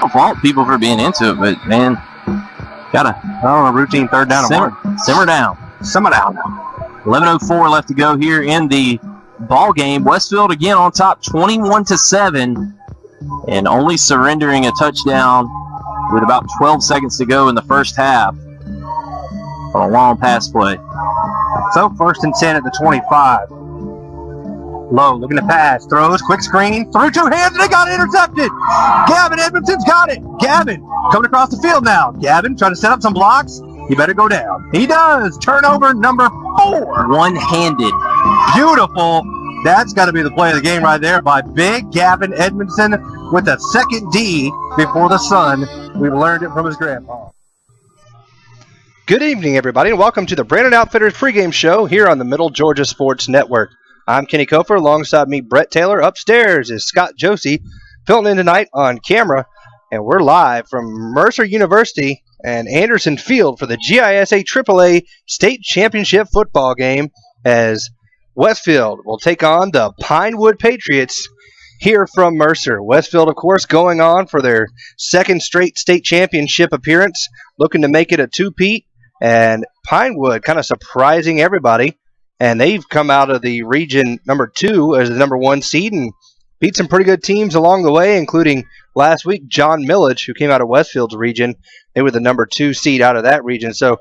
don't fault people for being into it, but, man, a routine third down. Simmer down. 11:04 left to go here in the ball game. Westfield again on top, 21-7, and only surrendering a touchdown with about 12 seconds to go in the first half on a long pass play. So 1st and 10 at the 25. Low, looking to pass, throws, quick screen, through 2 hands, and they got it intercepted. Gavin Edmondson's got it. Gavin coming across the field now. Gavin trying to set up some blocks. He better go down. He does. Turnover number 4. One-handed. Beautiful. That's got to be the play of the game right there by big Gavin Edmondson with a second D before the sun. We've learned it from his grandpa. Good evening, everybody, and welcome to the Brandon Outfitters pregame show here on the Middle Georgia Sports Network. I'm Kenny Kofer. Alongside me, Brett Taylor. Upstairs is Scott Josie, filling in tonight on camera, and we're live from Mercer University and Anderson Field for the GISA AAA State Championship football game as Westfield will take on the Pinewood Patriots here from Mercer. Westfield, of course, going on for their second straight state championship appearance, looking to make it a two-peat, and Pinewood kind of surprising everybody. And they've come out of the region number 2 as the number 1 seed and beat some pretty good teams along the way, including last week John Millage, who came out of Westfield's region. They were the number 2 seed out of that region. So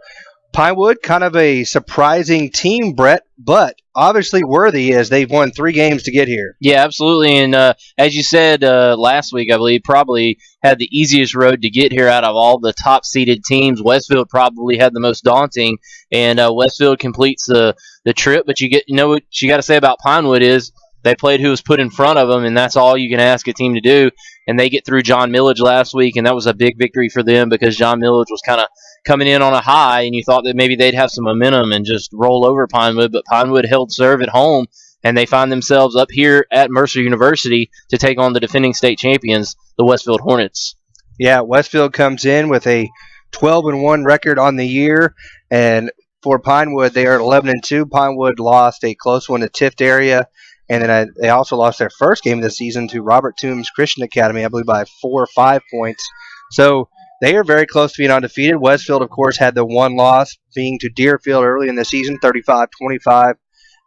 Pinewood, kind of a surprising team, Brett, but obviously worthy as they've won 3 games to get here. Yeah, absolutely. And as you said last week, I believe, probably had the easiest road to get here out of all the top-seeded teams. Westfield probably had the most daunting, and Westfield completes the trip. But what you got to say about Pinewood is they played who was put in front of them, and that's all you can ask a team to do. And they get through John Millage last week, and that was a big victory for them because John Millage was kind of coming in on a high, and you thought that maybe they'd have some momentum and just roll over Pinewood, but Pinewood held serve at home, and they find themselves up here at Mercer University to take on the defending state champions, the Westfield Hornets. Yeah, Westfield comes in with a 12-1 record on the year, and for Pinewood, they are at 11-2. Pinewood lost a close one to Tift area, and then they also lost their first game of the season to Robert Toombs Christian Academy, I believe by 4 or 5 points. So they are very close to being undefeated. Westfield, of course, had the one loss being to Deerfield early in the season, 35-25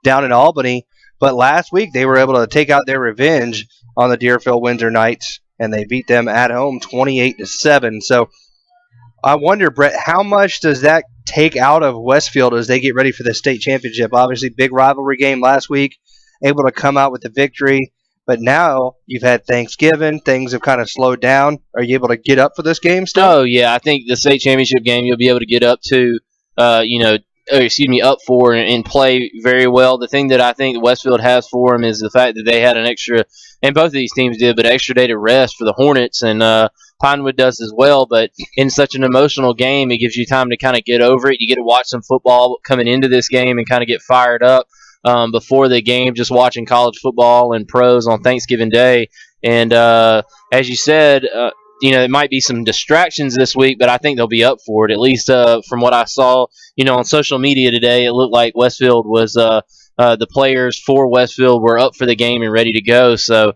down in Albany. But last week they were able to take out their revenge on the Deerfield Windsor Knights, and they beat them at home 28-7. So I wonder, Brett, how much does that take out of Westfield as they get ready for the state championship? Obviously, big rivalry game last week, able to come out with the victory. But now you've had Thanksgiving. Things have kind of slowed down. Are you able to get up for this game still? Oh, yeah. I think the state championship game you'll be able to get up to, up for and play very well. The thing that I think Westfield has for them is the fact that they had an extra, and both of these teams did, but extra day to rest for the Hornets, and Pinewood does as well. But in such an emotional game, it gives you time to kind of get over it. You get to watch some football coming into this game and kind of get fired up before the game, just watching college football and pros on Thanksgiving Day. And as you said, it might be some distractions this week, but I think they'll be up for it. At least from what I saw, on social media today, it looked like Westfield was the players for Westfield were up for the game and ready to go. So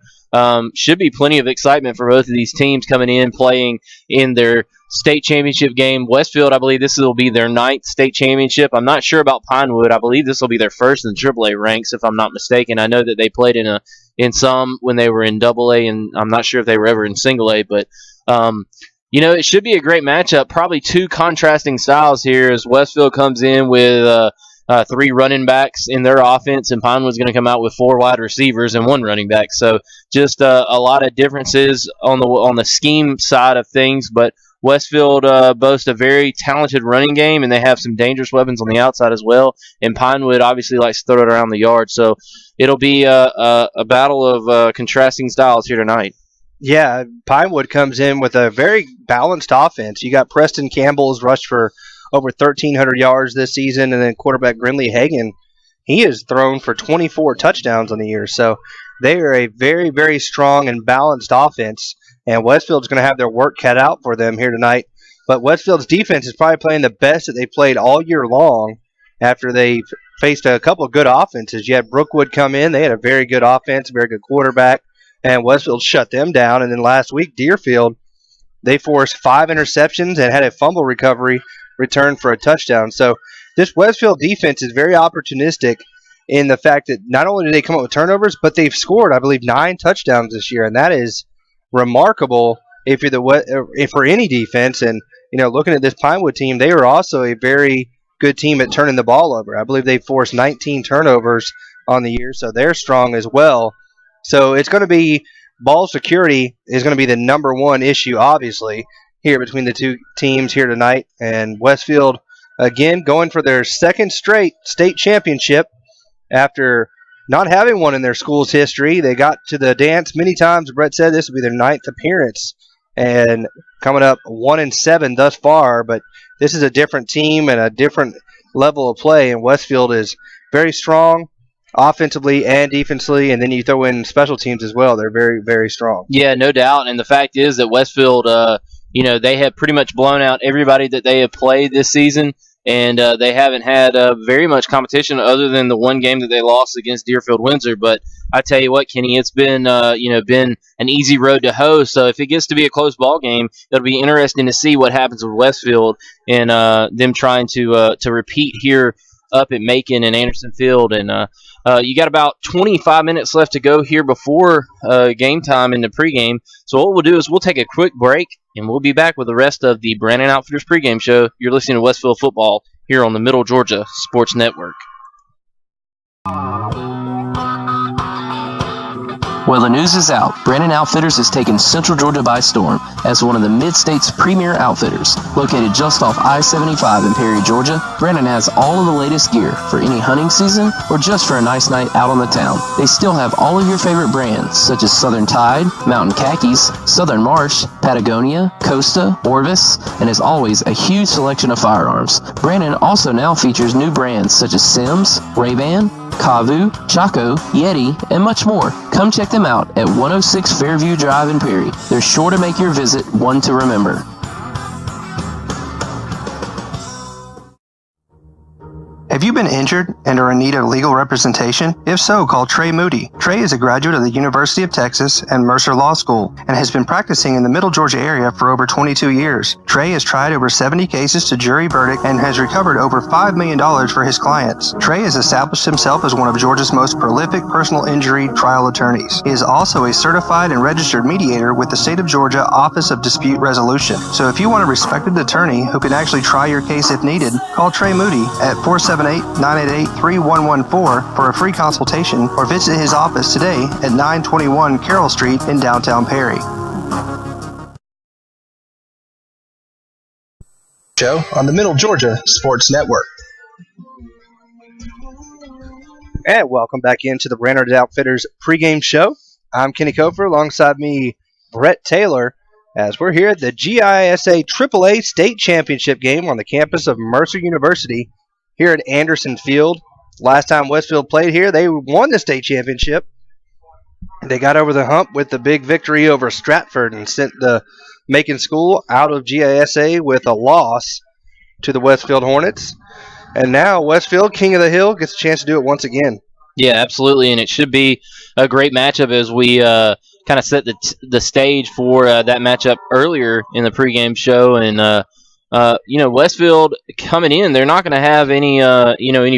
should be plenty of excitement for both of these teams coming in, playing in their state championship game. Westfield, I believe this will be their 9th state championship. I'm not sure about Pinewood. I believe this will be their first in AAA ranks, if I'm not mistaken. I know that they played in some when they were in AA, and I'm not sure if they were ever in single A, but it should be a great matchup. Probably 2 contrasting styles here as Westfield comes in with 3 running backs in their offense, and Pinewood's going to come out with 4 wide receivers and 1 running back. So just a lot of differences on the scheme side of things, but Westfield boasts a very talented running game, and they have some dangerous weapons on the outside as well. And Pinewood obviously likes to throw it around the yard. So it'll be a battle of contrasting styles here tonight. Yeah, Pinewood comes in with a very balanced offense. You got Preston Campbell's rushed for over 1,300 yards this season, and then quarterback Grinley Hagan, he has thrown for 24 touchdowns on the year. So they are a very, very strong and balanced offense, and Westfield's going to have their work cut out for them here tonight. But Westfield's defense is probably playing the best that they played all year long after they faced a couple of good offenses. You had Brookwood come in. They had a very good offense, very good quarterback, and Westfield shut them down. And then last week, Deerfield they forced 5 interceptions and had a fumble recovery return for a touchdown. So this Westfield defense is very opportunistic in the fact that not only did they come up with turnovers, but they've scored, I believe, 9 touchdowns this year, and that is remarkable if for any defense. And looking at this Pinewood team, they are also a very good team at turning the ball over. I believe they forced 19 turnovers on the year, so they're strong as well. So it's going to be ball security is going to be the number one issue, obviously, here between the two teams here tonight. And Westfield, again, going for their second straight state championship after not having one in their school's history. They got to the dance many times. Brett said this will be their 9th appearance and coming up 1-7 thus far. But this is a different team and a different level of play, and Westfield is very strong offensively and defensively, and then you throw in special teams as well. They're very, very strong. Yeah, no doubt. And the fact is that Westfield, they have pretty much blown out everybody that they have played this season, and they haven't had very much competition other than the one game that they lost against Deerfield Windsor. But I tell you what, Kenny, it's been been an easy road to hoe. So if it gets to be a close ball game, it'll be interesting to see what happens with Westfield and them trying to repeat here up at Macon and Anderson Field. And you got about 25 minutes left to go here before game time in the pregame. So what we'll do is we'll take a quick break, and we'll be back with the rest of the Brandon Outfitters pregame show. You're listening to Westfield Football here on the Middle Georgia Sports Network. Well, the news is out. Brandon Outfitters has taken Central Georgia by storm as one of the Mid-State's premier outfitters. Located just off I-75 in Perry, Georgia, Brandon has all of the latest gear for any hunting season or just for a nice night out on the town. They still have all of your favorite brands such as Southern Tide, Mountain Khakis, Southern Marsh, Patagonia, Costa, Orvis, and as always, a huge selection of firearms. Brandon also now features new brands such as Sims, Ray-Ban, Kavu, Chaco, Yeti, and much more. Come check them out at 106 Fairview Drive in Perry. They're sure to make your visit one to remember. Have you been injured and are in need of legal representation? If so, call Trey Moody. Trey is a graduate of the University of Texas and Mercer Law School and has been practicing in the Middle Georgia area for over 22 years. Trey has tried over 70 cases to jury verdict and has recovered over $5 million for his clients. Trey has established himself as one of Georgia's most prolific personal injury trial attorneys. He is also a certified and registered mediator with the State of Georgia Office of Dispute Resolution. So if you want a respected attorney who can actually try your case if needed, call Trey Moody at 478-988-3114 for a free consultation or visit his office today at 921 Carroll Street in downtown Perry. Show on the Middle Georgia Sports Network. And welcome back into the Brandon Outfitters pregame show. I'm Kenny Kofer, alongside me, Brett Taylor, as we're here at the GISA AAA State Championship game on the campus of Mercer University here at Anderson Field. Last time Westfield played here, they won the state championship. They got over the hump with the big victory over Stratford and sent the Macon School out of GISA with a loss to the Westfield Hornets. And now Westfield, King of the Hill, gets a chance to do it once again. Yeah, absolutely, and it should be a great matchup as we kind of set the stage for that matchup earlier in the pregame show. And Westfield coming in, they're not going to have any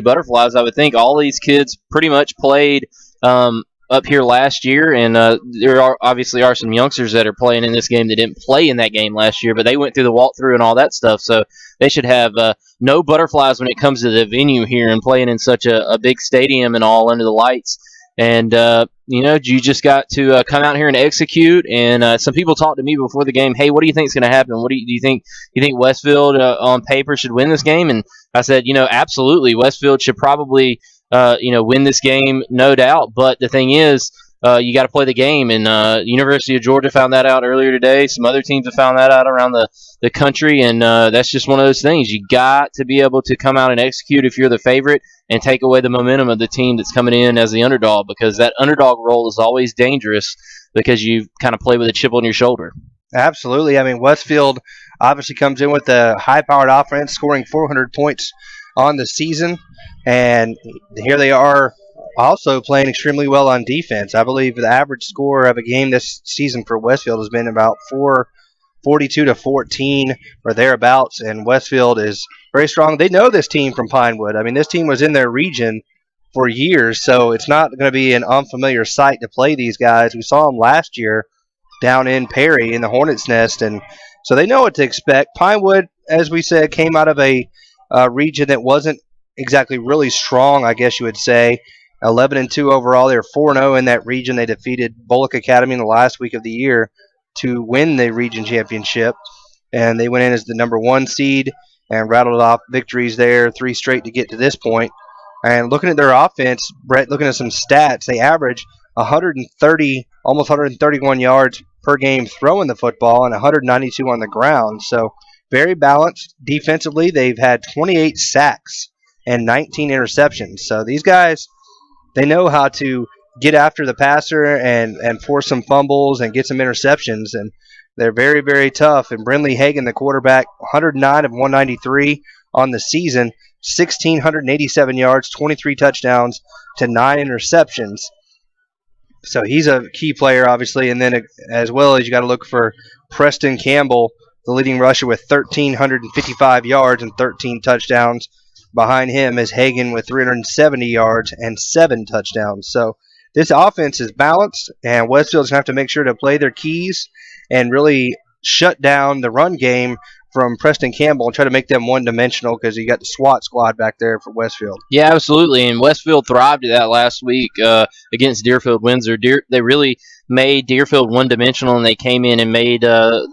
butterflies. I would think all these kids pretty much played up here last year, and there are some youngsters that are playing in this game that didn't play in that game last year, but they went through the walkthrough and all that stuff. So they should have no butterflies when it comes to the venue here and playing in such a big stadium and all under the lights. And you just got to come out here and execute. And some people talked to me before the game, hey, what do you think is going to happen? What do you think? You think Westfield on paper should win this game? And I said, absolutely, Westfield should probably win this game, no doubt. But the thing is, you got to play the game. And University of Georgia found that out earlier today. Some other teams have found that out around the country. And that's just one of those things. You got to be able to come out and execute if you're the favorite and take away the momentum of the team that's coming in as the underdog, because that underdog role is always dangerous because you kind of play with a chip on your shoulder. Absolutely. I mean, Westfield obviously comes in with a high-powered offense, scoring 400 points on the season, and here they are also playing extremely well on defense. I believe the average score of a game this season for Westfield has been about 42-14 or thereabouts, and Westfield is very strong. They know this team from Pinewood. I mean, this team was in their region for years, so it's not going to be an unfamiliar sight to play these guys. We saw them last year down in Perry in the Hornets' Nest, and so they know what to expect. Pinewood, as we said, came out of a region that wasn't exactly really strong, I guess you would say. 11-2 overall. They were 4-0 in that region. They defeated Bullock Academy in the last week of the year to win the region championship, and they went in as the number 1 seed and rattled off victories there, 3 straight to get to this point. And looking at their offense, Brett, looking at some stats, they average 130, almost 131 yards per game throwing the football and 192 on the ground. So very balanced. Defensively, they've had 28 sacks and 19 interceptions. So these guys, they know how to get after the passer and force some fumbles and get some interceptions, and they're very, very tough. And Brinley Hagan, the quarterback, 109 of 193 on the season, 1,687 yards, 23 touchdowns to 9 interceptions. So he's a key player, obviously. And then as well as you got to look for Preston Campbell, the leading rusher with 1,355 yards and 13 touchdowns. Behind him is Hagan with 370 yards and 7 touchdowns. So this offense is balanced, and Westfield's going to have to make sure to play their keys and really shut down the run game from Preston Campbell and try to make them one-dimensional, because you got the SWAT squad back there for Westfield. Yeah, absolutely. And Westfield thrived at that last week against Deerfield Windsor. They really made Deerfield one-dimensional, and they came in and made the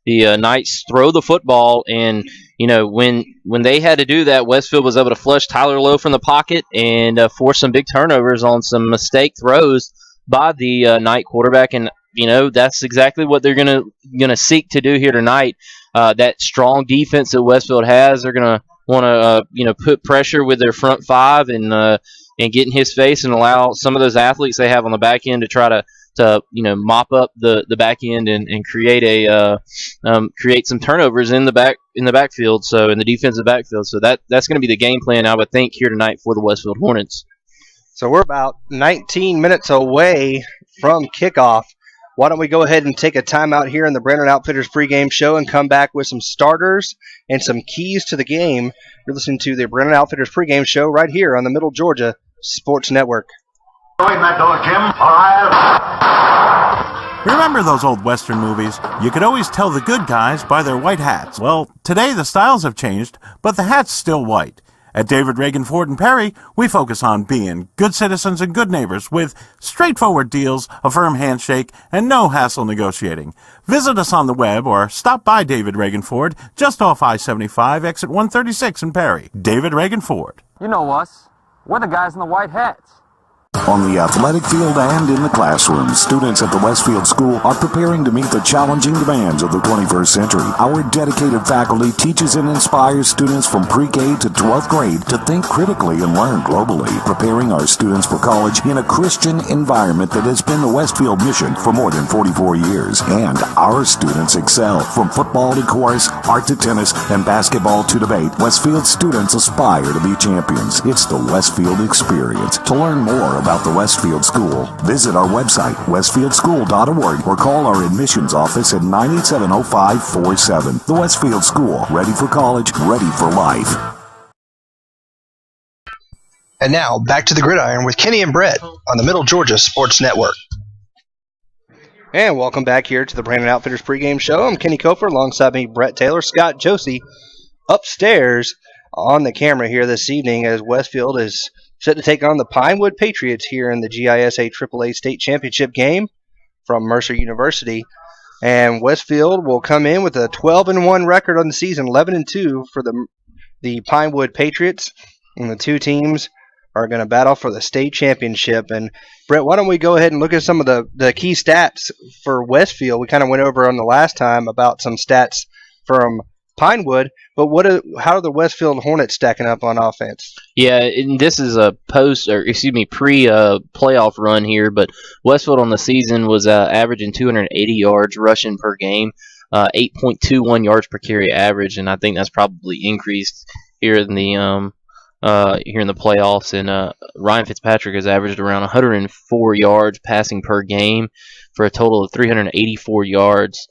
Knights throw the football. And when they had to do that, Westfield was able to flush Tyler Lowe from the pocket and force some big turnovers on some mistake throws by the Knight quarterback. And that's exactly what they're gonna seek to do here tonight. That strong defense that Westfield has, they're gonna want to put pressure with their front five and get in his face and allow some of those athletes they have on the back end to try to mop up the back end and create create some turnovers in the backfield, so in the defensive backfield. So that's going to be the game plan, I would think, here tonight for the Westfield Hornets. So we're about 19 minutes away from kickoff. Why don't we go ahead and take a timeout here in the Brandon Outfitters pregame show and come back with some starters and some keys to the game. You're listening to the Brandon Outfitters pregame show right here on the Middle Georgia Sports Network. Open that door, Jim. All right. Remember those old Western movies? You could always tell the good guys by their white hats. Well, today the styles have changed, but the hat's still white. At David Reagan Ford and Perry, we focus on being good citizens and good neighbors with straightforward deals, a firm handshake, and no hassle negotiating. Visit us on the web or stop by David Reagan Ford just off I-75, exit 136 in Perry. David Reagan Ford. You know us. We're the guys in the white hats. On the athletic field and in the classroom, students at the Westfield School are preparing to meet the challenging demands of the 21st century. Our dedicated faculty teaches and inspires students from pre-K to 12th grade to think critically and learn globally, preparing our students for college in a Christian environment that has been the Westfield mission for more than 44 years. And our students excel. From football to chorus, art to tennis, and basketball to debate, Westfield students aspire to be champions. It's the Westfield experience. To learn more about the Westfield School, visit our website, westfieldschool.org, or call our admissions office at 987-0547. The Westfield School, ready for college, ready for life. And now, back to the gridiron with Kenny and Brett on the Middle Georgia Sports Network. And welcome back here to the Brandon Outfitters pregame show. I'm Kenny Kofer, alongside me, Brett Taylor, Scott Josie, upstairs on the camera here this evening as Westfield is set to take on the Pinewood Patriots here in the GISA AAA State Championship game from Mercer University. And Westfield will come in with a 12-1 record on the season, 11-2 for the Pinewood Patriots. And the two teams are going to battle for the state championship. And Brett, why don't we go ahead and look at some of the key stats for Westfield? We kind of went over on the last time about some stats from Pinewood, but how are the Westfield Hornets stacking up on offense? Yeah, and this is a pre-playoff run here, but Westfield on the season was averaging 280 yards rushing per game, 8.21 yards per carry average, and I think that's probably increased here in the playoffs. And Ryan Fitzpatrick has averaged around 104 yards passing per game for a total of 384 yards.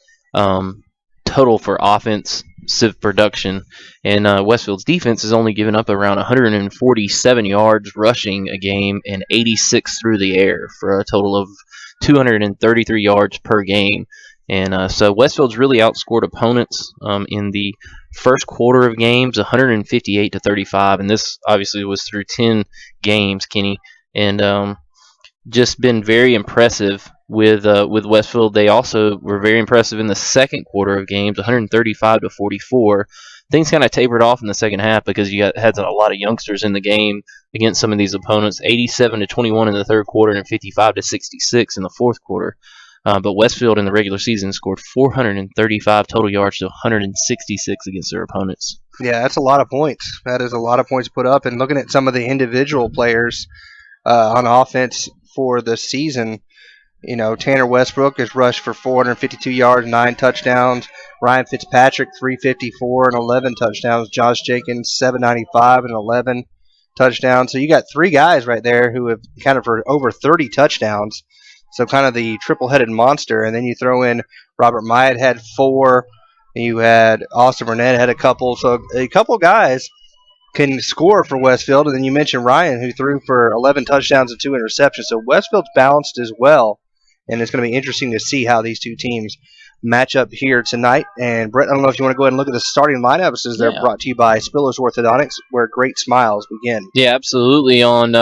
total for offensive production, and Westfield's defense has only given up around 147 yards rushing a game and 86 through the air for a total of 233 yards per game. And so Westfield's really outscored opponents in the first quarter of games, 158-35, and this obviously was through 10 games, Kenny, and just been very impressive with Westfield. They also were very impressive in the second quarter of games, 135-44. Things kind of tapered off in the second half because you had a lot of youngsters in the game against some of these opponents, 87-21 in the third quarter and 55-66 in the fourth quarter. But Westfield in the regular season scored 435 total yards to 166 against their opponents. Yeah, that's a lot of points. That is a lot of points put up. And looking at some of the individual players on offense for the season, you know, Tanner Westbrook has rushed for 452 yards, 9 touchdowns. Ryan Fitzpatrick, 354 and 11 touchdowns. Josh Jenkins, 795 and 11 touchdowns. So you got 3 guys right there who have counted for over 30 touchdowns. So kind of the triple-headed monster. And then you throw in Robert Myatt had 4. You had Austin Burnett had a couple. So a couple guys can score for Westfield. And then you mentioned Ryan, who threw for 11 touchdowns and 2 interceptions. So Westfield's balanced as well. And it's going to be interesting to see how these two teams match up here tonight. And Brett, I don't know if you want to go ahead and look at the starting lineups as they're brought to you by Spillers Orthodontics, where great smiles begin. Yeah, absolutely. On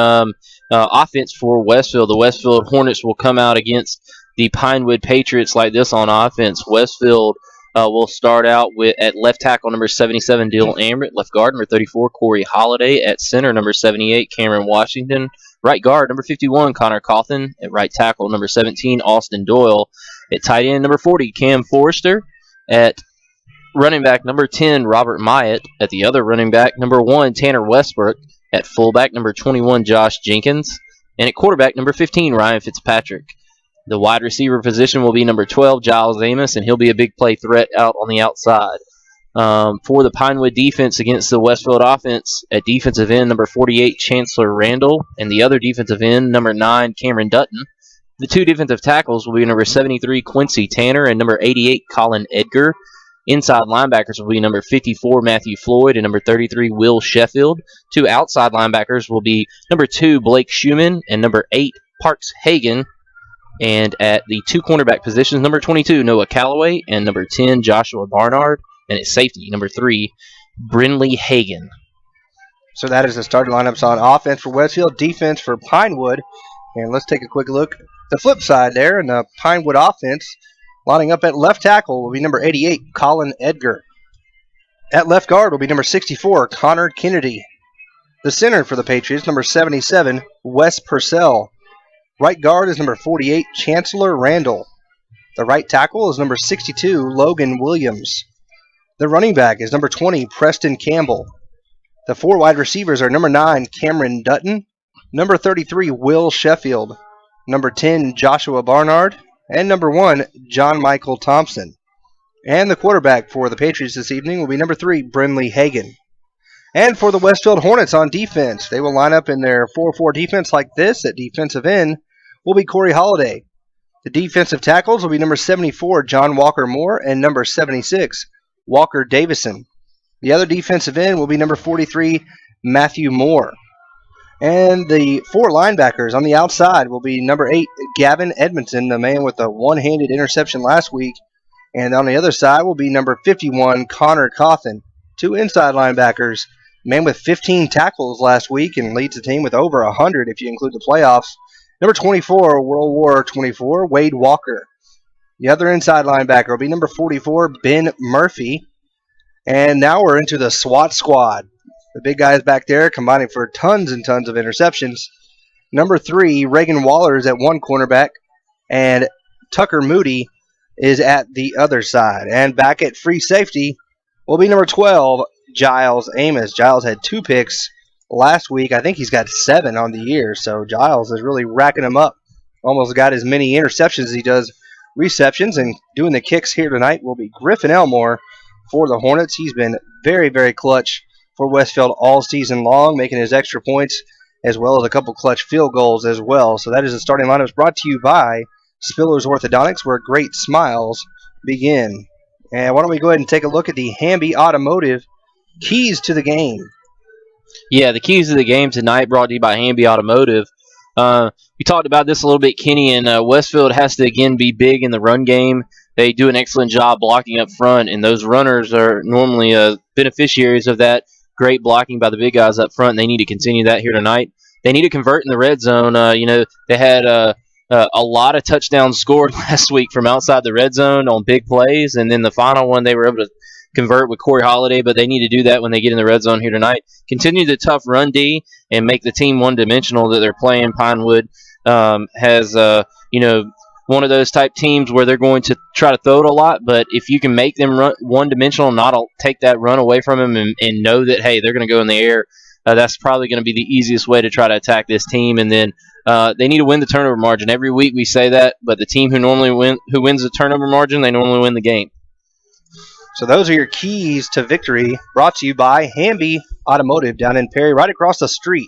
offense for Westfield, the Westfield Hornets will come out against the Pinewood Patriots like this on offense. Westfield will start out at left tackle number 77, Dylan Amrit, left guard number 34, Corey Holiday, at center number 78, Cameron Washington, right guard number 51, Connor Cawthon, at right tackle number 17, Austin Doyle, at tight end number 40, Cam Forrester, at running back number 10, Robert Myatt, at the other running back number 1, Tanner Westbrook, at fullback number 21, Josh Jenkins, and at quarterback number 15, Ryan Fitzpatrick. The wide receiver position will be number 12, Giles Amos, and he'll be a big play threat out on the outside. For the Pinewood defense against the Westfield offense, at defensive end, number 48, Chancellor Randall, and the other defensive end, number 9, Cameron Dutton. The 2 defensive tackles will be number 73, Quincy Tanner, and number 88, Colin Edgar. Inside linebackers will be number 54, Matthew Floyd, and number 33, Will Sheffield. 2 outside linebackers will be number 2, Blake Schumann, and number 8, Parks Hagan. And at the 2 cornerback positions, number 22, Noah Calloway, and number 10, Joshua Barnard. And at safety, number 3, Brinley Hagan. So that is the starting lineups on offense for Westfield, defense for Pinewood. And let's take a quick look. The flip side there in the Pinewood offense, lining up at left tackle will be number 88, Colin Edgar. At left guard will be number 64, Connor Kennedy. The center for the Patriots, number 77, Wes Purcell. Right guard is number 48, Chancellor Randall. The right tackle is number 62, Logan Williams. The running back is number 20, Preston Campbell. The 4 wide receivers are number 9, Cameron Dutton, number 33, Will Sheffield, number 10, Joshua Barnard, and number 1, John Michael Thompson. And the quarterback for the Patriots this evening will be number 3, Brinley Hagan. And for the Westfield Hornets on defense, they will line up in their 4-4 defense like this. At defensive end will be Corey Holiday. The defensive tackles will be number 74, John Walker Moore, and number 76, Walker Davison. The other defensive end will be number 43, Matthew Moore. And the 4 linebackers on the outside will be number 8, Gavin Edmondson, the man with the one-handed interception last week. And on the other side will be number 51, Connor Cawthon. 2 inside linebackers, man with 15 tackles last week and leads the team with over 100 if you include the playoffs. Number 24, World War 24, Wade Walker. The other inside linebacker will be number 44, Ben Murphy. And now we're into the SWAT squad. The big guys back there combining for tons and tons of interceptions. Number 3, Reagan Waller is at one cornerback, and Tucker Moody is at the other side. And back at free safety will be number 12, Giles Amos. Giles had 2 picks last week. I think he's got 7 on the year, so Giles is really racking them up. Almost got as many interceptions as he does receptions, and doing the kicks here tonight will be Griffin Elmore for the Hornets. He's been very, very clutch for Westfield all season long, making his extra points as well as a couple clutch field goals as well. So that is the starting lineups brought to you by Spillers Orthodontics, where great smiles begin. And why don't we go ahead and take a look at the Hamby Automotive keys to the game. Yeah, the keys to the game tonight brought to you by Hamby Automotive. We talked about this a little bit, Kenny, and Westfield has to, again, be big in the run game. They do an excellent job blocking up front, and those runners are normally beneficiaries of that great blocking by the big guys up front, and they need to continue that here tonight. They need to convert in the red zone. They had a lot of touchdowns scored last week from outside the red zone on big plays, and then the final one they were able to convert with Corey Holiday, but they need to do that when they get in the red zone here tonight. Continue the tough run D and make the team one-dimensional that they're playing. Pinewood has one of those type teams where they're going to try to throw it a lot, but if you can make them run one-dimensional, not take that run away from them and know that, hey, they're going to go in the air, that's probably going to be the easiest way to try to attack this team. And then they need to win the turnover margin. Every week we say that, but the team who wins the turnover margin, they normally win the game. So those are your keys to victory, brought to you by Hamby Automotive down in Perry, right across the street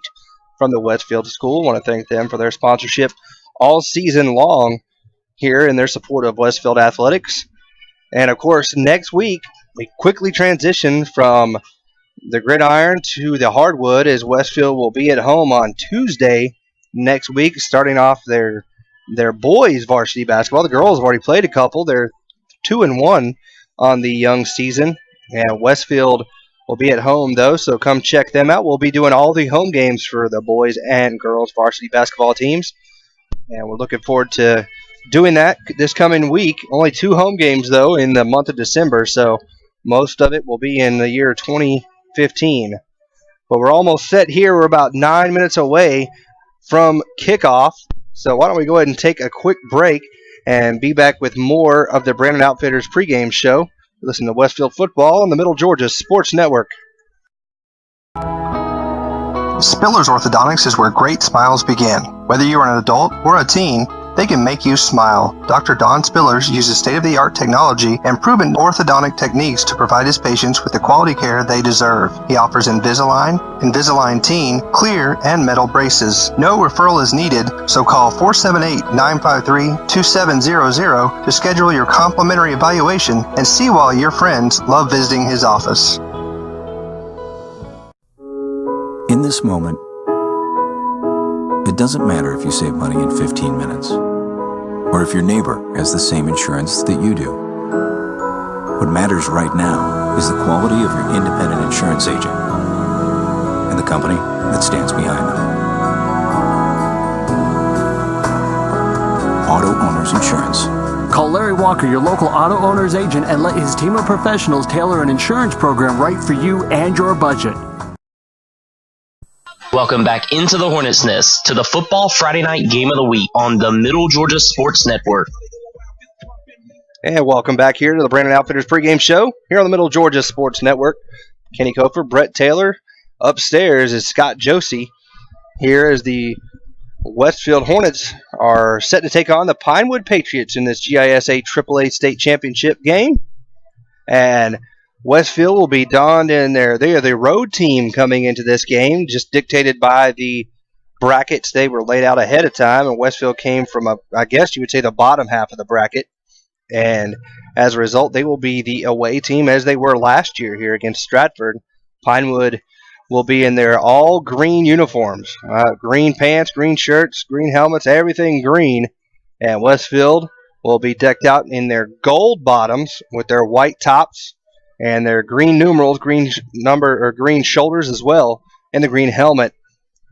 from the Westfield School. I want to thank them for their sponsorship all season long here and their support of Westfield Athletics. And, of course, next week we quickly transition from the gridiron to the hardwood as Westfield will be at home on Tuesday next week, starting off their boys varsity basketball. The girls have already played a couple. They're 2-1 on the young season, and Westfield will be at home, though, so come check them out. We'll be doing all the home games for the boys and girls varsity basketball teams, and we're looking forward to doing that this coming week. Only 2 home games, though, in the month of December, so most of it will be in the year 2015. But we're almost set here. We're about 9 minutes away from kickoff, so why don't we go ahead and take a quick break and be back with more of the Brandon Outfitters pregame show. Listen to Westfield football on the Middle Georgia Sports Network. Spiller's Orthodontics is where great smiles begin. Whether you're an adult or a teen, they can make you smile. Dr. Don Spillers uses state-of-the-art technology and proven orthodontic techniques to provide his patients with the quality care they deserve. He offers Invisalign, Invisalign Teen, clear, and metal braces. No referral is needed, so call 478-953-2700 to schedule your complimentary evaluation and see why your friends love visiting his office. In this moment, it doesn't matter if you save money in 15 minutes or if your neighbor has the same insurance that you do. What matters right now is the quality of your independent insurance agent and the company that stands behind them. Auto Owners Insurance. Call Larry Walker, your local auto owner's agent, and let his team of professionals tailor an insurance program right for you and your budget. Welcome back into the Hornets' Nest to the Football Friday Night Game of the Week on the Middle Georgia Sports Network. And welcome back here to the Brandon Outfitters pregame show here on the Middle Georgia Sports Network. Kenny Kofer, Brett Taylor. Upstairs is Scott Josie. Here as the Westfield Hornets are set to take on the Pinewood Patriots in this GISA AAA State Championship game. And Westfield will be donned in they are the road team coming into this game, just dictated by the brackets. They were laid out ahead of time, and Westfield came from, I guess you would say, the bottom half of the bracket. And as a result, they will be the away team as they were last year here against Stratford. Pinewood will be in their all green uniforms, green pants, green shirts, green helmets, everything green. And Westfield will be decked out in their gold bottoms with their white tops and their green numerals, green number or green shoulders as well, and the green helmet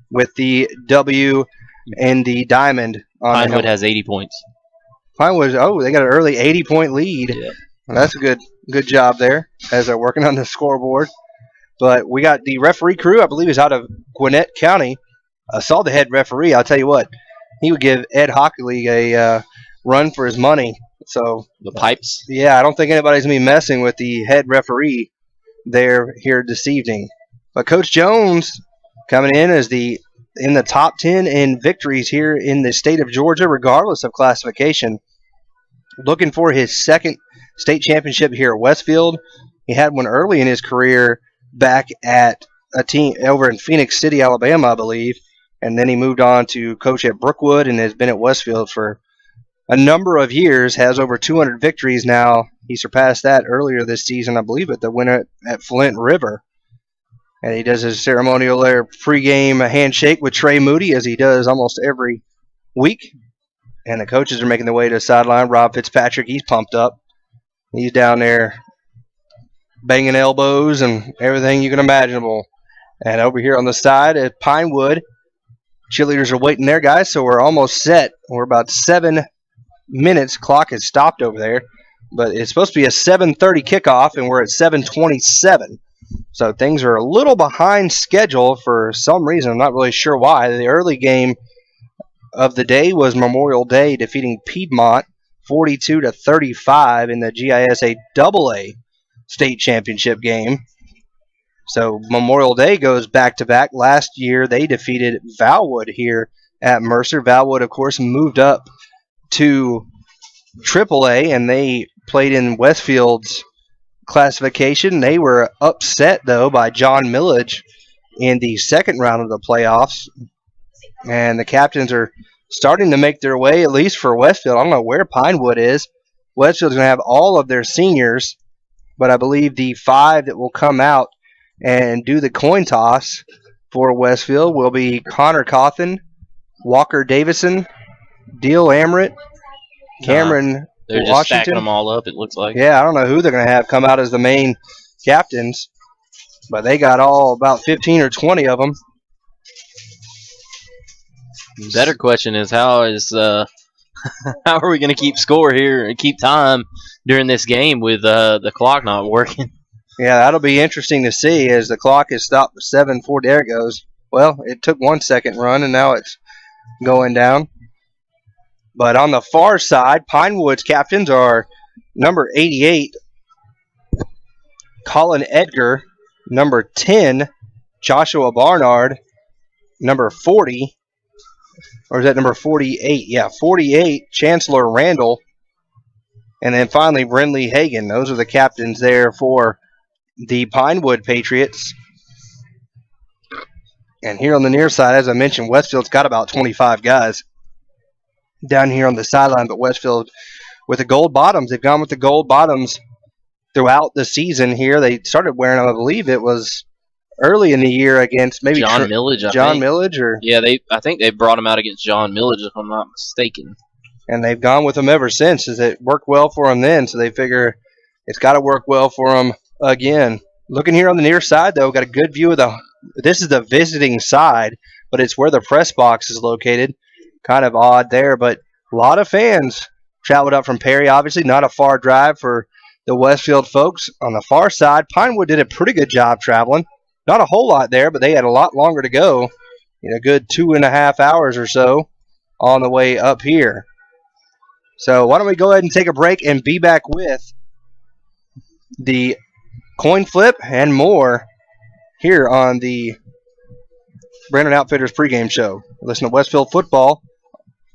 with the W and the diamond on. Pinewood has 80 points. Pinewood, they got an early 80-point lead. Yeah. Well, that's a good job there as they're working on the scoreboard. But we got the referee crew, I believe, is out of Gwinnett County. I saw the head referee. I'll tell you what, he would give Ed Hockley a run for his money. So the pipes? Yeah, I don't think anybody's going to be messing with the head referee there here this evening. But Coach Jones coming in as in the top 10 in victories here in the state of Georgia, regardless of classification. Looking for his second state championship here at Westfield. He had one early in his career back at a team over in Phoenix City, Alabama, I believe. And then he moved on to coach at Brookwood and has been at Westfield for a number of years, has over 200 victories now. He surpassed that earlier this season, I believe, at the winner at Flint River. And he does his ceremonial pregame handshake with Trey Moody, as he does almost every week. And the coaches are making their way to the sideline. Rob Fitzpatrick, he's pumped up. He's down there banging elbows and everything you can imaginable. And over here on the side at Pinewood, cheerleaders are waiting there, guys, so we're almost set. We're about 7 minutes. Clock has stopped over there. But it's supposed to be a 7:30 kickoff, and we're at 7:27. So things are a little behind schedule for some reason. I'm not really sure why. The early game of the day was Memorial Day defeating Piedmont 42-35 in the GISA AAA State Championship game. So Memorial Day goes back-to-back. Last year they defeated Valwood here at Mercer. Valwood, of course, moved up to AAA, and they played in Westfield's classification. They were upset, though, by John Millage in the second round of the playoffs. And the captains are starting to make their way, at least for Westfield. I don't know where Pinewood is. Westfield's going to have all of their seniors, but I believe the 5 that will come out and do the coin toss for Westfield will be Connor Cawthon, Walker Davison, Deal Amrit, Cameron They're just Washington. stacking them all up, it looks like. Yeah, I don't know who they're going to have come out as the main captains, but they got about 15 or 20 of them. The better question is how are we going to keep score here and keep time during this game with the clock not working? Yeah, that'll be interesting to see as the clock is stopped at 7:40. There it goes. Well, it took 1 second run, and now it's going down. But on the far side, Pinewood's captains are number 88, Colin Edgar, number 10, Joshua Barnard, number 40, or is that number 48? Yeah, 48, Chancellor Randall, and then finally Brinley Hagan. Those are the captains there for the Pinewood Patriots. And here on the near side, as I mentioned, Westfield's got about 25 guys down here on the sideline, but Westfield with the gold bottoms. They've gone with the gold bottoms throughout the season here. They started wearing them, I believe it was early in the year against maybe John Millage. Millage, or yeah, I think they brought him out against John Millage, if I'm not mistaken. And they've gone with them ever since, as it worked well for them then, so they figure it's got to work well for them again. Looking here on the near side, though, got a good view of this is the visiting side, but it's where the press box is located. Kind of odd there, but a lot of fans traveled up from Perry. Obviously, not a far drive for the Westfield folks. On the far side, Pinewood did a pretty good job traveling. Not a whole lot there, but they had a lot longer to go. A good 2.5 hours or so on the way up here. So why don't we go ahead and take a break and be back with the coin flip and more here on the Brandon Outfitters pregame show. Listen to Westfield football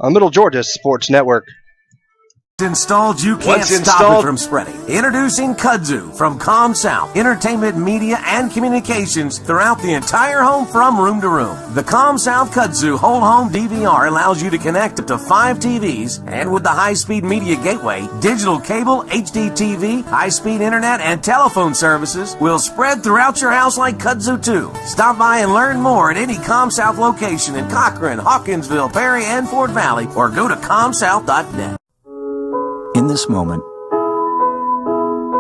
on Middle Georgia Sports Network. Installed, you can't stop it from spreading. Introducing Kudzu from ComSouth, entertainment, media, and communications throughout the entire home from room to room. The ComSouth Kudzu whole home DVR allows you to connect up to 5 TVs, and with the high-speed media gateway, digital cable, HD TV, high-speed internet, and telephone services will spread throughout your house like Kudzu 2. Stop by and learn more at any ComSouth location in Cochran, Hawkinsville, Perry, and Fort Valley, or go to comsouth.net. In this moment,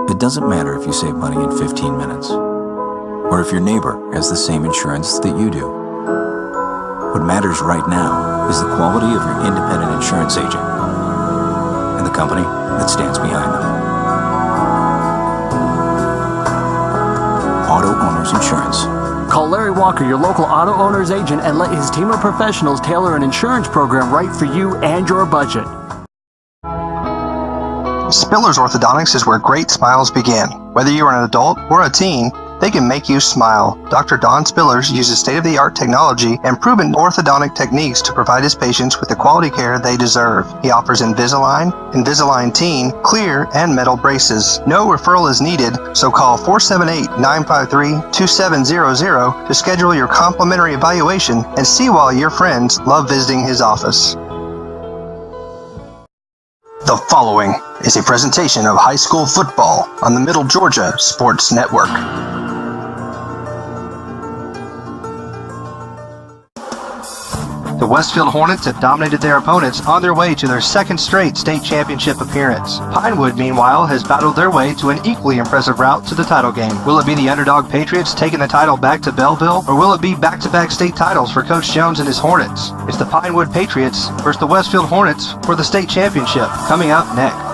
it doesn't matter if you save money in 15 minutes, or if your neighbor has the same insurance that you do. What matters right now is the quality of your independent insurance agent and the company that stands behind them. Auto Owners Insurance. Call Larry Walker, your local auto owner's agent, and let his team of professionals tailor an insurance program right for you and your budget. Spillers Orthodontics is where great smiles begin. Whether you're an adult or a teen, they can make you smile. Dr. Don Spillers uses state-of-the-art technology and proven orthodontic techniques to provide his patients with the quality care they deserve. He offers Invisalign, Invisalign Teen, clear, and metal braces. No referral is needed, so call 478-953-2700 to schedule your complimentary evaluation and see why your friends love visiting his office. The following is a presentation of high school football on the Middle Georgia Sports Network. The Westfield Hornets have dominated their opponents on their way to their second straight state championship appearance. Pinewood, meanwhile, has battled their way to an equally impressive route to the title game. Will it be the underdog Patriots taking the title back to Belleville, or will it be back-to-back state titles for Coach Jones and his Hornets? It's the Pinewood Patriots versus the Westfield Hornets for the state championship, coming up next.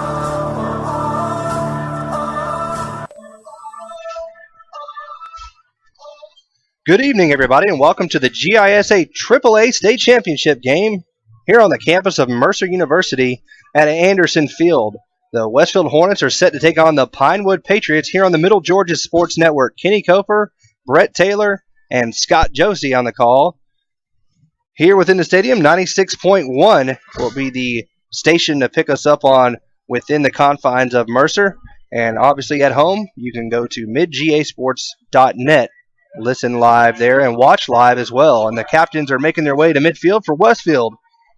Good evening, everybody, and welcome to the GISA AAA State Championship game here on the campus of Mercer University at Anderson Field. The Westfield Hornets are set to take on the Pinewood Patriots here on the Middle Georgia Sports Network. Kenny Kofer, Brett Taylor, and Scott Josie on the call. Here within the stadium, 96.1 will be the station to pick us up on within the confines of Mercer. And obviously at home, you can go to midgasports.net. Listen live there and watch live as well. And the captains are making their way to midfield for Westfield.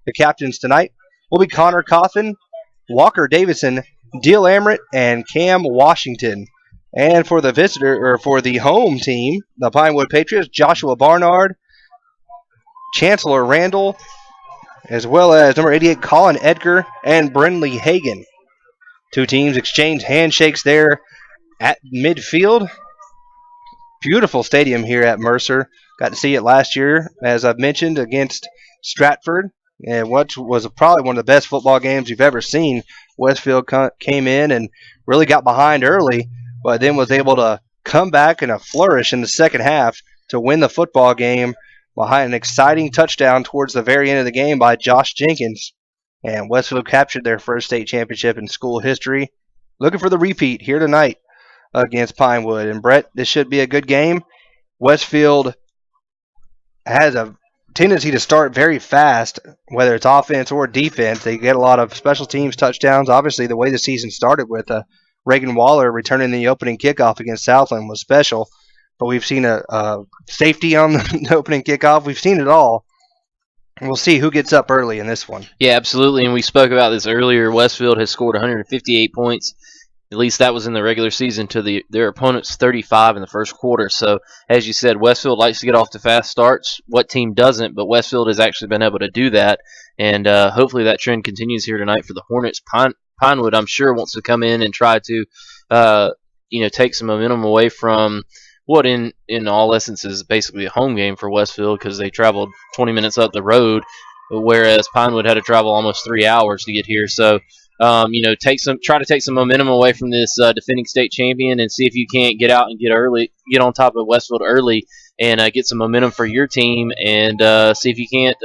The captains tonight will be Connor Coffin, Walker Davison, Deal Amrit, and Cam Washington. And for the home team, the Pinewood Patriots, Joshua Barnard, Chancellor Randall, as well as number 88, Colin Edgar, and Brindley Hagan. Two teams exchange handshakes there at midfield. Beautiful stadium here at Mercer. Got to see it last year, as I've mentioned, against Stratford, and what was probably one of the best football games you've ever seen. Westfield came in and really got behind early, but then was able to come back in a flourish in the second half to win the football game behind an exciting touchdown towards the very end of the game by Josh Jenkins. And Westfield captured their first state championship in school history. Looking for the repeat here tonight against Pinewood. And Brett, this should be a good game. Westfield has a tendency to start very fast, whether it's offense or defense. They get a lot of special teams touchdowns. Obviously, the way the season started with Reagan Waller returning the opening kickoff against Southland was special. But we've seen a safety on the opening kickoff. We've seen it all. We'll see who gets up early in this one. Yeah, absolutely. And we spoke about this earlier. Westfield has scored 158 points. At least that was in the regular season to their opponent's 35 in the first quarter. So, as you said, Westfield likes to get off to fast starts. What team doesn't? But Westfield has actually been able to do that. And hopefully that trend continues here tonight for the Hornets. Pinewood, I'm sure, wants to come in and try to take some momentum away from what in all essence is basically a home game for Westfield, because they traveled 20 minutes up the road, whereas Pinewood had to travel almost 3 hours to get here. So, try to take some momentum away from this defending state champion, and see if you can't get out and get on top of Westfield early, and get some momentum for your team, and see if you can't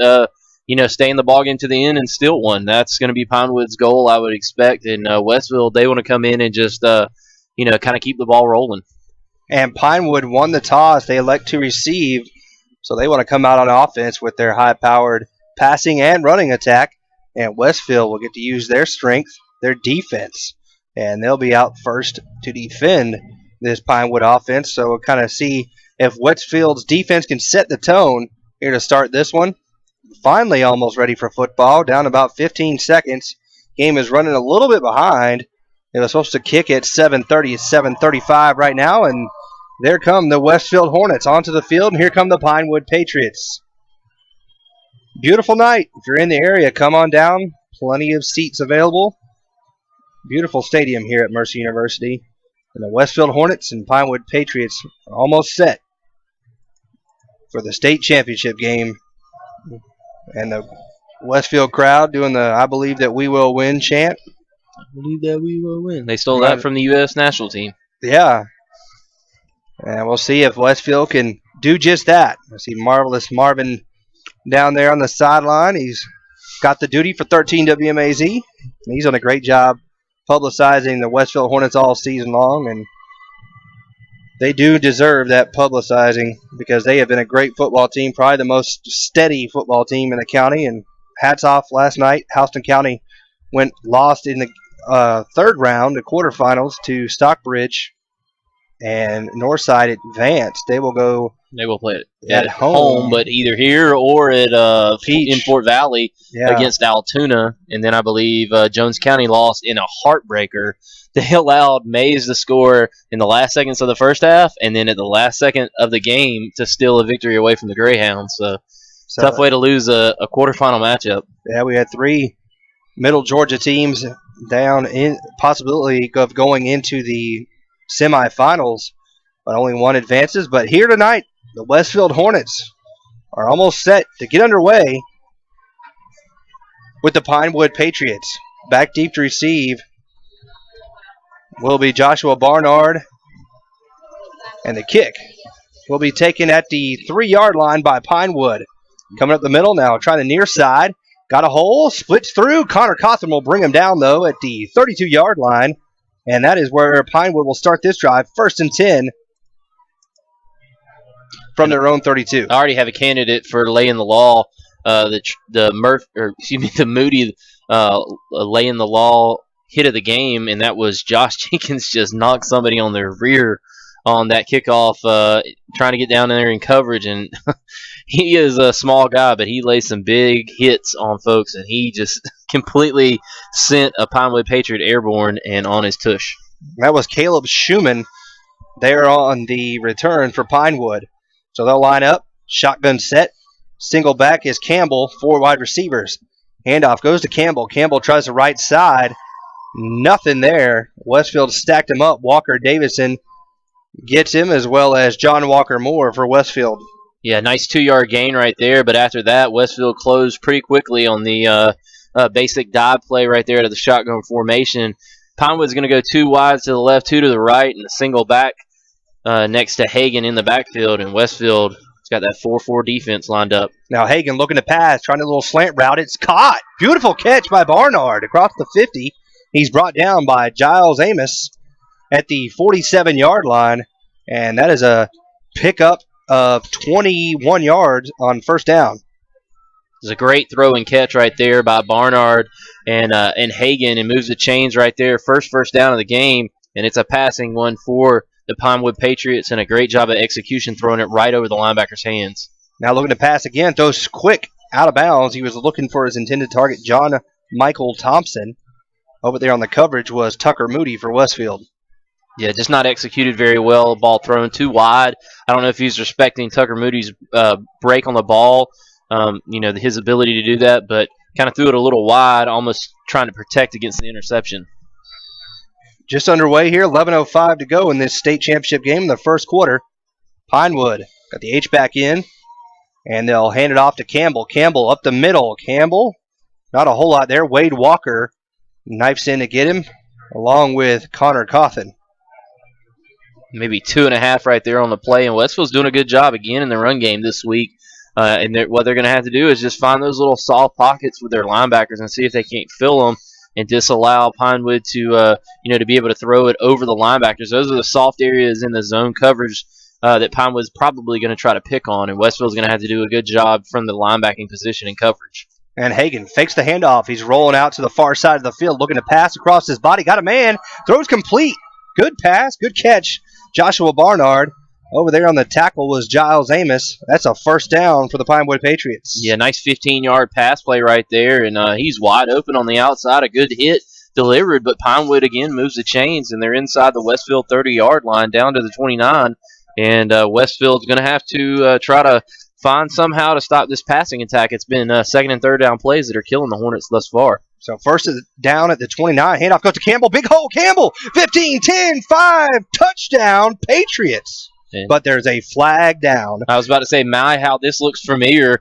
stay in the ballgame to the end and steal one. That's going to be Pinewood's goal, I would expect. And Westfield, they want to come in and just kind of keep the ball rolling. And Pinewood won the toss. They elect to receive, so they want to come out on offense with their high-powered passing and running attack. And Westfield will get to use their strength, their defense, and they'll be out first to defend this Pinewood offense. So we'll kind of see if Westfield's defense can set the tone here to start this one. Finally almost ready for football, down about 15 seconds. Game is running a little bit behind. It was supposed to kick at 7:30, 7:35 right now, and there come the Westfield Hornets onto the field, and here come the Pinewood Patriots. Beautiful night. If you're in the area, come on down. Plenty of seats available. Beautiful stadium here at Mercer University. And the Westfield Hornets and Pinewood Patriots are almost set for the state championship game. And the Westfield crowd doing the "I believe that we will win" chant. I believe that we will win. They stole that from the U.S. national team. Yeah. And we'll see if Westfield can do just that. I see Marvelous Marvin down there on the sideline. He's got the duty for 13 WMAZ. He's done a great job publicizing the Westfield Hornets all season long, and they do deserve that publicizing because they have been a great football team, probably the most steady football team in the county. And hats off last night. Houston County lost in the third round, the quarterfinals, to Stockbridge and Northside advanced. They will go. They will play it at home, but either here or at in Fort Valley against Altoona. And then I believe Jones County lost in a heartbreaker. They allowed Mays to score in the last seconds of the first half, and then at the last second of the game to steal a victory away from the Greyhounds. So tough way to lose a quarterfinal matchup. Yeah, we had 3 Middle Georgia teams down in possibility of going into the semifinals, but only one advances. But here tonight, the Westfield Hornets are almost set to get underway with the Pinewood Patriots. Back deep to receive will be Joshua Barnard, and the kick will be taken at the 3-yard line by Pinewood. Coming up the middle now, trying the near side. Got a hole, splits through. Connor Cawthon will bring him down, though, at the 32-yard line. And that is where Pinewood will start this drive, 1st and 10 from their own 32. I already have a candidate for laying the law. The Moody laying the law hit of the game, and that was Josh Jenkins just knocked somebody on their rear on that kickoff, trying to get down there in coverage. And he is a small guy, but he lays some big hits on folks, and he just completely sent a Pinewood Patriot airborne and on his tush. That was Caleb Schumann there on the return for Pinewood. So they'll line up, shotgun set, single back is Campbell, 4 wide receivers. Handoff goes to Campbell. Campbell tries the right side. Nothing there. Westfield stacked him up. Walker Davison gets him, as well as John Walker Moore for Westfield. Yeah, nice 2-yard gain right there, but after that, Westfield closed pretty quickly on the basic dive play right there to the shotgun formation. Pinewood's going to go 2 wide to the left, 2 to the right, and a single back next to Hagan in the backfield, and Westfield's got that 4-4 defense lined up. Now Hagan looking to pass, trying a little slant route. It's caught. Beautiful catch by Barnard across the 50. He's brought down by Giles Amos at the 47-yard line, and that is a pickup of 21 yards on 1st down. It's a great throw and catch right there by Barnard and Hagan, and moves the chains right there. First down of the game, and it's a passing one for the Pinewood Patriots, and a great job of execution, throwing it right over the linebacker's hands. Now looking to pass again, throws quick out of bounds. He was looking for his intended target, John Michael Thompson. Over there on the coverage was Tucker Moody for Westfield. Yeah, just not executed very well. Ball thrown too wide. I don't know if he's respecting Tucker Moody's break on the ball, his ability to do that, but kind of threw it a little wide, almost trying to protect against the interception. Just underway here, 11:05 to go in this state championship game in the first quarter. Pinewood got the H-back in, and they'll hand it off to Campbell. Campbell up the middle. Campbell, not a whole lot there. Wade Walker knifes in to get him, along with Connor Cawthon. Maybe 2.5 right there on the play, and Westfield's doing a good job again in the run game this week. And what they're going to have to do is just find those little soft pockets with their linebackers and see if they can't fill them and disallow Pinewood to be able to throw it over the linebackers. Those are the soft areas in the zone coverage that Pinewood's probably going to try to pick on, and Westfield's going to have to do a good job from the linebacking position and coverage. And Hagan fakes the handoff. He's rolling out to the far side of the field, looking to pass across his body. Got a man. Throws complete. Good pass. Good catch. Joshua Barnard. Over there on the tackle was Giles Amos. That's a 1st down for the Pinewood Patriots. Yeah, nice 15-yard pass play right there, and he's wide open on the outside. A good hit delivered, but Pinewood again moves the chains, and they're inside the Westfield 30-yard line down to the 29, and Westfield's going to have to try to find somehow to stop this passing attack. It's been 2nd and 3rd down plays that are killing the Hornets thus far. So 1st down at the 29. Handoff goes to Campbell. Big hole. Campbell. 15, 10, 5. Touchdown, Patriots. Yeah. But there's a flag down. I was about to say, how this looks familiar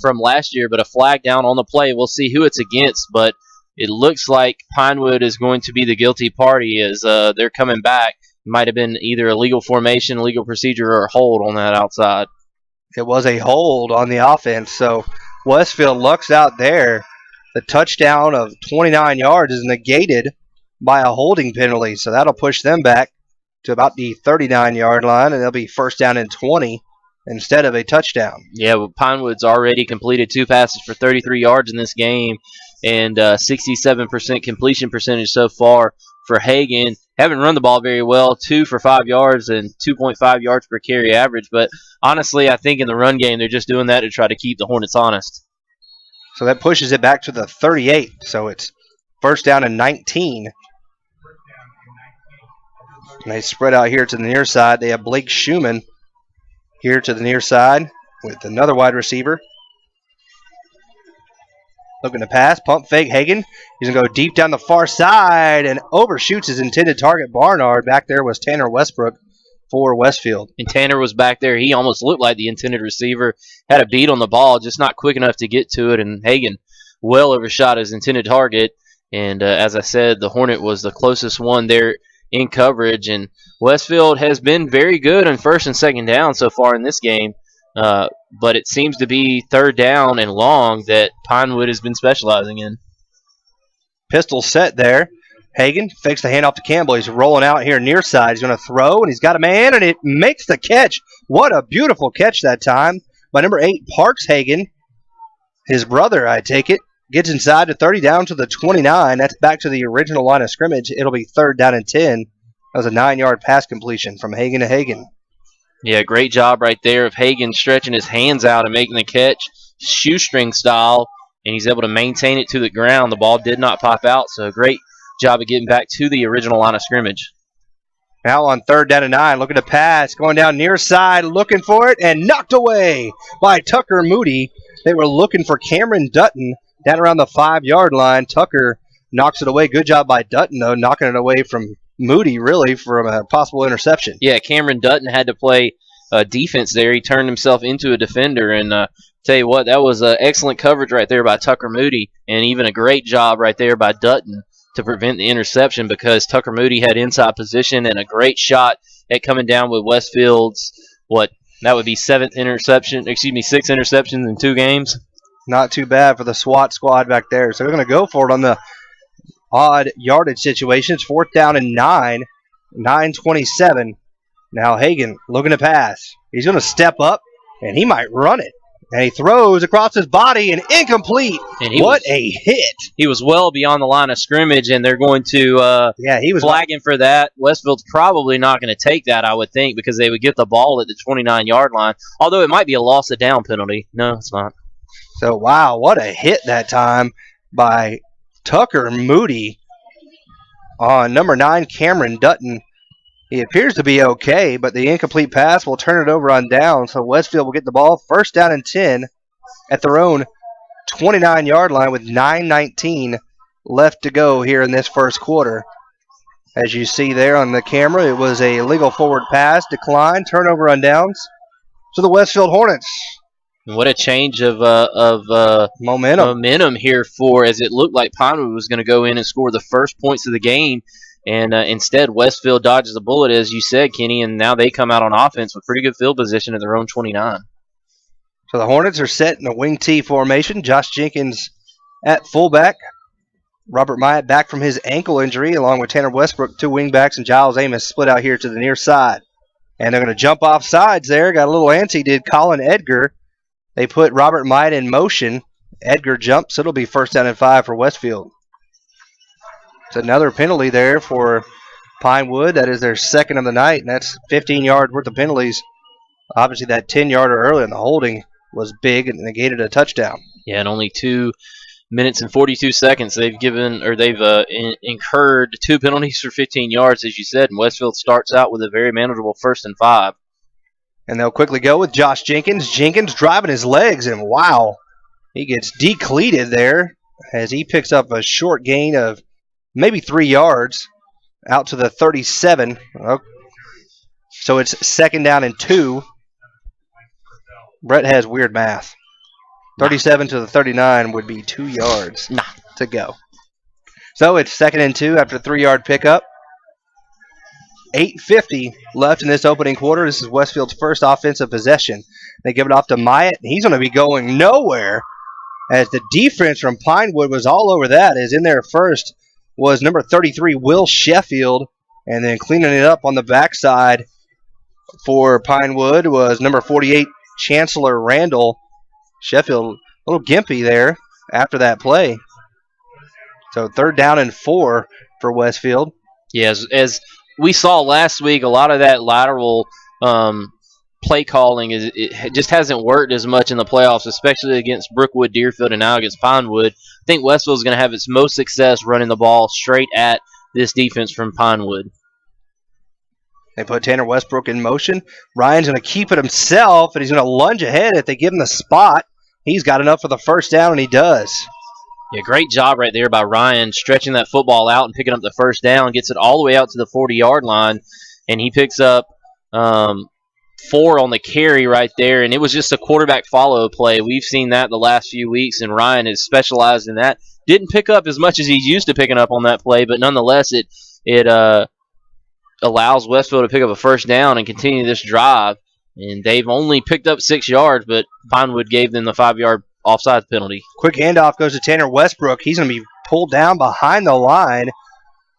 from last year, but a flag down on the play. We'll see who it's against, but it looks like Pinewood is going to be the guilty party as they're coming back. Might have been either a legal formation, legal procedure, or a hold on that outside. It was a hold on the offense, so Westfield lucks out there. The touchdown of 29 yards is negated by a holding penalty, so that'll push them back to about the 39-yard line, and they'll be 1st down and 20 instead of a touchdown. Yeah, well, Pinewood's already completed 2 passes for 33 yards in this game, and 67% completion percentage so far for Hagan. haven't run the ball very well, 2 for 5 yards and 2.5 yards per carry average. But honestly, I think in the run game, they're just doing that to try to keep the Hornets honest. So that pushes it back to the 38. So it's first down and 19. And they spread out here to the near side. They have Blake Schumann here to the near side with another wide receiver. Looking to pass, pump fake, Hagan. He's going to go deep down the far side and overshoots his intended target, Barnard. Back there was Tanner Westbrook for Westfield. And Tanner was back there. He almost looked like the intended receiver. Had a beat on the ball, just not quick enough to get to it. And Hagan well overshot his intended target. And as I said, the Hornet was the closest one there in coverage. And Westfield has been very good on first and second down so far in this game. But it seems to be third down and long that Pinewood has been specializing in. Pistol set there. Hagan fakes the handoff to Campbell. He's rolling out here near side. He's going to throw, and he's got a man, and it makes the catch. What a beautiful catch that time by number 8, Parks Hagan. His brother, I take it, gets inside to 30 down to the 29. That's back to the original line of scrimmage. It'll be third down and 10. That was a 9-yard pass completion from Hagan to Hagan. Yeah, great job right there of Hagan stretching his hands out and making the catch, shoestring style, and he's able to maintain it to the ground. The ball did not pop out, so great job of getting back to the original line of scrimmage. Now on third down and 9, looking to pass, going down near side, looking for it, and knocked away by Tucker Moody. They were looking for Cameron Dutton down around the 5-yard line. Tucker knocks it away. Good job by Dutton, though, knocking it away from Moody, really, from a possible interception. Yeah, Cameron Dutton had to play defense there. He turned himself into a defender, and tell you what, that was excellent coverage right there by Tucker Moody, and even a great job right there by Dutton to prevent the interception, because Tucker Moody had inside position and a great shot at coming down with Westfield's, that would be 6 interceptions in 2 games. Not too bad for the SWAT squad back there. So they're going to go for it on the odd yardage situation. It's fourth down and 9, 9:27. Now Hagan looking to pass. He's going to step up, and he might run it. And he throws across his body and incomplete. And what a hit. He was well beyond the line of scrimmage, and they're going to he was flag him for that. Westfield's probably not going to take that, I would think, because they would get the ball at the 29-yard line. Although it might be a loss of down penalty. No, it's not. So, wow, what a hit that time by Tucker Moody on number 9, Cameron Dutton. He appears to be okay, but the incomplete pass will turn it over on down, so Westfield will get the ball first down and 10 at their own 29-yard line with 9:19 left to go here in this first quarter. As you see there on the camera, it was a legal forward pass, decline, turnover on downs to the Westfield Hornets. What a change of momentum here as it looked like Pinewood was going to go in and score the first points of the game. And instead, Westfield dodges a bullet, as you said, Kenny, and now they come out on offense with pretty good field position at their own 29. So the Hornets are set in a wing T formation. Josh Jenkins at fullback. Robert Myatt back from his ankle injury, along with Tanner Westbrook, 2 wingbacks, and Giles Amos split out here to the near side. And they're going to jump off sides there. Got a little ante, did Colin Edgar. They put Robert Myatt in motion. Edgar jumps. It'll be first down and 5 for Westfield. It's another penalty there for Pinewood. That is their second of the night, and that's 15 yards worth of penalties. Obviously, that 10-yarder early in the holding was big and negated a touchdown. Yeah, in only 2 minutes and 42 seconds, they've incurred 2 penalties for 15 yards, as you said, and Westfield starts out with a very manageable first and 5. And they'll quickly go with Josh Jenkins. Jenkins driving his legs, and wow, he gets decleated there as he picks up a short gain of maybe 3 yards out to the 37. So it's second down and 2. Brett has weird math. 37 to the 39 would be 2 yards to go. So it's second and 2 after a 3-yard pickup. 8:50 left in this opening quarter. This is Westfield's first offensive possession. They give it off to Myatt. He's going to be going nowhere as the defense from Pinewood was all over that. As in there first was number 33, Will Sheffield, and then cleaning it up on the backside for Pinewood was number 48, Chancellor Randall. Sheffield a little gimpy there after that play. So third down and 4 for Westfield. Yeah, as we saw last week, a lot of that lateral play calling it just hasn't worked as much in the playoffs, especially against Brookwood, Deerfield, and now against Pinewood. I think Westville is going to have its most success running the ball straight at this defense from Pinewood. They put Tanner Westbrook in motion. Ryan's going to keep it himself, and he's going to lunge ahead if they give him the spot. He's got enough for the first down, and he does. Yeah, great job right there by Ryan, stretching that football out and picking up the first down, gets it all the way out to the 40-yard line, and he picks up 4 on the carry right there, and it was just a quarterback follow play. We've seen that the last few weeks, and Ryan has specialized in that. Didn't pick up as much as he's used to picking up on that play, but nonetheless, it allows Westfield to pick up a first down and continue this drive. And they've only picked up 6 yards, but Pinewood gave them the 5-yard offside penalty. Quick handoff goes to Tanner Westbrook. He's going to be pulled down behind the line.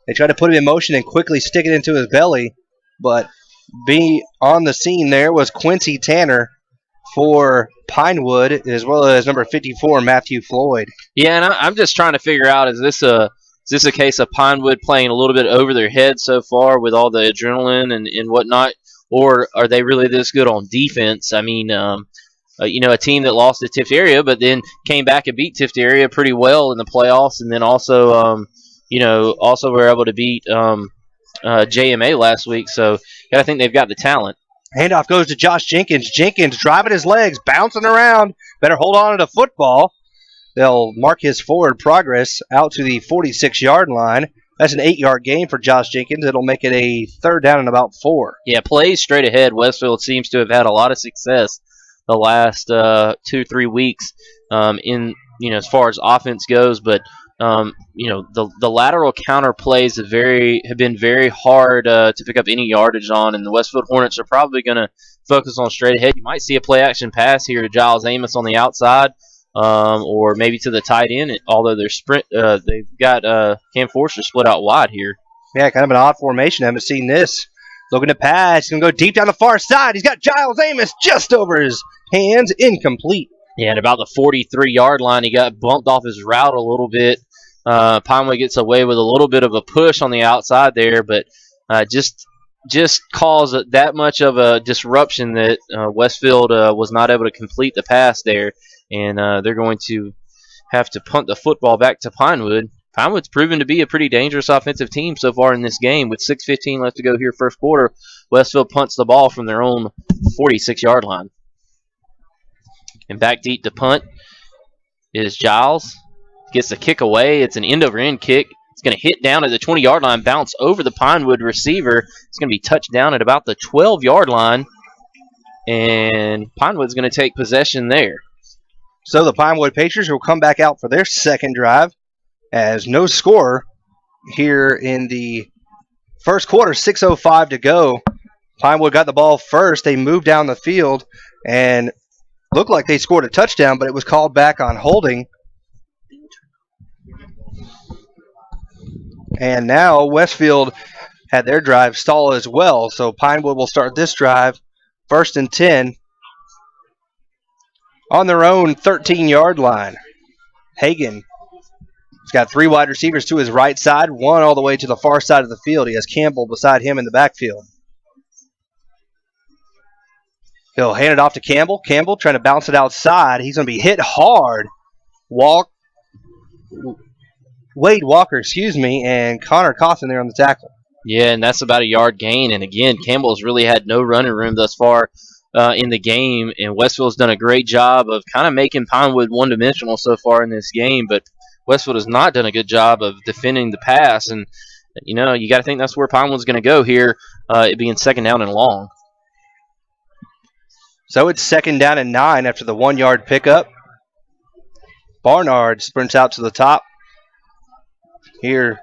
They try to put him in motion and quickly stick it into his belly, but on the scene there was Quincy Tanner for Pinewood, as well as number 54, Matthew Floyd. Yeah, and I'm just trying to figure out, is this a case of Pinewood playing a little bit over their head so far with all the adrenaline and whatnot, or are they really this good on defense? I mean, a team that lost to Tift Area, but then came back and beat Tift Area pretty well in the playoffs, and then also were able to beat JMA last week. So I think they've got the talent. Handoff goes to Josh Jenkins. Jenkins driving his legs, bouncing around. Better hold on to the football. They'll mark his forward progress out to the 46-yard line. That's an 8-yard gain for Josh Jenkins. It'll make it a third down and about 4. Yeah, plays straight ahead. Westfield seems to have had a lot of success the last 2-3 weeks as far as offense goes, but the lateral counter plays have been very hard to pick up any yardage on, and the Westfield Hornets are probably going to focus on straight ahead. You might see a play action pass here to Giles Amos on the outside, or maybe to the tight end. Although they've got Cam Forster split out wide here. Yeah, kind of an odd formation. I haven't seen this. Looking to pass. He's going to go deep down the far side. He's got Giles Amos just over his hands. Incomplete. Yeah, at about the 43-yard line, he got bumped off his route a little bit. Pinewood gets away with a little bit of a push on the outside there, but just caused that much of a disruption that Westfield was not able to complete the pass there, and they're going to have to punt the football back to Pinewood. Pinewood's proven to be a pretty dangerous offensive team so far in this game. With 6:15 left to go here first quarter, Westfield punts the ball from their own 46-yard line. And back deep to punt is Giles. Gets the kick away. It's an end-over-end kick. It's going to hit down at the 20-yard line, bounce over the Pinewood receiver. It's going to be touched down at about the 12-yard line, and Pinewood's going to take possession there. So the Pinewood Patriots will come back out for their second drive, as no score here in the first quarter. 6:05 to go. Pinewood got the ball first. They moved down the field and looked like they scored a touchdown, but it was called back on holding. And now Westfield had their drive stall as well. So Pinewood will start this drive, 1st and 10, on their own 13-yard line. Hagan. He's got 3 wide receivers to his right side, 1 all the way to the far side of the field. He has Campbell beside him in the backfield. He'll hand it off to Campbell. Campbell trying to bounce it outside. He's going to be hit hard. Wade Walker, and Connor Cawthon there on the tackle. Yeah, and that's about a yard gain. And again, Campbell's really had no running room thus far in the game, and Westfield's done a great job of kind of making Pinewood one-dimensional so far in this game, but Westfield has not done a good job of defending the pass, and you got to think that's where Pinewood's going to go here, it being 2nd down and long. So it's 2nd down and 9 after the 1-yard pickup. Barnard sprints out to the top. Here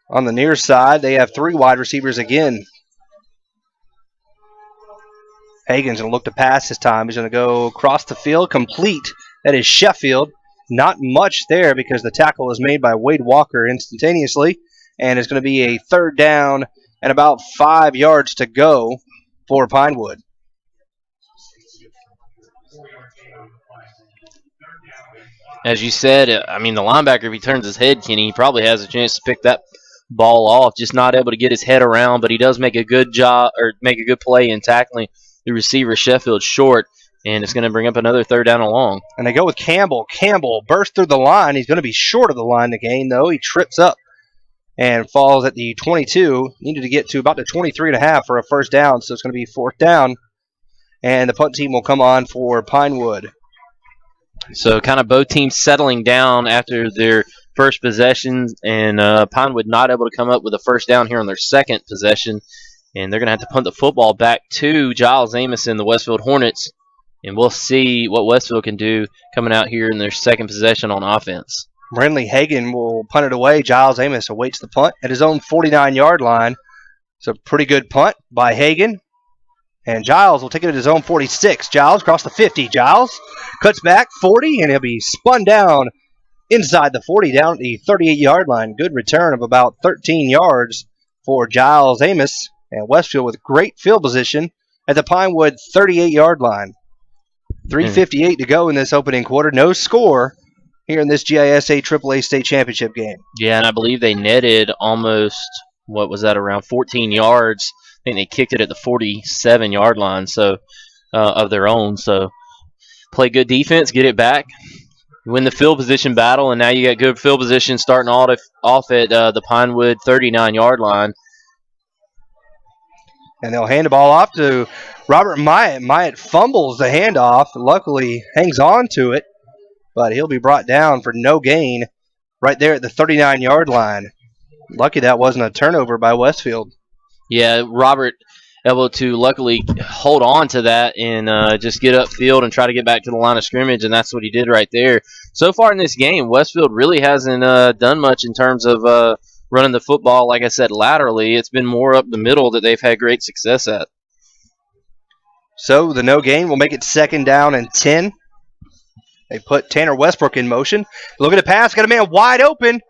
on the near side, they have 3 wide receivers again. Hagan's going to look to pass this time. He's going to go across the field, complete. That is Sheffield. Not much there because the tackle was made by Wade Walker instantaneously. And it's going to be a 3rd down and about 5 yards to go for Pinewood. As you said, the linebacker, if he turns his head, Kenny, he probably has a chance to pick that ball off, just not able to get his head around, but he does make a good job or make a good play in tackling the receiver Sheffield short, and it's going to bring up another 3rd down and long. And they go with Campbell. Campbell bursts through the line. He's going to be short of the line to gain, though. He trips up and falls at the 22. Needed to get to about the 23.5 for a first down, so it's going to be 4th down. And the punt team will come on for Pinewood. So kind of both teams settling down after their first possessions, and Pinewood not able to come up with a first down here on their second possession. And they're going to have to punt the football back to Giles Amos and the Westfield Hornets. And we'll see what Westfield can do coming out here in their second possession on offense. Brindley Hagan will punt it away. Giles Amos awaits the punt at his own 49-yard line. It's a pretty good punt by Hagan. And Giles will take it at his own 46. Giles across the 50. Giles cuts back 40, and he'll be spun down inside the 40 down at the 38-yard line. Good return of about 13 yards for Giles Amos. And Westfield with great field position at the Pinewood 38-yard line. 3:58 to go in this opening quarter. No score here in this GISA AAA State Championship game. Yeah, and I believe they netted almost, what was that, around 14 yards. I think they kicked it at the 47-yard line of their own. So play good defense, get it back, win the field position battle, and now you got good field position starting off at the Pinewood 39-yard line. And they'll hand the ball off to Robert Myatt. Myatt fumbles the handoff. Luckily hangs on to it, but he'll be brought down for no gain right there at the 39-yard line. Lucky that wasn't a turnover by Westfield. Yeah, Robert able to luckily hold on to that and just get upfield and try to get back to the line of scrimmage, and that's what he did right there. So far in this game, Westfield really hasn't done much in terms of running the football, like I said, laterally. It's been more up the middle that they've had great success at. So the no gain will make it 2nd down and 10. They put Tanner Westbrook in motion. Look at the pass. Got a man wide open.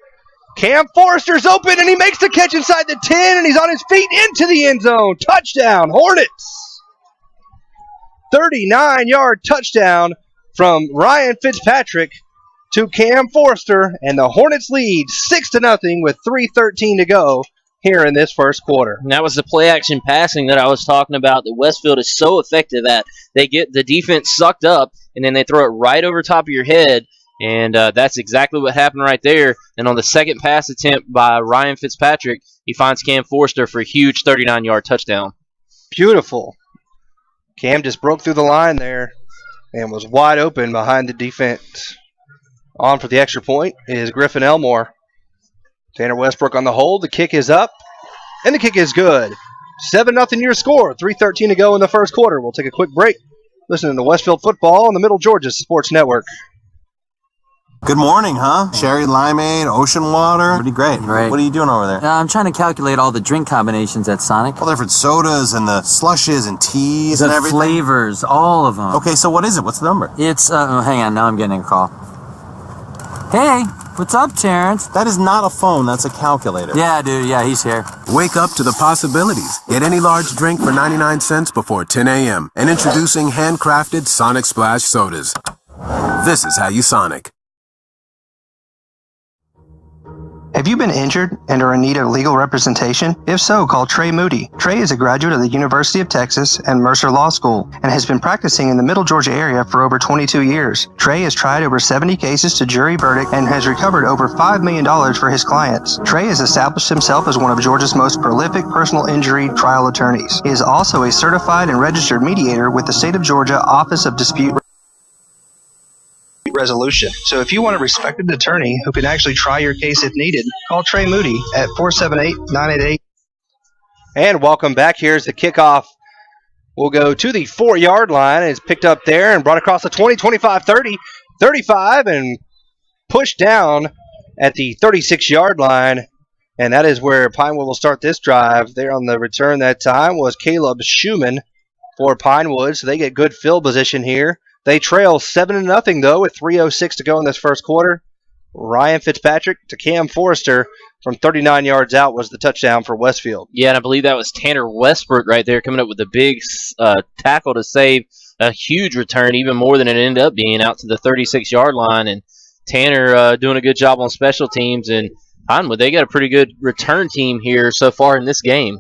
Cam Forrester's open, and he makes the catch inside the 10, and he's on his feet into the end zone. Touchdown, Hornets. 39-yard touchdown from Ryan Fitzpatrick to Cam Forrester, and the Hornets lead 6-0 with 3:13 to go here in this first quarter. And that was the play-action passing that I was talking about that Westfield is so effective at. They get the defense sucked up, and then they throw it right over top of your head, and that's exactly what happened right there. And on the second pass attempt by Ryan Fitzpatrick, he finds Cam Forrester for a huge 39-yard touchdown. Beautiful. Cam just broke through the line there and was wide open behind the defense. On for the extra point is Griffin Elmore. Tanner Westbrook on the hold. The kick is up, and the kick is good. 7-0 your score. 3:13 to go in the first quarter. We'll take a quick break. Listening to Westfield football on the Middle Georgia Sports Network. Good morning, huh? Sherry, limeade, ocean water. Pretty great. Great. What are you doing over there? I'm trying to calculate all the drink combinations at Sonic. All the different sodas and the slushes and teas and everything. The flavors, all of them. Okay, so what is it? What's the number? It's, hang on, now I'm getting a call. Hey, what's up, Terrence? That is not a phone, that's a calculator. Yeah, dude, yeah, he's here. Wake up to the possibilities. Get any large drink for 99 cents before 10 a.m. And introducing handcrafted Sonic Splash sodas. This is how you Sonic. Have you been injured and are in need of legal representation? If so, call Trey Moody. Trey is a graduate of the University of Texas and Mercer Law School and has been practicing in the Middle Georgia area for over 22 years. Trey has tried over 70 cases to jury verdict and has recovered over $5 million for his clients. Trey has established himself as one of Georgia's most prolific personal injury trial attorneys. He is also a certified and registered mediator with the State of Georgia Office of Dispute Resolution. So if you want a respected attorney who can actually try your case if needed, call Trey Moody at 478-988. And welcome back. Here's the kickoff. We'll go to the 4-yard line. It's picked up there and brought across the 20, 25, 30, 35, and pushed down at the 36-yard line. And that is where Pinewood will start this drive. There on the return that time was Caleb Schumann for Pinewood. So they get good field position here. They trail 7-0 though with 3:06 to go in this first quarter. Ryan Fitzpatrick to Cam Forrester from 39 yards out was the touchdown for Westfield. Yeah, and I believe that was Tanner Westbrook right there coming up with a big tackle to save a huge return, even more than it ended up being, out to the 36-yard line. And Tanner doing a good job on special teams and Pinewood, they got a pretty good return team here so far in this game.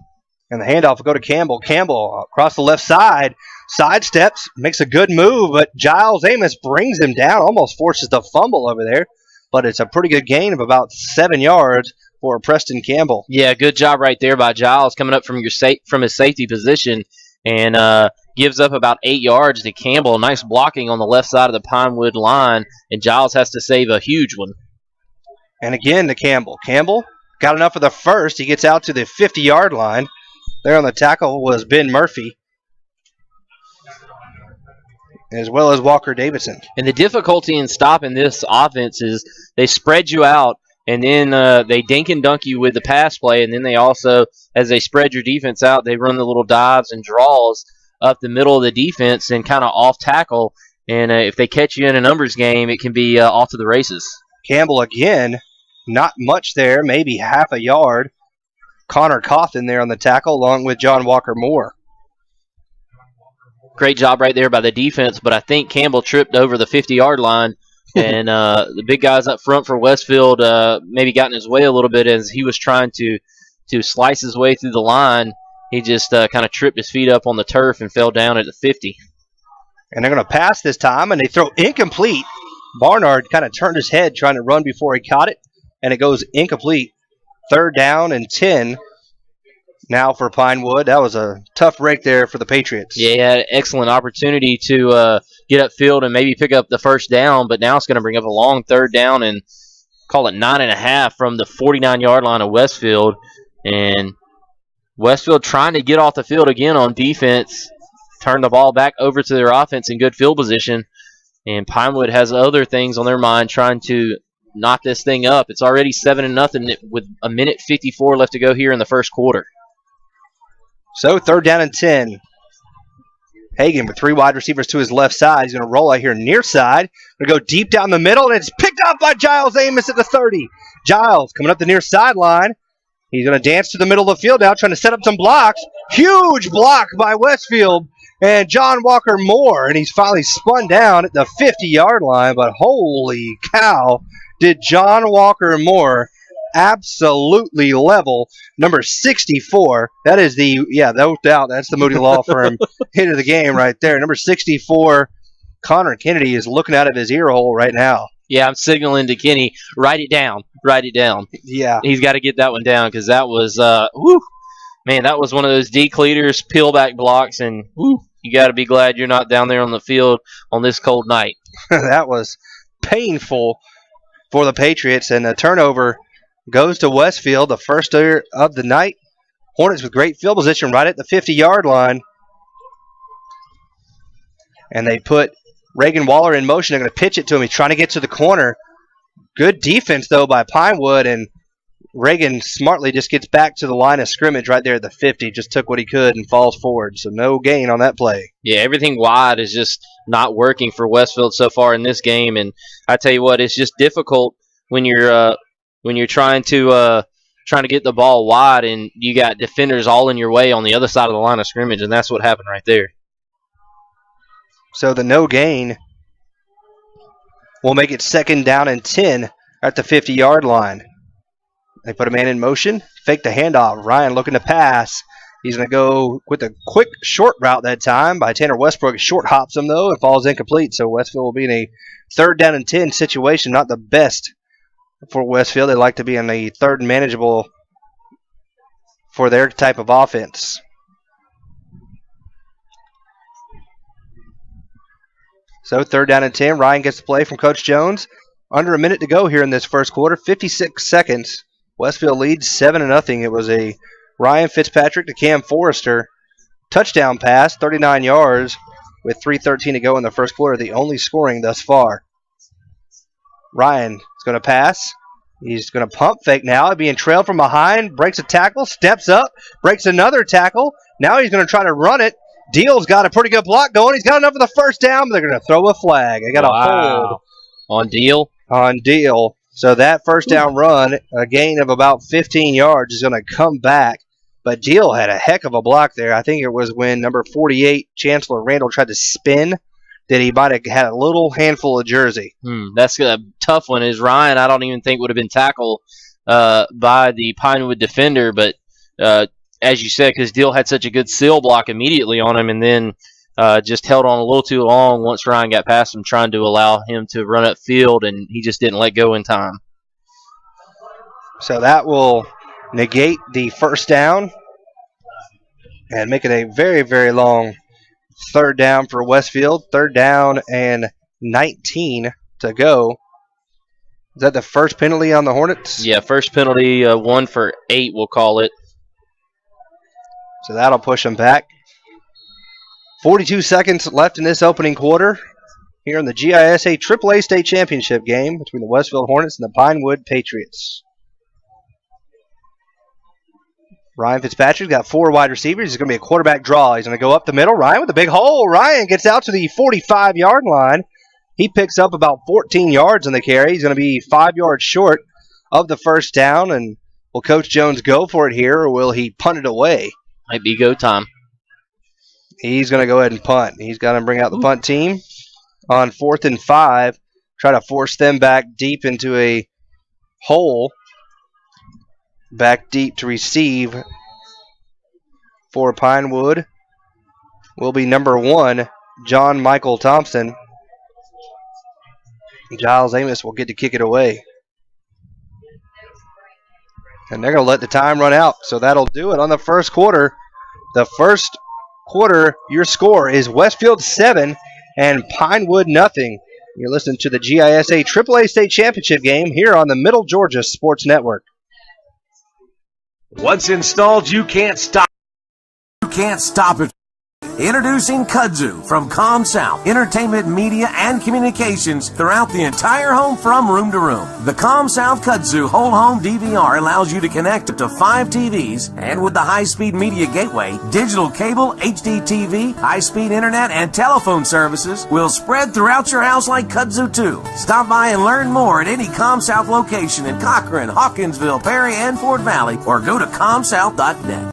And the handoff will go to Campbell. Campbell across the left side, sidesteps, makes a good move, but Giles Amos brings him down, almost forces the fumble over there. But it's a pretty good gain of about 7 yards for Preston Campbell. Yeah, good job right there by Giles coming up from his safety position and gives up about 8 yards to Campbell. Nice blocking on the left side of the Pinewood line, and Giles has to save a huge one. And again to Campbell. Campbell got enough for the first. He gets out to the 50-yard line. There on the tackle was Ben Murphy, as well as Walker Davidson. And the difficulty in stopping this offense is they spread you out, and then they dink and dunk you with the pass play, and then they also, as they spread your defense out, they run the little dives and draws up the middle of the defense and kind of off tackle. And if they catch you in a numbers game, it can be off to the races. Campbell again, not much there, maybe half a yard. Connor Cawthon there on the tackle, along with John Walker Moore. Great job right there by the defense, but I think Campbell tripped over the 50-yard line, and the big guys up front for Westfield maybe got in his way a little bit as he was trying to slice his way through the line. He just kind of tripped his feet up on the turf and fell down at the 50. And they're going to pass this time, and they throw incomplete. Barnard kind of turned his head trying to run before he caught it, and it goes incomplete. 3rd down and 10 now for Pinewood. That was a tough break there for the Patriots. Yeah, he had an excellent opportunity to get upfield and maybe pick up the first down, but now it's going to bring up a long 3rd down and call it 9.5 from the 49-yard line of Westfield. And Westfield trying to get off the field again on defense, turn the ball back over to their offense in good field position. And Pinewood has other things on their mind, trying to knock this thing up. It's already 7-0 with a minute 54 left to go here in the first quarter. So 3rd down and 10. Hagan with 3 wide receivers to his left side. He's going to roll out here near side. Going to go deep down the middle, and it's picked up by Giles Amos at the 30. Giles coming up the near sideline. He's going to dance to the middle of the field now, trying to set up some blocks. Huge block by Westfield and John Walker Moore, and he's finally spun down at the 50-yard line, but holy cow, did John Walker Moore absolutely level number 64. That is no doubt, that's the Moody Law Firm hit of the game right there. Number 64, Connor Kennedy, is looking out of his ear hole right now. Yeah, I'm signaling to Kenny, write it down. Yeah. He's got to get that one down because that was, man, that was one of those decleaters, peel back blocks, and you got to be glad you're not down there on the field on this cold night. That was painful for the Patriots, and the turnover goes to Westfield, the first of the night. Hornets with great field position right at the 50-yard line. And they put Reagan Waller in motion. They're going to pitch it to him. He's trying to get to the corner. Good defense, though, by Pinewood, and Reagan smartly just gets back to the line of scrimmage right there at the 50, just took what he could and falls forward. So no gain on that play. Yeah, everything wide is just not working for Westfield so far in this game. And I tell you what, it's just difficult when you're trying to get the ball wide and you got defenders all in your way on the other side of the line of scrimmage, and that's what happened right there. So the no gain will make it 2nd down and 10 at the 50-yard line. They put a man in motion, fake the handoff. Ryan looking to pass. He's going to go with a quick short route that time by Tanner Westbrook. Short hops him, though, and falls incomplete. So Westfield will be in a 3rd down and 10 situation. Not the best for Westfield. They like to be in a 3rd and manageable for their type of offense. So 3rd down and 10. Ryan gets the play from Coach Jones. Under a minute to go here in this first quarter. 56 seconds. Westfield leads 7-0. It was a Ryan Fitzpatrick to Cam Forrester touchdown pass, 39 yards, with 3:13 to go in the first quarter, the only scoring thus far. Ryan is going to pass. He's going to pump fake now, being trailed from behind, breaks a tackle, steps up, breaks another tackle. Now he's going to try to run it. Deal's got a pretty good block going. He's got enough for the first down, but they're going to throw a flag. They got a hold on Deal. On Deal. So that first down run, a gain of about 15 yards, is going to come back. But Deal had a heck of a block there. I think it was when number 48, Chancellor Randall, tried to spin that he might have had a little handful of jersey. That's a tough one. Is Ryan, I don't even think would have been tackled by the Pinewood defender, but as you said, because Deal had such a good seal block immediately on him, and then just held on a little too long once Ryan got past him, trying to allow him to run up field, and he just didn't let go in time. So that will negate the first down and make it a very, very long third down for Westfield. 3rd down and 19 to go. Is that the first penalty on the Hornets? Yeah, first penalty, 1 for 8, we'll call it. So that'll push them back. 42 seconds left in this opening quarter here in the GISA AAA State Championship game between the Westfield Hornets and the Pinewood Patriots. Ryan Fitzpatrick's got 4 wide receivers. He's going to be a quarterback draw. He's going to go up the middle. Ryan with a big hole. Ryan gets out to the 45-yard line. He picks up about 14 yards on the carry. He's going to be 5 yards short of the first down. And will Coach Jones go for it here, or will he punt it away? Might be go time. He's going to go ahead and punt. He's got to bring out the punt team on 4th and 5. Try to force them back deep into a hole. Back deep to receive for Pinewood will be number 1, John Michael Thompson. Giles Amos will get to kick it away. And they're going to let the time run out, so that'll do it on the first quarter. The first quarter, your score is Westfield 7 and Pinewood nothing. You're listening to the GISA AAA State Championship game here on the Middle Georgia Sports Network. Once installed, you can't stop. You can't stop it. Introducing Kudzu from ComSouth, entertainment, media, and communications throughout the entire home from room to room. The ComSouth Kudzu whole home DVR allows you to connect up to 5 TVs, and with the high-speed media gateway, digital cable, HD TV, high-speed internet, and telephone services will spread throughout your house like Kudzu 2. Stop by and learn more at any ComSouth location in Cochran, Hawkinsville, Perry, and Fort Valley, or go to comsouth.net.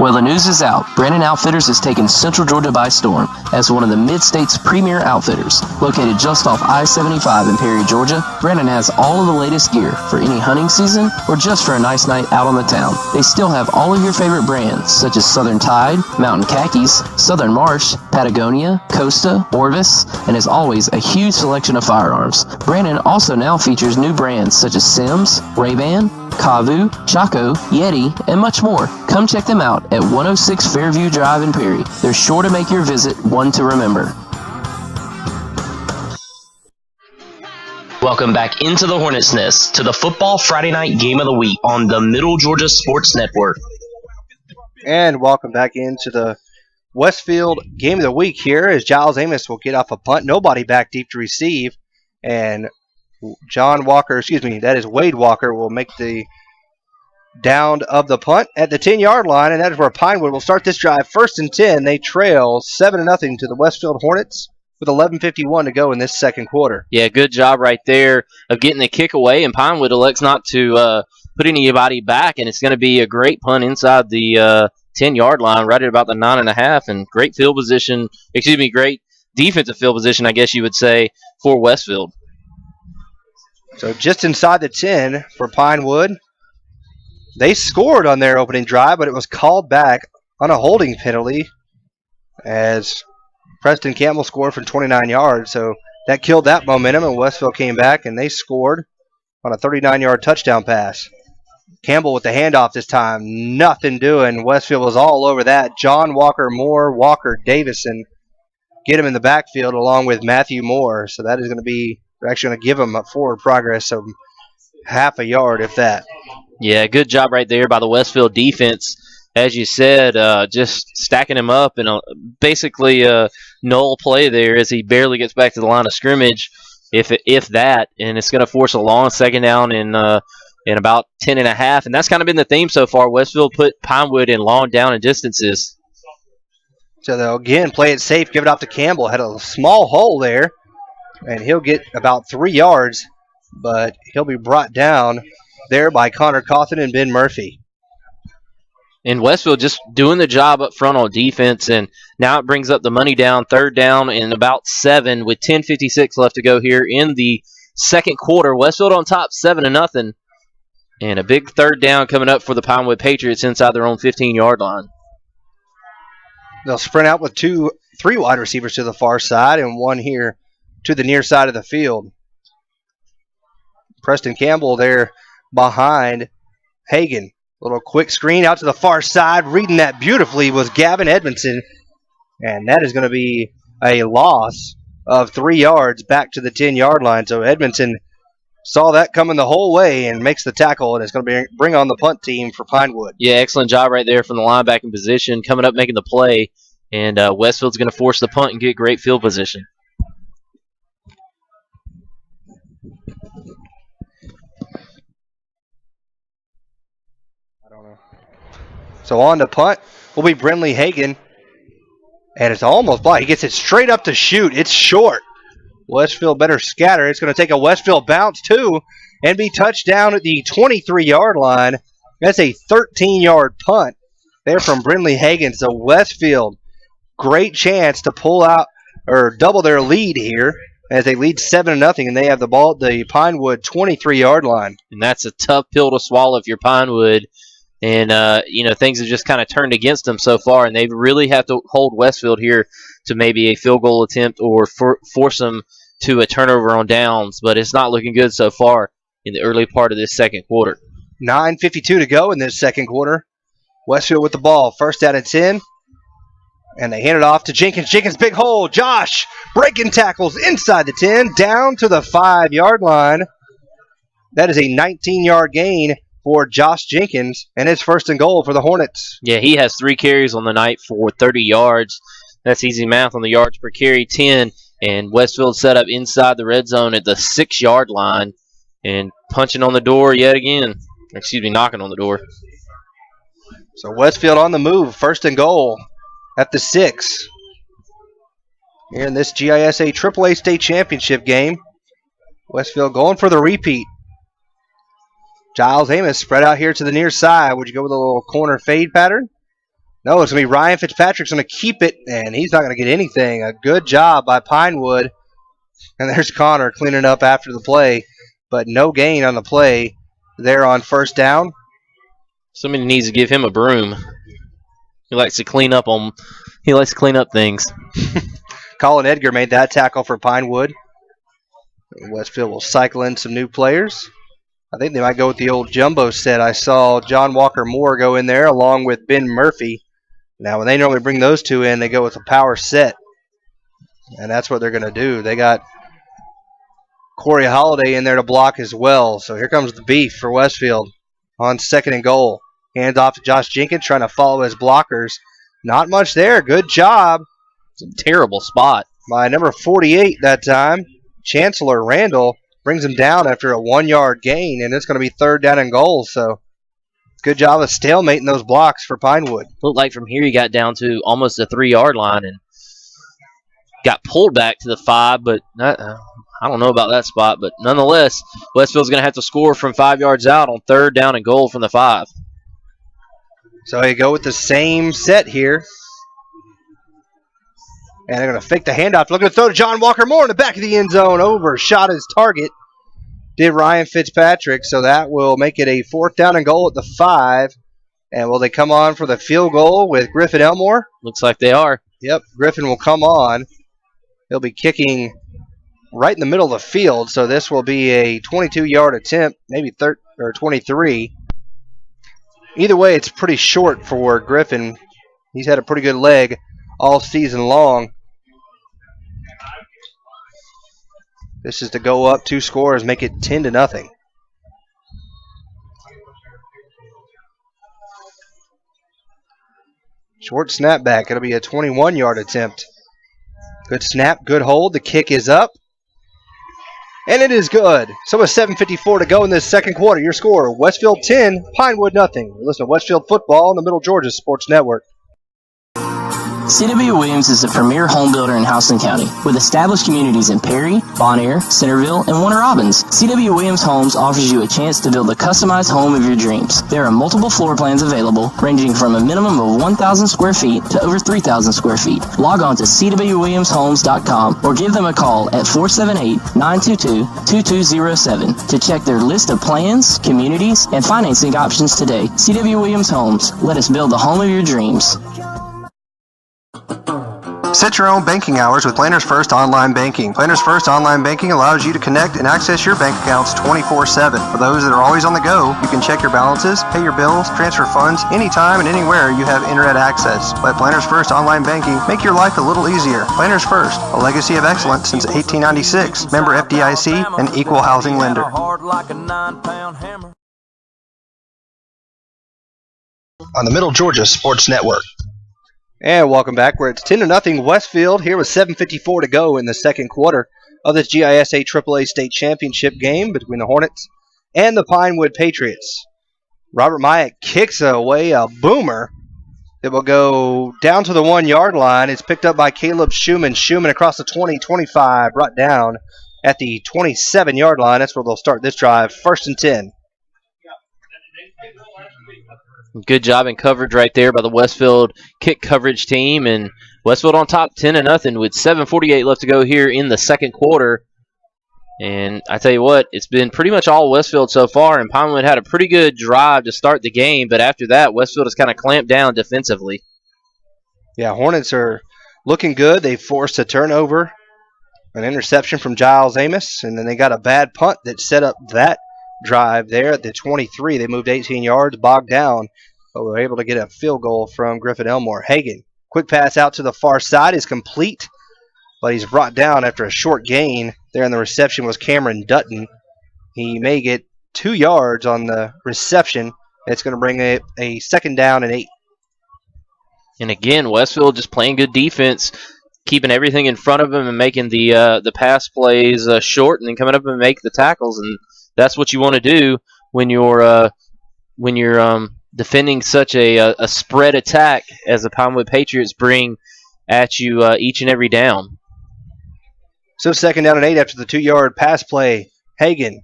Well, the news is out. Brandon Outfitters has taken Central Georgia by storm as one of the Mid-State's premier outfitters. Located just off I-75 in Perry, Georgia, Brandon has all of the latest gear for any hunting season or just for a nice night out on the town. They still have all of your favorite brands such as Southern Tide, Mountain Khakis, Southern Marsh, Patagonia, Costa, Orvis, and as always, a huge selection of firearms. Brandon also now features new brands such as Sims, Ray-Ban, Kavu, Chaco, Yeti, and much more. Come check them out at 106 Fairview Drive in Perry. They're sure to make your visit one to remember. Welcome back into the Hornets' Nest to the Football Friday Night Game of the Week on the Middle Georgia Sports Network. And welcome back into the Westfield Game of the Week here as Giles Amos will get off a punt. Nobody back deep to receive. And that is Wade Walker will make the down of the punt at the 10-yard line, and that is where Pinewood will start this drive. 1st and 10, they trail 7-0 to the Westfield Hornets with 11:51 to go in this second quarter. Yeah, good job right there of getting the kick away, and Pinewood elects not to put anybody back, and it's going to be a great punt inside the 10-yard line, right at about the 9.5, and great great defensive field position, I guess you would say, for Westfield. So just inside the 10 for Pinewood. They scored on their opening drive, but it was called back on a holding penalty as Preston Campbell scored from 29 yards. So that killed that momentum, and Westfield came back, and they scored on a 39-yard touchdown pass. Campbell with the handoff this time. Nothing doing. Westfield was all over that. John Walker Moore, Walker Davison get him in the backfield along with Matthew Moore. So that is going to be, they're actually going to give him a forward progress of half a yard, if that. Yeah, good job right there by the Westfield defense. As you said, just stacking him up and basically a null play there as he barely gets back to the line of scrimmage, if that, and it's going to force a long second down in about 10.5, and that's kind of been the theme so far. Westfield put Pinewood in long down and distances. So they'll again play it safe, give it off to Campbell. Had a small hole there, and he'll get about 3 yards, but he'll be brought down there by Connor Cawthon and Ben Murphy. And Westfield just doing the job up front on defense, and now it brings up the money down, 3rd down and about 7 with 10:56 left to go here in the second quarter. Westfield on top 7-0. And a big third down coming up for the Pinewood Patriots inside their own 15-yard line. They'll sprint out with 3 wide receivers to the far side and 1 here to the near side of the field. Preston Campbell there behind Hagan. Little quick screen out to the far side. Reading that beautifully was Gavin Edmondson. And that is going to be a loss of 3 yards back to the 10-yard line. So Edmondson saw that coming the whole way and makes the tackle, and it's going to bring on the punt team for Pinewood. Yeah, excellent job right there from the linebacking position, coming up, making the play. And Westfield's going to force the punt and get great field position. So on to punt will be Brinley Hagan. And it's almost blocked. He gets it straight up to shoot. It's short. Westfield better scatter. It's going to take a Westfield bounce, too, and be touched down at the 23-yard line. That's a 13-yard punt there from Brinley Hagan. So Westfield, great chance to pull out or double their lead here as they lead 7-0, and they have the ball at the Pinewood 23-yard line. And that's a tough pill to swallow if you're Pinewood. And, things have just kind of turned against them so far, and they really have to hold Westfield here to maybe a field goal attempt or force them to a turnover on downs. But it's not looking good so far in the early part of this second quarter. 9:52 to go in this second quarter. Westfield with the ball. First down and 10. And they hand it off to Jenkins. Jenkins, big hole. Josh breaking tackles inside the 10, down to the 5-yard line. That is a 19-yard gain for Josh Jenkins, and it's 1st and goal for the Hornets. Yeah, he has 3 carries on the night for 30 yards. That's easy math on the yards per carry, 10. And Westfield set up inside the red zone at the 6-yard line and punching on the door yet again. Knocking on the door. So Westfield on the move, 1st and goal at the 6. Here in this GISA AAA State Championship game. Westfield going for the repeat. Giles Amos spread out here to the near side. Would you go with a little corner fade pattern? No, it's going to be Ryan Fitzpatrick's going to keep it, and he's not going to get anything. A good job by Pinewood. And there's Connor cleaning up after the play, but no gain on the play there on 1st down. Somebody needs to give him a broom. He likes to clean up things. Colin Edgar made that tackle for Pinewood. Westfield will cycle in some new players. I think they might go with the old jumbo set. I saw John Walker Moore go in there along with Ben Murphy. Now, when they normally bring those two in, they go with a power set. And that's what they're going to do. They got Corey Holiday in there to block as well. So here comes the beef for Westfield on 2nd and goal. Hands off to Josh Jenkins, trying to follow his blockers. Not much there. Good job. It's a terrible spot by number 48 that time. Chancellor Randall brings him down after a 1-yard gain, and it's going to be 3rd down and goal. So good job of stalemating those blocks for Pinewood. Looked like from here he got down to almost the 3-yard line and got pulled back to the 5, but I don't know about that spot. But nonetheless, Westfield's going to have to score from 5 yards out on 3rd down and goal from the 5. So they go with the same set here. And they're going to fake the handoff. Looking to throw to John Walker Moore in the back of the end zone. Overshot his target. Did Ryan Fitzpatrick. So that will make it a 4th down and goal at the 5. And will they come on for the field goal with Griffin Elmore? Looks like they are. Yep, Griffin will come on. He'll be kicking right in the middle of the field. So this will be a 22-yard attempt, maybe 23. Either way, it's pretty short for Griffin. He's had a pretty good leg all season long. This is to go up 2 scores, make it 10-0. Short snapback. It'll be a 21-yard attempt. Good snap, good hold. The kick is up. And it is good. So with 7:54 to go in this second quarter, your score, Westfield 10, Pinewood nothing. Listen to Westfield Football on the Middle Georgia Sports Network. C.W. Williams is the premier home builder in Houston County. With established communities in Perry, Bonaire, Centerville, and Warner Robins, C.W. Williams Homes offers you a chance to build the customized home of your dreams. There are multiple floor plans available, ranging from a minimum of 1,000 square feet to over 3,000 square feet. Log on to cwwilliamshomes.com or give them a call at 478-922-2207 to check their list of plans, communities, and financing options today. C.W. Williams Homes. Let us build the home of your dreams. Set your own banking hours with Planners First Online Banking. Planners First Online Banking allows you to connect and access your bank accounts 24/7. For those that are always on the go, you can check your balances, pay your bills, transfer funds anytime and anywhere you have internet access. Let Planners First Online Banking make your life a little easier. Planners First, a legacy of excellence since 1896. Member FDIC, an equal housing lender. On the Middle Georgia Sports Network. And welcome back. We're at 10-0 Westfield here with 7:54 to go in the second quarter of this GISA AAA State Championship game between the Hornets and the Pinewood Patriots. Robert Myatt kicks away a boomer that will go down to the 1-yard line. It's picked up by Caleb Schumann. Schumann across the 20-25, brought down at the 27-yard line. That's where they'll start this drive. 1st and 10. Good job in coverage right there by the Westfield kick coverage team, and Westfield on top 10-0 with 7:48 left to go here in the second quarter. And I tell you what, it's been pretty much all Westfield so far, and Pinewood had a pretty good drive to start the game, but after that, Westfield has kind of clamped down defensively. Yeah, Hornets are looking good. They forced a turnover, an interception from Giles Amos, and then they got a bad punt that set up that drive there at the 23. They moved 18 yards, bogged down, but were able to get a field goal from Griffin Elmore. Hagan, quick pass out to the far side is complete, but he's brought down after a short gain. There in the reception was Cameron Dutton. He may get 2 yards on the reception. It's going to bring a 2nd down and 8. And again, Westfield just playing good defense, keeping everything in front of them and making the pass plays short, and then coming up and make the tackles. And that's what you want to do when you're defending such a spread attack as the Pinewood Patriots bring at you each and every down. So 2nd down and 8 after the 2-yard pass play. Hagan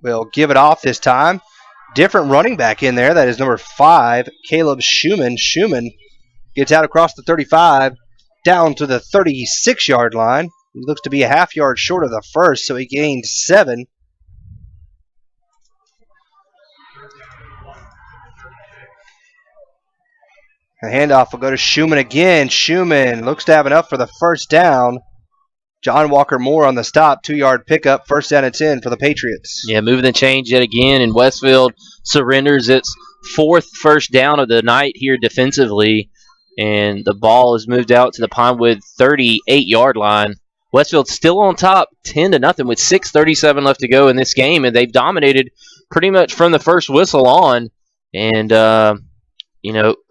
will give it off this time. Different running back in there. That is number 5, Caleb Schumann. Schumann gets out across the 35 down to the 36-yard line. He looks to be a half yard short of the first, so he gained 7. The handoff will go to Schumann again. Schumann looks to have enough for the 1st down. John Walker Moore on the stop, 2-yard pickup, 1st down and 10 for the Patriots. Yeah, moving the chains yet again, and Westfield surrenders its 4th first down of the night here defensively, and the ball is moved out to the Pinewood 38-yard line. Westfield still on top, 10-0 with 6:37 left to go in this game, and they've dominated pretty much from the first whistle on, and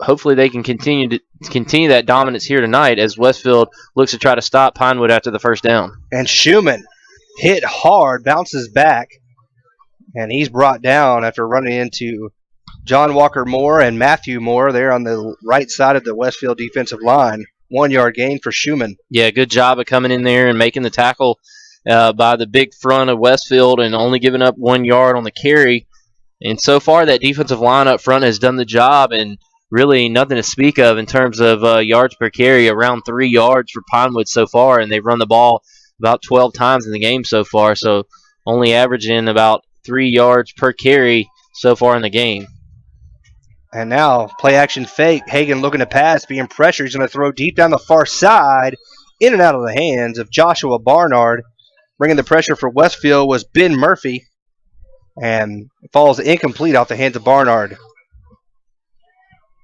hopefully they can continue that dominance here tonight as Westfield looks to try to stop Pinewood after the 1st down. And Schumann hit hard, bounces back, and he's brought down after running into John Walker Moore and Matthew Moore there on the right side of the Westfield defensive line. 1-yard gain for Schumann. Yeah, good job of coming in there and making the tackle by the big front of Westfield and only giving up 1 yard on the carry. And so far, that defensive line up front has done the job, and really nothing to speak of in terms of yards per carry, around 3 yards for Pinewood so far, and they've run the ball about 12 times in the game so far, so only averaging about 3 yards per carry so far in the game. And now, play-action fake. Hagan looking to pass, being pressured. He's going to throw deep down the far side, in and out of the hands of Joshua Barnard. Bringing the pressure for Westfield was Ben Murphy, and falls incomplete off the hands of Barnard.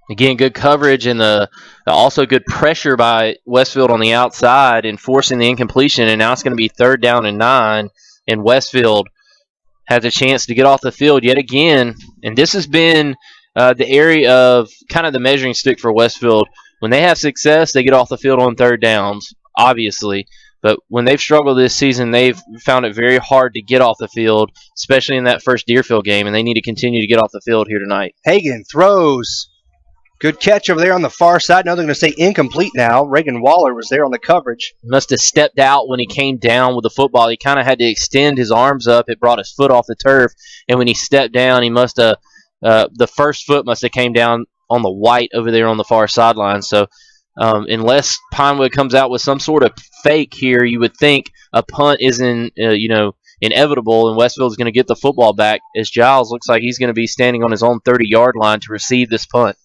Again, good coverage and also good pressure by Westfield on the outside and forcing the incompletion, and now it's going to be 3rd down and 9, and Westfield has a chance to get off the field yet again, and this has been the area of kind of the measuring stick for Westfield. When they have success, they get off the field on 3rd downs, obviously. But when they've struggled this season, they've found it very hard to get off the field, especially in that first Deerfield game, and they need to continue to get off the field here tonight. Hagan throws Good catch over there on the far side. Now they're going to say incomplete now. Reagan Waller was there on the coverage. Must have stepped out when he came down with the football. He kind of had to extend his arms up. It brought his foot off the turf. And when he stepped down, he must have the first foot must have came down on the white over there on the far sideline. So unless Pinewood comes out with some sort of fake here, you would think a punt isn't, inevitable, and Westfield's going to get the football back, as Giles looks like he's going to be standing on his own 30-yard line to receive this punt.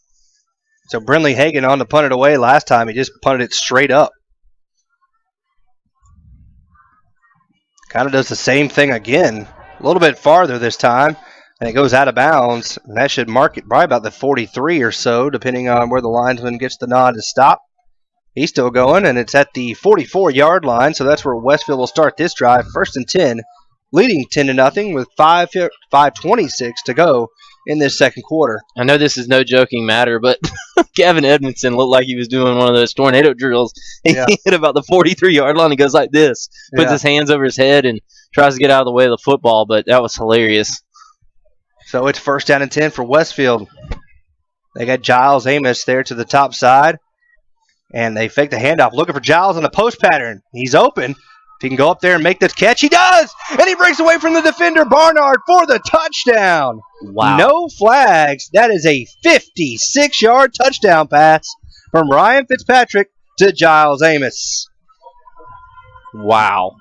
So Brinley Hagan on to punt it away last time. He just punted it straight up. Kind of does the same thing again. A little bit farther this time. And it goes out of bounds. And that should mark it probably about the 43 or so, depending on where the linesman gets the nod to stop. He's still going, and it's at the 44-yard line. So that's where Westfield will start this drive. 1st and 10, leading 10-0 with 5:26 to go in this second quarter. I know this is no joking matter, but Gavin Edmondson looked like he was doing one of those tornado drills. He hit about the 43-yard line and goes like this, puts his hands over his head and tries to get out of the way of the football, but that was hilarious. So it's 1st down and 10 for Westfield. They got Giles Amos there to the top side, and they fake the handoff, looking for Giles on the post pattern. He's open. If he can go up there and make this catch, he does! And he breaks away from the defender, Barnard, for the touchdown. Wow. No flags. That is a 56-yard touchdown pass from Ryan Fitzpatrick to Giles Amos. Wow.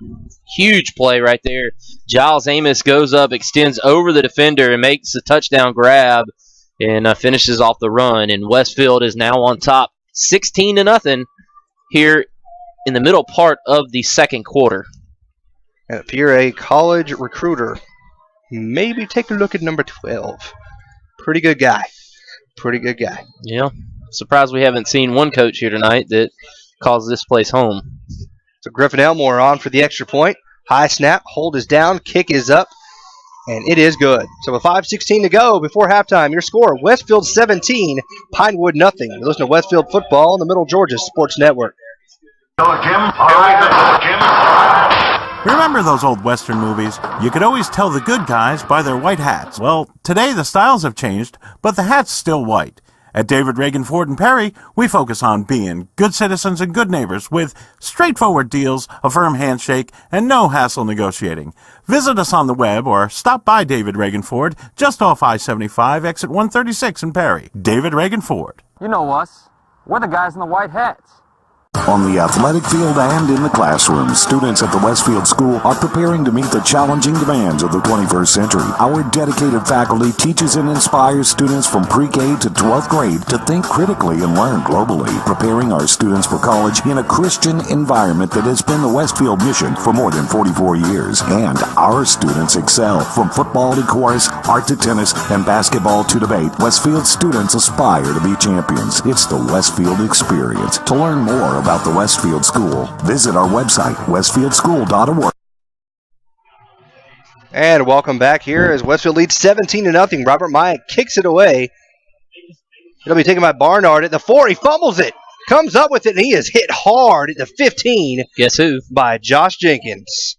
Huge play right there. Giles Amos goes up, extends over the defender, and makes a touchdown grab and finishes off the run. And Westfield is now on top 16-0 here in the middle part of the second quarter. And if you're a college recruiter, maybe take a look at number 12. Pretty good guy. Pretty good guy. Yeah. Surprised we haven't seen one coach here tonight that calls this place home. So Griffin Elmore on for the extra point. High snap, hold is down, kick is up, and it is good. So with 5:16 to go before halftime, your score, Westfield 17, Pinewood nothing. You listen to Westfield football on the Middle Georgia Sports Network. Jim. All right, Jim. Remember those old Western movies? You could always tell the good guys by their white hats. Well, today the styles have changed, but the hat's still white. At David Reagan Ford and Perry, we focus on being good citizens and good neighbors with straightforward deals, a firm handshake, and no hassle negotiating. Visit us on the web or stop by David Reagan Ford just off I-75, exit 136 in Perry. David Reagan Ford. You know us. We're the guys in the white hats. On the athletic field and in the classroom, students at the Westfield School are preparing to meet the challenging demands of the 21st century. Our dedicated faculty teaches and inspires students from pre-K to 12th grade to think critically and learn globally, preparing our students for college in a Christian environment that has been the Westfield mission for more than 44 years. And our students excel. From football to chorus, art to tennis, and basketball to debate, Westfield students aspire to be champions. It's the Westfield experience. To learn more about the Westfield School, visit our website, westfieldschool.org. And welcome back here as Westfield leads 17-0. Robert Myatt kicks it away. It'll be taken by Barnard at the 4. He fumbles it, comes up with it, and he is hit hard at the 15. Guess who? By Josh Jenkins.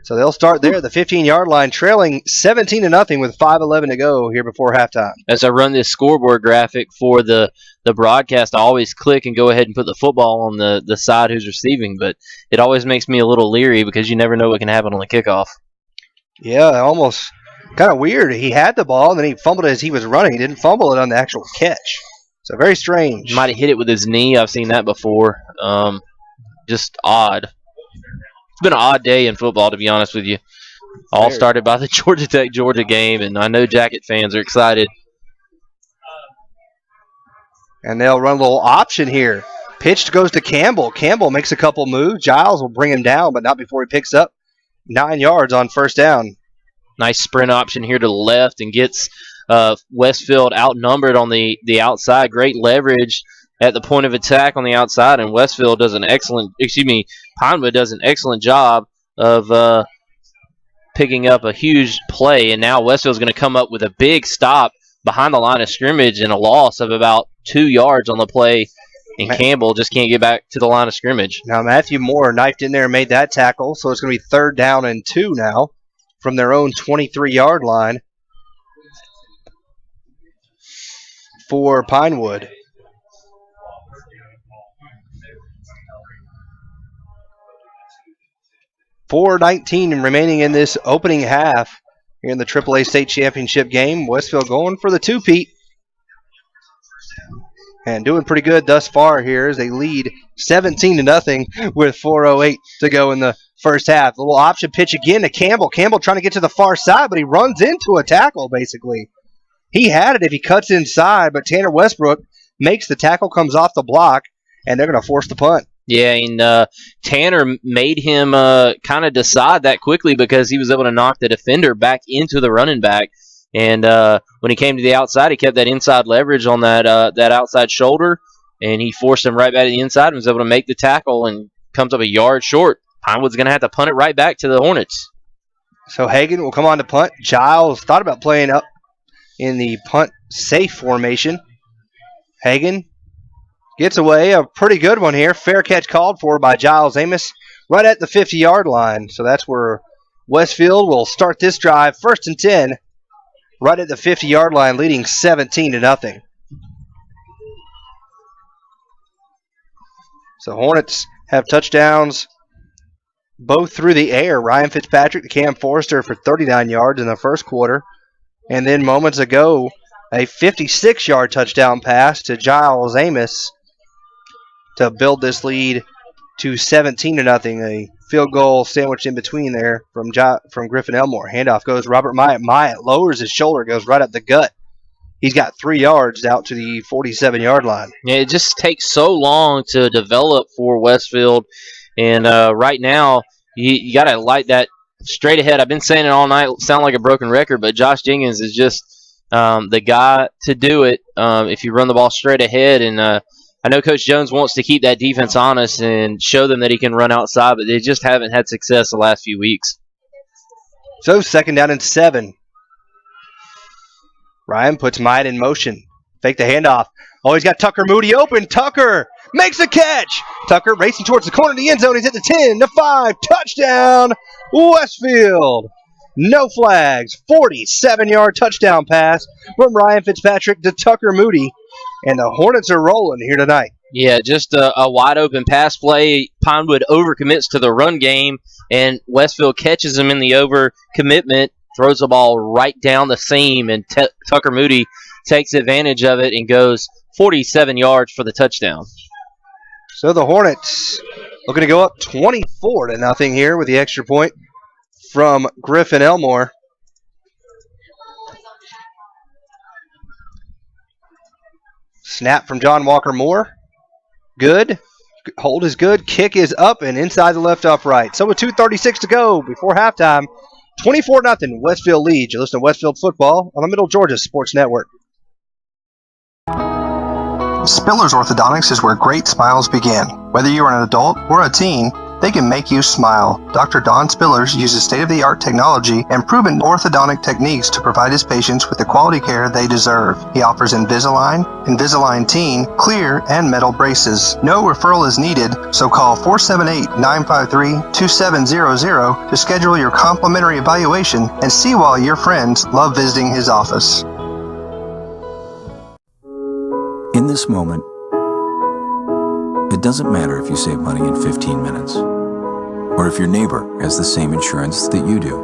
So they'll start there at the 15-yard line, trailing 17-0 with 5:11 to go here before halftime. As I run this scoreboard graphic for the broadcast, I always click and go ahead and put the football on the side who's receiving, but it always makes me a little leery because you never know what can happen on the kickoff. Yeah, almost kind of weird. He had the ball, and then he fumbled it as he was running. He didn't fumble it on the actual catch. So very strange. Might have hit it with his knee. I've seen that before. Just odd. It's been an odd day in football, to be honest with you. All started by the Georgia Tech-Georgia game, and I know Jacket fans are excited. And they'll run a little option here. Pitch goes to Campbell. Campbell makes a couple moves. Giles will bring him down, but not before he picks up 9 yards on first down. Nice sprint option here to the left and gets Westfield outnumbered on the outside. Great leverage at the point of attack on the outside, and Westfield does Pinewood does an excellent job of picking up a huge play, and now Westfield's going to come up with a big stop behind the line of scrimmage and a loss of about 2 yards on the play, and Campbell just can't get back to the line of scrimmage. Now Matthew Moore knifed in there and made that tackle, so it's going to be 3rd down and 2 now from their own 23-yard line. for Pinewood. .4:19 remaining in this opening half here in the AAA State Championship game. Westfield going for the two-peat. And doing pretty good thus far here as they lead 17-0 with 4:08 to go in the first half. A little option pitch again to Campbell. Campbell trying to get to the far side, but he runs into a tackle, basically. He had it if he cuts inside, but Tanner Westbrook makes the tackle, comes off the block, and they're going to force the punt. Yeah, and Tanner made him kind of decide that quickly because he was able to knock the defender back into the running back. And when he came to the outside, he kept that inside leverage on that outside shoulder, and he forced him right back to the inside and was able to make the tackle and comes up a yard short. Pinewood's going to have to punt it right back to the Hornets. So Hagan will come on to punt. Giles thought about playing up in the punt safe formation. Hagan gets away. A pretty good one here. Fair catch called for by Giles Amos right at the 50-yard line. So that's where Westfield will start this drive. 1st and 10. Right at the 50-yard line, leading 17-0. So Hornets have touchdowns both through the air. Ryan Fitzpatrick to Cam Forrester for 39 yards in the first quarter. And then moments ago, a 56-yard touchdown pass to Giles Amos to build this lead to 17-0. A field goal sandwiched in between there from Griffin Elmore. Handoff goes Robert Myatt. Myatt lowers his shoulder, goes right up the gut. He's got 3 yards out to the 47-yard line. Yeah, it just takes so long to develop for Westfield. And right now, you got to light that straight ahead. I've been saying it all night, sound like a broken record, but Josh Jenkins is just the guy to do it if you run the ball straight ahead. And I know Coach Jones wants to keep that defense honest and show them that he can run outside, but they just haven't had success the last few weeks. So 2nd down and 7. Ryan puts Myatt in motion. Fake the handoff. Oh, he's got Tucker Moody open. Tucker makes a catch. Tucker racing towards the corner of the end zone. He's at the 10, the 5. Touchdown, Westfield. No flags. 47-yard touchdown pass from Ryan Fitzpatrick to Tucker Moody. And the Hornets are rolling here tonight. Yeah, just a wide-open pass play. Pinewood overcommits to the run game, and Westfield catches him in the overcommitment, throws the ball right down the seam, and Tucker Moody takes advantage of it and goes 47 yards for the touchdown. So the Hornets looking to go up 24-0 here with the extra point from Griffin Elmore. Snap from John Walker Moore. Good. Hold is good. Kick is up and inside the left upright. So with 2:36 to go before halftime, 24-0 Westfield leads. You listen to Westfield football on the Middle Georgia Sports Network. Spillers Orthodontics is where great smiles begin. Whether you are an adult or a teen, they can make you smile. Dr. Don Spillers uses state-of-the-art technology and proven orthodontic techniques to provide his patients with the quality care they deserve. He offers Invisalign, Invisalign Teen, clear, and metal braces. No referral is needed, so call 478-953-2700 to schedule your complimentary evaluation and see why your friends love visiting his office. In this moment, it doesn't matter if you save money in 15 minutes, or if your neighbor has the same insurance that you do.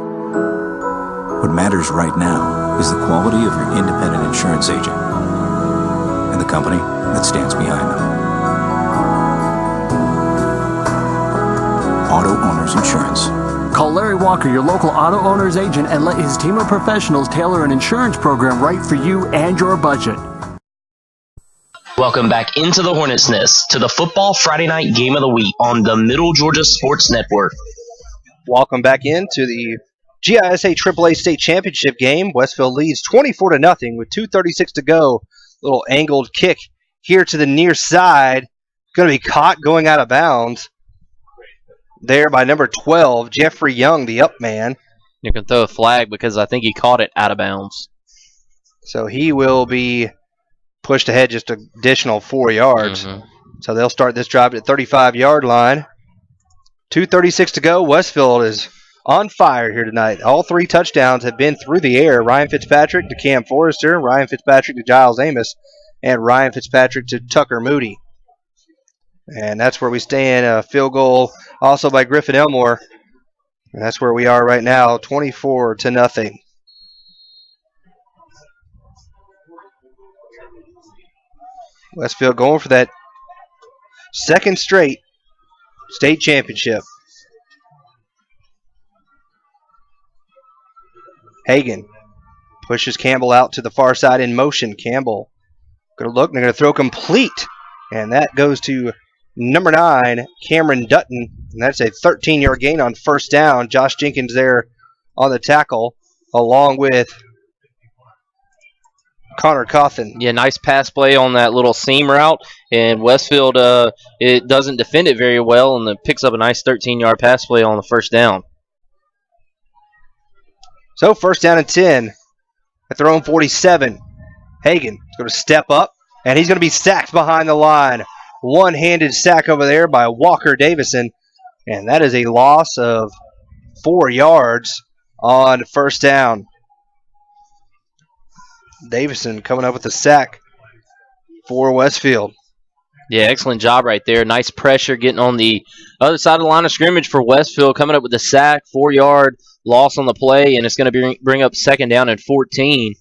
What matters right now is the quality of your independent insurance agent and the company that stands behind them. Auto Owners Insurance. Call Larry Walker, your local auto owner's agent, and let his team of professionals tailor an insurance program right for you and your budget. Welcome back into the Hornets' Nest to the Football Friday Night Game of the Week on the Middle Georgia Sports Network. Welcome back into the GISA AAA State Championship game. Westfield leads 24-0 with 2:36 to go. Little angled kick here to the near side. Going to be caught going out of bounds there by number 12, Jeffrey Young, the up man. You can throw a flag because I think he caught it out of bounds. So he will be pushed ahead just an additional 4 yards. So they'll start this drive at the 35-yard line. 2:36 to go. Westfield is on fire here tonight. All 3 touchdowns have been through the air. Ryan Fitzpatrick to Cam Forrester, Ryan Fitzpatrick to Giles Amos. and Ryan Fitzpatrick to Tucker Moody. And that's where we stand. A field goal also by Griffin Elmore. And that's where we are right now, 24-0. Westfield going for that second straight state championship. Hagan pushes Campbell out to the far side in motion. Campbell going to look, and they're going to throw complete. And that goes to number 9, Cameron Dutton. And that's a 13-yard gain on first down. Josh Jenkins there on the tackle, along with Connor Cawthon. Yeah, nice pass play on that little seam route. And Westfield it doesn't defend it very well, and it picks up a nice 13-yard pass play on the first down. So first down and 10 at their own 47. Hagan is going to step up, and he's going to be sacked behind the line. One-handed sack over there by Walker Davison, and that is a loss of 4 yards on first down. Davison coming up with the sack for Westfield. Yeah, excellent job right there. Nice pressure getting on the other side of the line of scrimmage for Westfield, coming up with the sack, 4-yard loss on the play, and it's going to bring up second down and 14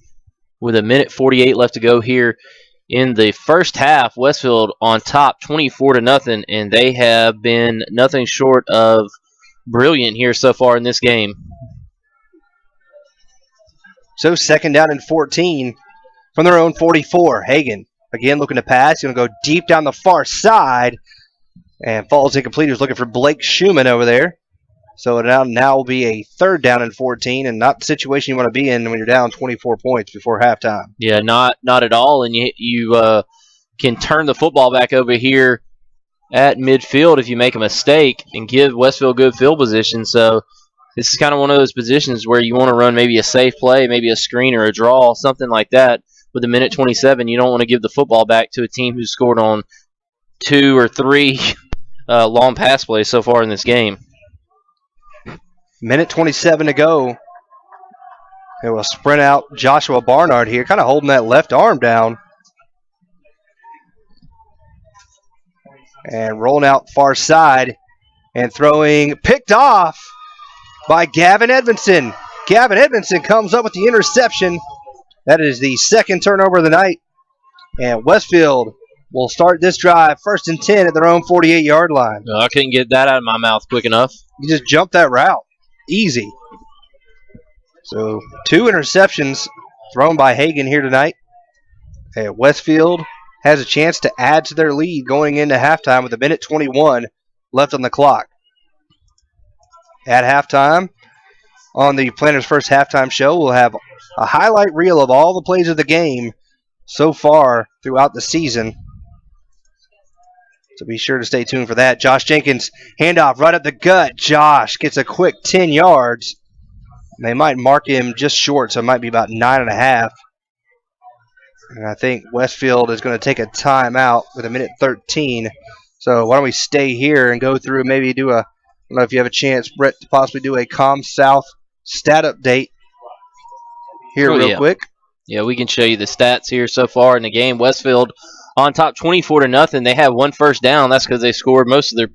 with 1:48 left to go here in the first half. Westfield on top 24-0, and they have been nothing short of brilliant here so far in this game. So second down and 14 from their own 44. Hagan again looking to pass. Going to go deep down the far side and falls incomplete. He was looking for Blake Schumann over there. So it now will be a third down and 14, and not the situation you want to be in when you're down 24 points before halftime. Yeah, not at all. And you can turn the football back over here at midfield if you make a mistake and give Westfield good field position. So this is kind of one of those positions where you want to run maybe a safe play, maybe a screen or a draw, something like that. With 1:27, you don't want to give the football back to a team who's scored on 2 or 3 long pass plays so far in this game. 1:27 to go. It will sprint out Joshua Barnard here, kind of holding that left arm down. And rolling out far side and throwing, picked off by Gavin Edmondson. Gavin Edmondson comes up with the interception. That is the second turnover of the night. And Westfield will start this drive first and 10 at their own 48-yard line. No, I couldn't get that out of my mouth quick enough. You just jumped that route. Easy. So 2 interceptions thrown by Hagan here tonight. And Westfield has a chance to add to their lead going into halftime with 1:21 left on the clock. At halftime, on the Planners First Halftime Show, we'll have a highlight reel of all the plays of the game so far throughout the season. So be sure to stay tuned for that. Josh Jenkins, handoff right up the gut. Josh gets a quick 10 yards. They might mark him just short, so it might be about 9.5. And I think Westfield is going to take a timeout with 1:13. So why don't we stay here and go through, maybe do I don't know if you have a chance, Brett, to possibly do a ComSouth stat update here real quick. Yeah, we can show you the stats here so far in the game. Westfield on top 24-0. They have 1 first down. That's because they scored most of their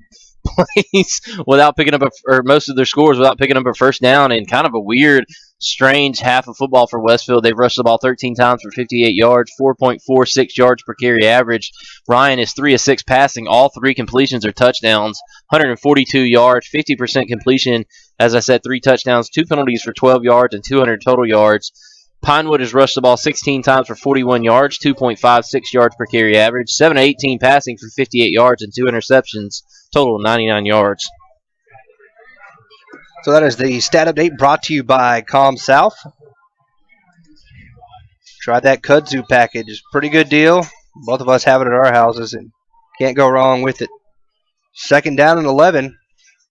plays without picking up most of their scores without picking up a first down, and kind of a weird, strange half of football for Westfield. They've rushed the ball 13 times for 58 yards, 4.46 yards per carry average. Ryan is 3 of 6 passing. All 3 completions are touchdowns, 142 yards, 50% completion. As I said, 3 touchdowns, 2 penalties for 12 yards, and 200 total yards. Pinewood has rushed the ball 16 times for 41 yards, 2.56 yards per carry average, 7 of 18 passing for 58 yards, and 2 interceptions, total of 99 yards. So that is the stat update brought to you by ComSouth. Tried that kudzu package. Pretty good deal. Both of us have it at our houses and can't go wrong with it. Second down and 11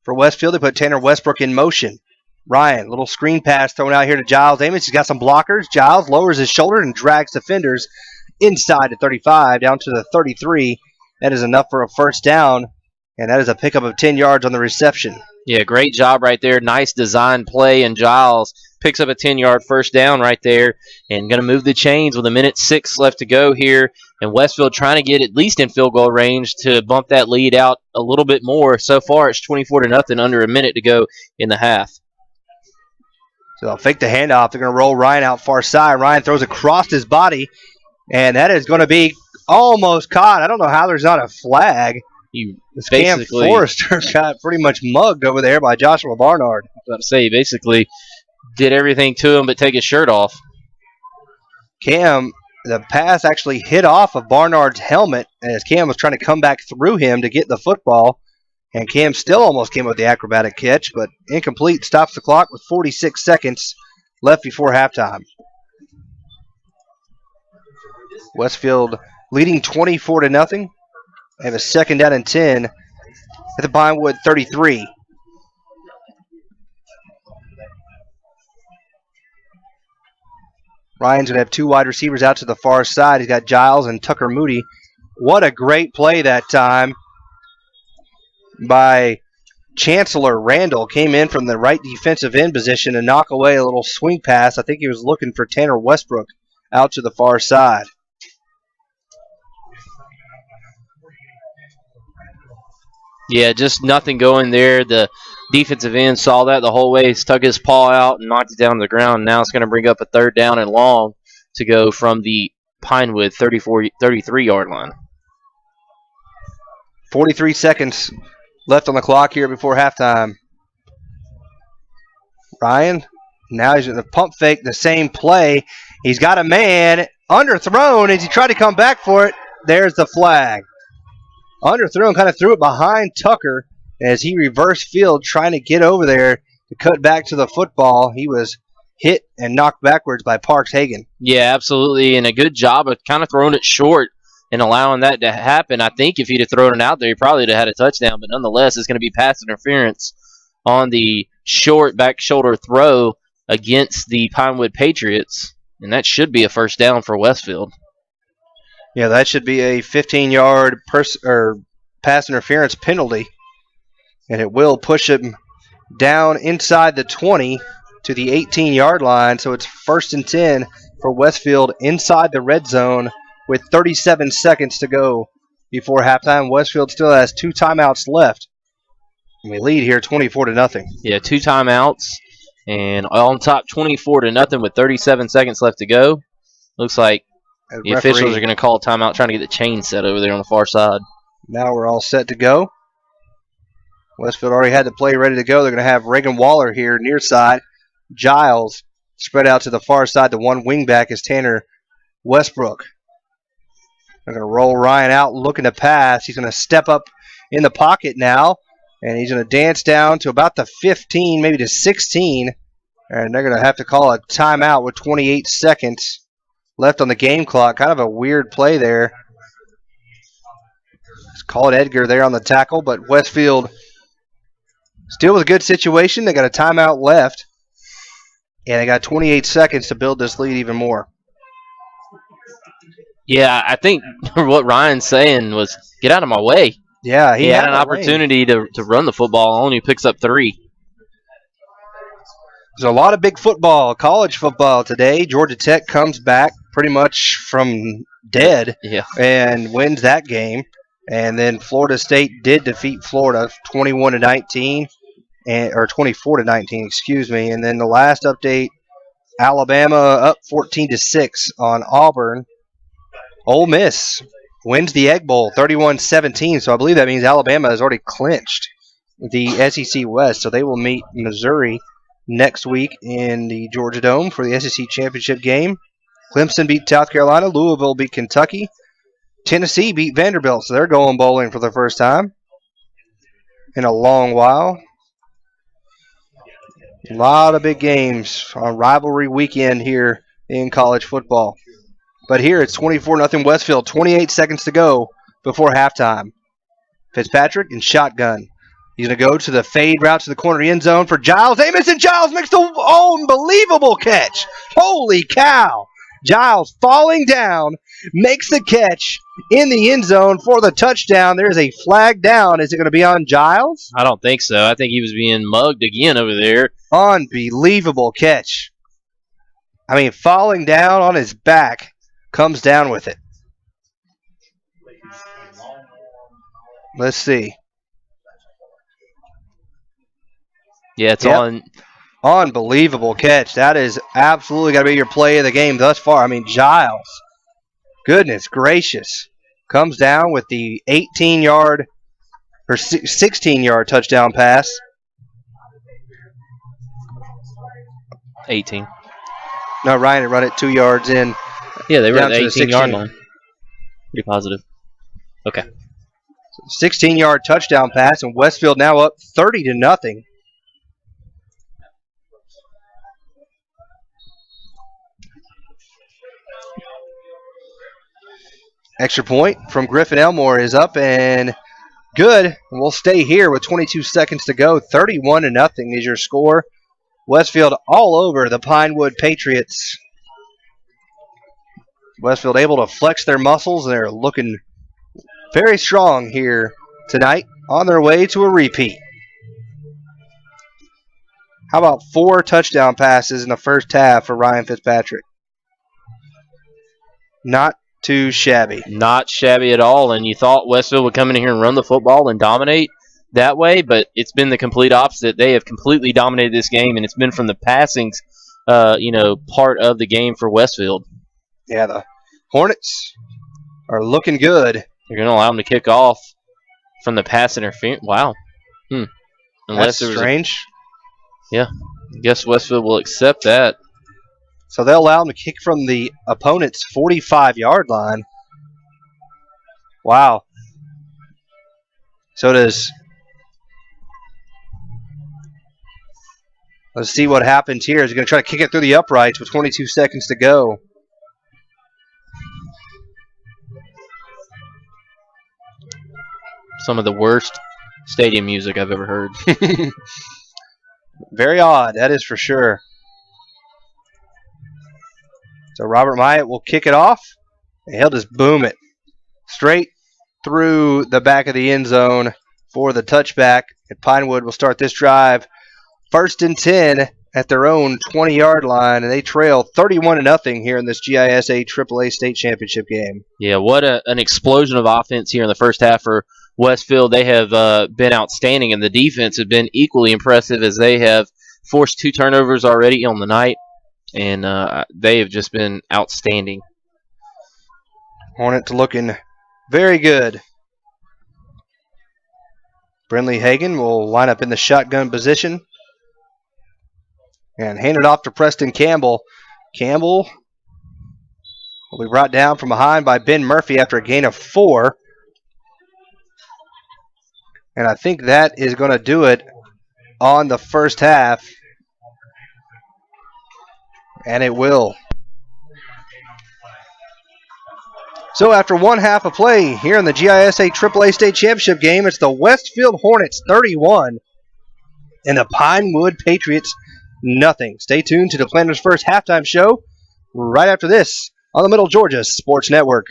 for Westfield. They put Tanner Westbrook in motion. Ryan, little screen pass thrown out here to Giles Amos. He's got some blockers. Giles lowers his shoulder and drags defenders inside to 35, down to the 33. That is enough for a first down, and that is a pickup of 10 yards on the reception. Yeah, great job right there. Nice design play, and Giles picks up a 10-yard first down right there and going to move the chains with 1:06 left to go here. And Westfield trying to get at least in field goal range to bump that lead out a little bit more. So far, it's 24-0, under a minute to go in the half. So they'll fake the handoff. They're going to roll Ryan out far side. Ryan throws across his body, and that is going to be almost caught. I don't know how there's not a flag. Cam Forrester got pretty much mugged over there by Joshua Barnard. I was about to say, he basically did everything to him but take his shirt off. Cam, the pass actually hit off of Barnard's helmet as Cam was trying to come back through him to get the football. And Cam still almost came with the acrobatic catch, but incomplete. Stops the clock with 46 seconds left before halftime. Westfield leading 24-0. They have a 2nd down and 10 at the Pinewood 33. Ryan's going to have 2 wide receivers out to the far side. He's got Giles and Tucker Moody. What a great play that time by Chancellor. Randall came in from the right defensive end position to knock away a little swing pass. I think he was looking for Tanner Westbrook out to the far side. Yeah, just nothing going there. The defensive end saw that the whole way, stuck his paw out and knocked it down to the ground. Now it's going to bring up a 3rd down and long to go from the Pinewood 33-yard line. 43 seconds left on the clock here before halftime. Ryan, now he's going to pump fake the same play. He's got a man underthrown as he tried to come back for it. There's the flag. Underthrown, kind of threw it behind Tucker as he reversed field trying to get over there to cut back to the football. He was hit and knocked backwards by Parks Hagan. Yeah, absolutely, and a good job of kind of throwing it short and allowing that to happen. I think if he'd have thrown it out there, he probably would have had a touchdown, but nonetheless, it's going to be pass interference on the short back shoulder throw against the Pinewood Patriots, and that should be a 1st down for Westfield. Yeah, that should be a 15-yard pass interference penalty, and it will push him down inside the 20 to the 18-yard line, so it's 1st and 10 for Westfield inside the red zone with 37 seconds to go before halftime. Westfield still has 2 timeouts left, and we lead here 24-0. Yeah, 2 timeouts, and on top 24-0 with 37 seconds left to go. Looks like the officials are going to call a timeout trying to get the chain set over there on the far side. Now we're all set to go. Westfield already had the play ready to go. They're going to have Reagan Waller here near side. Giles spread out to the far side. The one wingback is Tanner Westbrook. They're going to roll Ryan out looking to pass. He's going to step up in the pocket now, and he's going to dance down to about the 15, maybe to 16, and they're going to have to call a timeout with 28 seconds left on the game clock. Kind of a weird play there. It's called Edgar there on the tackle, but Westfield still with a good situation. They got a timeout left, and they got 28 seconds to build this lead even more. Yeah, I think what Ryan's saying was, get out of my way. Yeah, he had an opportunity to run the football on. He picks up 3. There's a lot of big football, college football today. Georgia Tech comes back pretty much from dead and wins that game. And then Florida State did defeat Florida 21-19, or 24-19, excuse me. And then the last update, Alabama up 14-6 on Auburn. Ole Miss wins the Egg Bowl 31-17, so I believe that means Alabama has already clinched the SEC West. So they will meet Missouri next week in the Georgia Dome for the SEC Championship game. Clemson beat South Carolina. Louisville beat Kentucky. Tennessee beat Vanderbilt, so they're going bowling for the first time in a long while. A lot of big games on rivalry weekend here in college football. But here it's 24-0 Westfield, 28 seconds to go before halftime. Fitzpatrick in shotgun. He's going to go to the fade route to the corner end zone for Giles Amos, and Giles makes the unbelievable catch. Holy cow. Giles falling down, makes the catch in the end zone for the touchdown. There's a flag down. Is it going to be on Giles? I don't think so. I think he was being mugged again over there. Unbelievable catch. I mean, falling down on his back, comes down with it. Let's see. Yeah, it's on. Unbelievable catch. That is absolutely got to be your play of the game thus far. I mean, Giles, goodness gracious, comes down with the 18-yard or 16-yard touchdown pass. 18. No, Ryan had run it 2 yards in. Yeah, they were at the 18-yard line. Pretty positive. Okay. 16-yard touchdown pass, and Westfield now up 30-0. Extra point from Griffin Elmore is up and good. We'll stay here with 22 seconds to go. 31-0 is your score. Westfield all over the Pinewood Patriots. Westfield able to flex their muscles. They're looking very strong here tonight, on their way to a repeat. How about 4 touchdown passes in the first half for Ryan Fitzpatrick? Not too shabby. Not shabby at all, and you thought Westfield would come in here and run the football and dominate that way, but it's been the complete opposite. They have completely dominated this game, and it's been from the passings, part of the game for Westfield. Yeah, the Hornets are looking good. You're going to allow them to kick off from the pass interference. Wow. Unless that's strange. Yeah. I guess Westfield will accept that. So they'll allow them to kick from the opponent's 45-yard line. Wow. So does. Let's see what happens here. He's going to try to kick it through the uprights with 22 seconds to go. Some of the worst stadium music I've ever heard. Very odd, that is for sure. So Robert Myatt will kick it off, and he'll just boom it straight through the back of the end zone for the touchback. And Pinewood will start this drive 1st and 10 at their own 20-yard line, and they trail 31-0 here in this GISA AAA State Championship game. Yeah, what an explosion of offense here in the first half for Westfield. They have been outstanding, and the defense have been equally impressive as they have forced 2 turnovers already on the night, and they have just been outstanding. Hornets looking very good. Brinley Hagan will line up in the shotgun position and hand it off to Preston Campbell. Campbell will be brought down from behind by Ben Murphy after a gain of 4. And I think that is going to do it on the first half. And it will. So after one half of play here in the GISA AAA State Championship game, it's the Westfield Hornets 31 and the Pinewood Patriots nothing. Stay tuned to the Planners First halftime show right after this on the Middle Georgia Sports Network.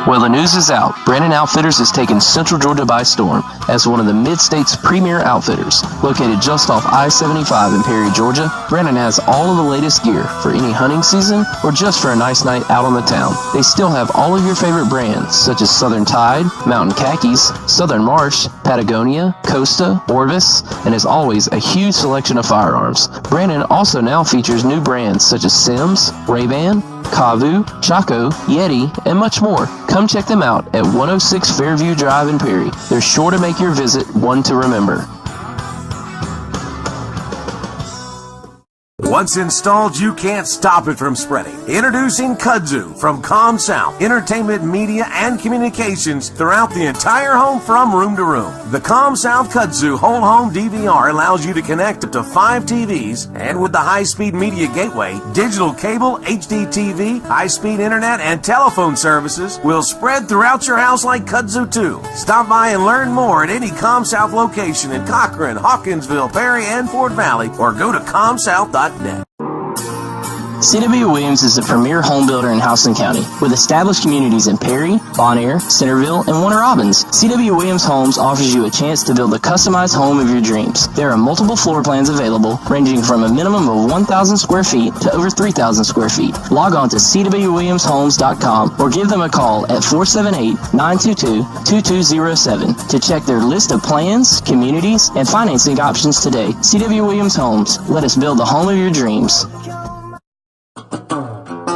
Well, the news is out. Brandon Outfitters has taken Central Georgia by storm as one of the Mid-State's premier outfitters. Located just off I-75 in Perry, Georgia, Brandon has all of the latest gear for any hunting season or just for a nice night out on the town. They still have all of your favorite brands such as Southern Tide, Mountain Khakis, Southern Marsh, Patagonia, Costa, Orvis, and as always, a huge selection of firearms. Brandon also now features new brands such as Sims, Ray-Ban, Kavu, Chaco, Yeti, and much more. Come check them out at 106 Fairview Drive in Perry. They're sure to make your visit one to remember. Once installed, you can't stop it from spreading. Introducing Kudzu from ComSouth, entertainment, media, and communications throughout the entire home from room to room. The ComSouth Kudzu whole home DVR allows you to connect up to 5 TVs, and with the high-speed media gateway, digital cable, HD TV, high-speed internet, and telephone services will spread throughout your house like Kudzu 2. Stop by and learn more at any ComSouth location in Cochran, Hawkinsville, Perry, and Fort Valley, or go to comsouth.net. C.W. Williams is the premier home builder in Houston County, with established communities in Perry, Bonaire, Centerville, and Warner Robins. C.W. Williams Homes offers you a chance to build a customized home of your dreams. There are multiple floor plans available, ranging from a minimum of 1,000 square feet to over 3,000 square feet. Log on to cwwilliamshomes.com or give them a call at 478-922-2207 to check their list of plans, communities, and financing options today. C.W. Williams Homes. Let us build the home of your dreams.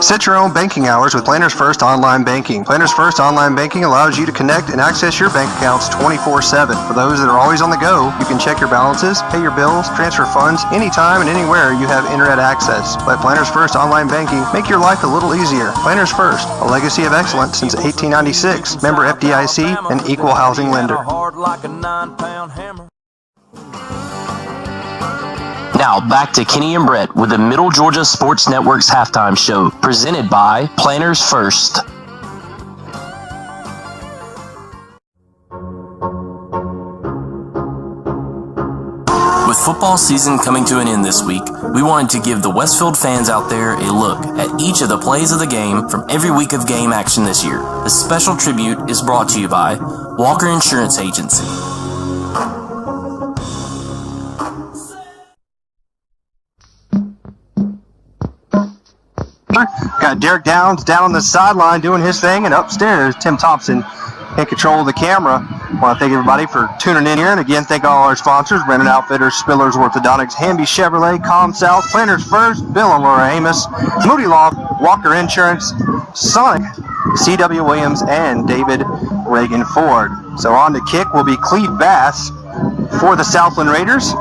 Set your own banking hours with Planners First Online Banking. Planners First Online Banking allows you to connect and access your bank accounts 24/7. For those that are always on the go, you can check your balances, pay your bills, transfer funds anytime and anywhere you have internet access. Let Planners First Online Banking make your life a little easier. Planners First, a legacy of excellence since 1896. Member FDIC and equal housing lender. Now back to Kenny and Brett with the Middle Georgia Sports Network's halftime show, presented by Planners First. With football season coming to an end this week, we wanted to give the Westfield fans out there a look at each of the plays of the game from every week of game action this year. This special tribute is brought to you by Walker Insurance Agency. Got Derek Downs down on the sideline doing his thing, and upstairs, Tim Thompson in control of the camera. I want to thank everybody for tuning in here, and again, thank all our sponsors, Brennan Outfitters, Spillers Orthodontics, Hamby Chevrolet, ComSouth, Planners First, Bill and Laura Amos, Moody Law, Walker Insurance, Sonic, C.W. Williams, and David Reagan Ford. So on the kick will be Cleve Bass for the Southland Raiders.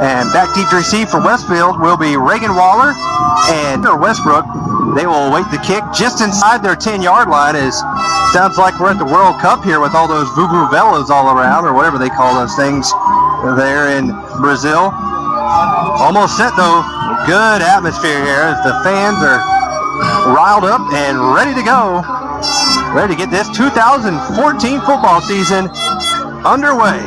And back deep to receive for Westfield will be Reagan Waller and Westbrook. They will await the kick just inside their 10-yard line. As sounds like we're at the World Cup here with all those vuvuzelas all around, or whatever they call those things there in Brazil. Almost set though. Good atmosphere here as the fans are riled up and ready to go. Ready to get this 2014 football season underway.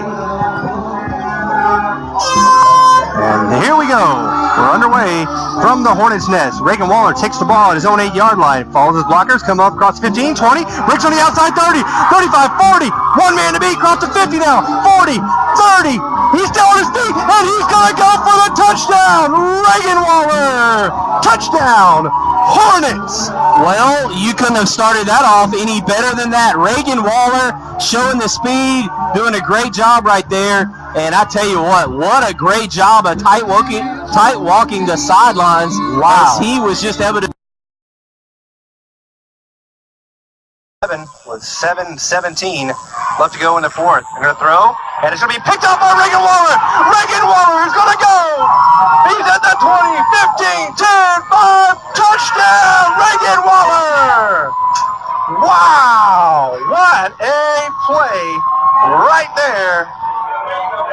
And here we go. We're underway from the Hornets' nest. Reagan Waller takes the ball at his own 8-yard line. Follows his blockers, come up across 15, 20, breaks on the outside 30, 35, 40. One man to beat, across the 50 now. 40, 30. He's still on his feet, and he's going to go for the touchdown. Reagan Waller. Touchdown. Hornets. Well, you couldn't have started that off any better than that. Reagan Waller showing the speed, doing a great job right there. And I tell you what a great job of tight walking the sidelines. Wow. As he was just able to. With 7:17 left to go in the fourth. They're going to throw, and it's going to be picked up by Reagan Waller. Reagan Waller is going to go. He's at the 20, 15, 10, 5. Touchdown, Reagan Waller. Wow, what a play right there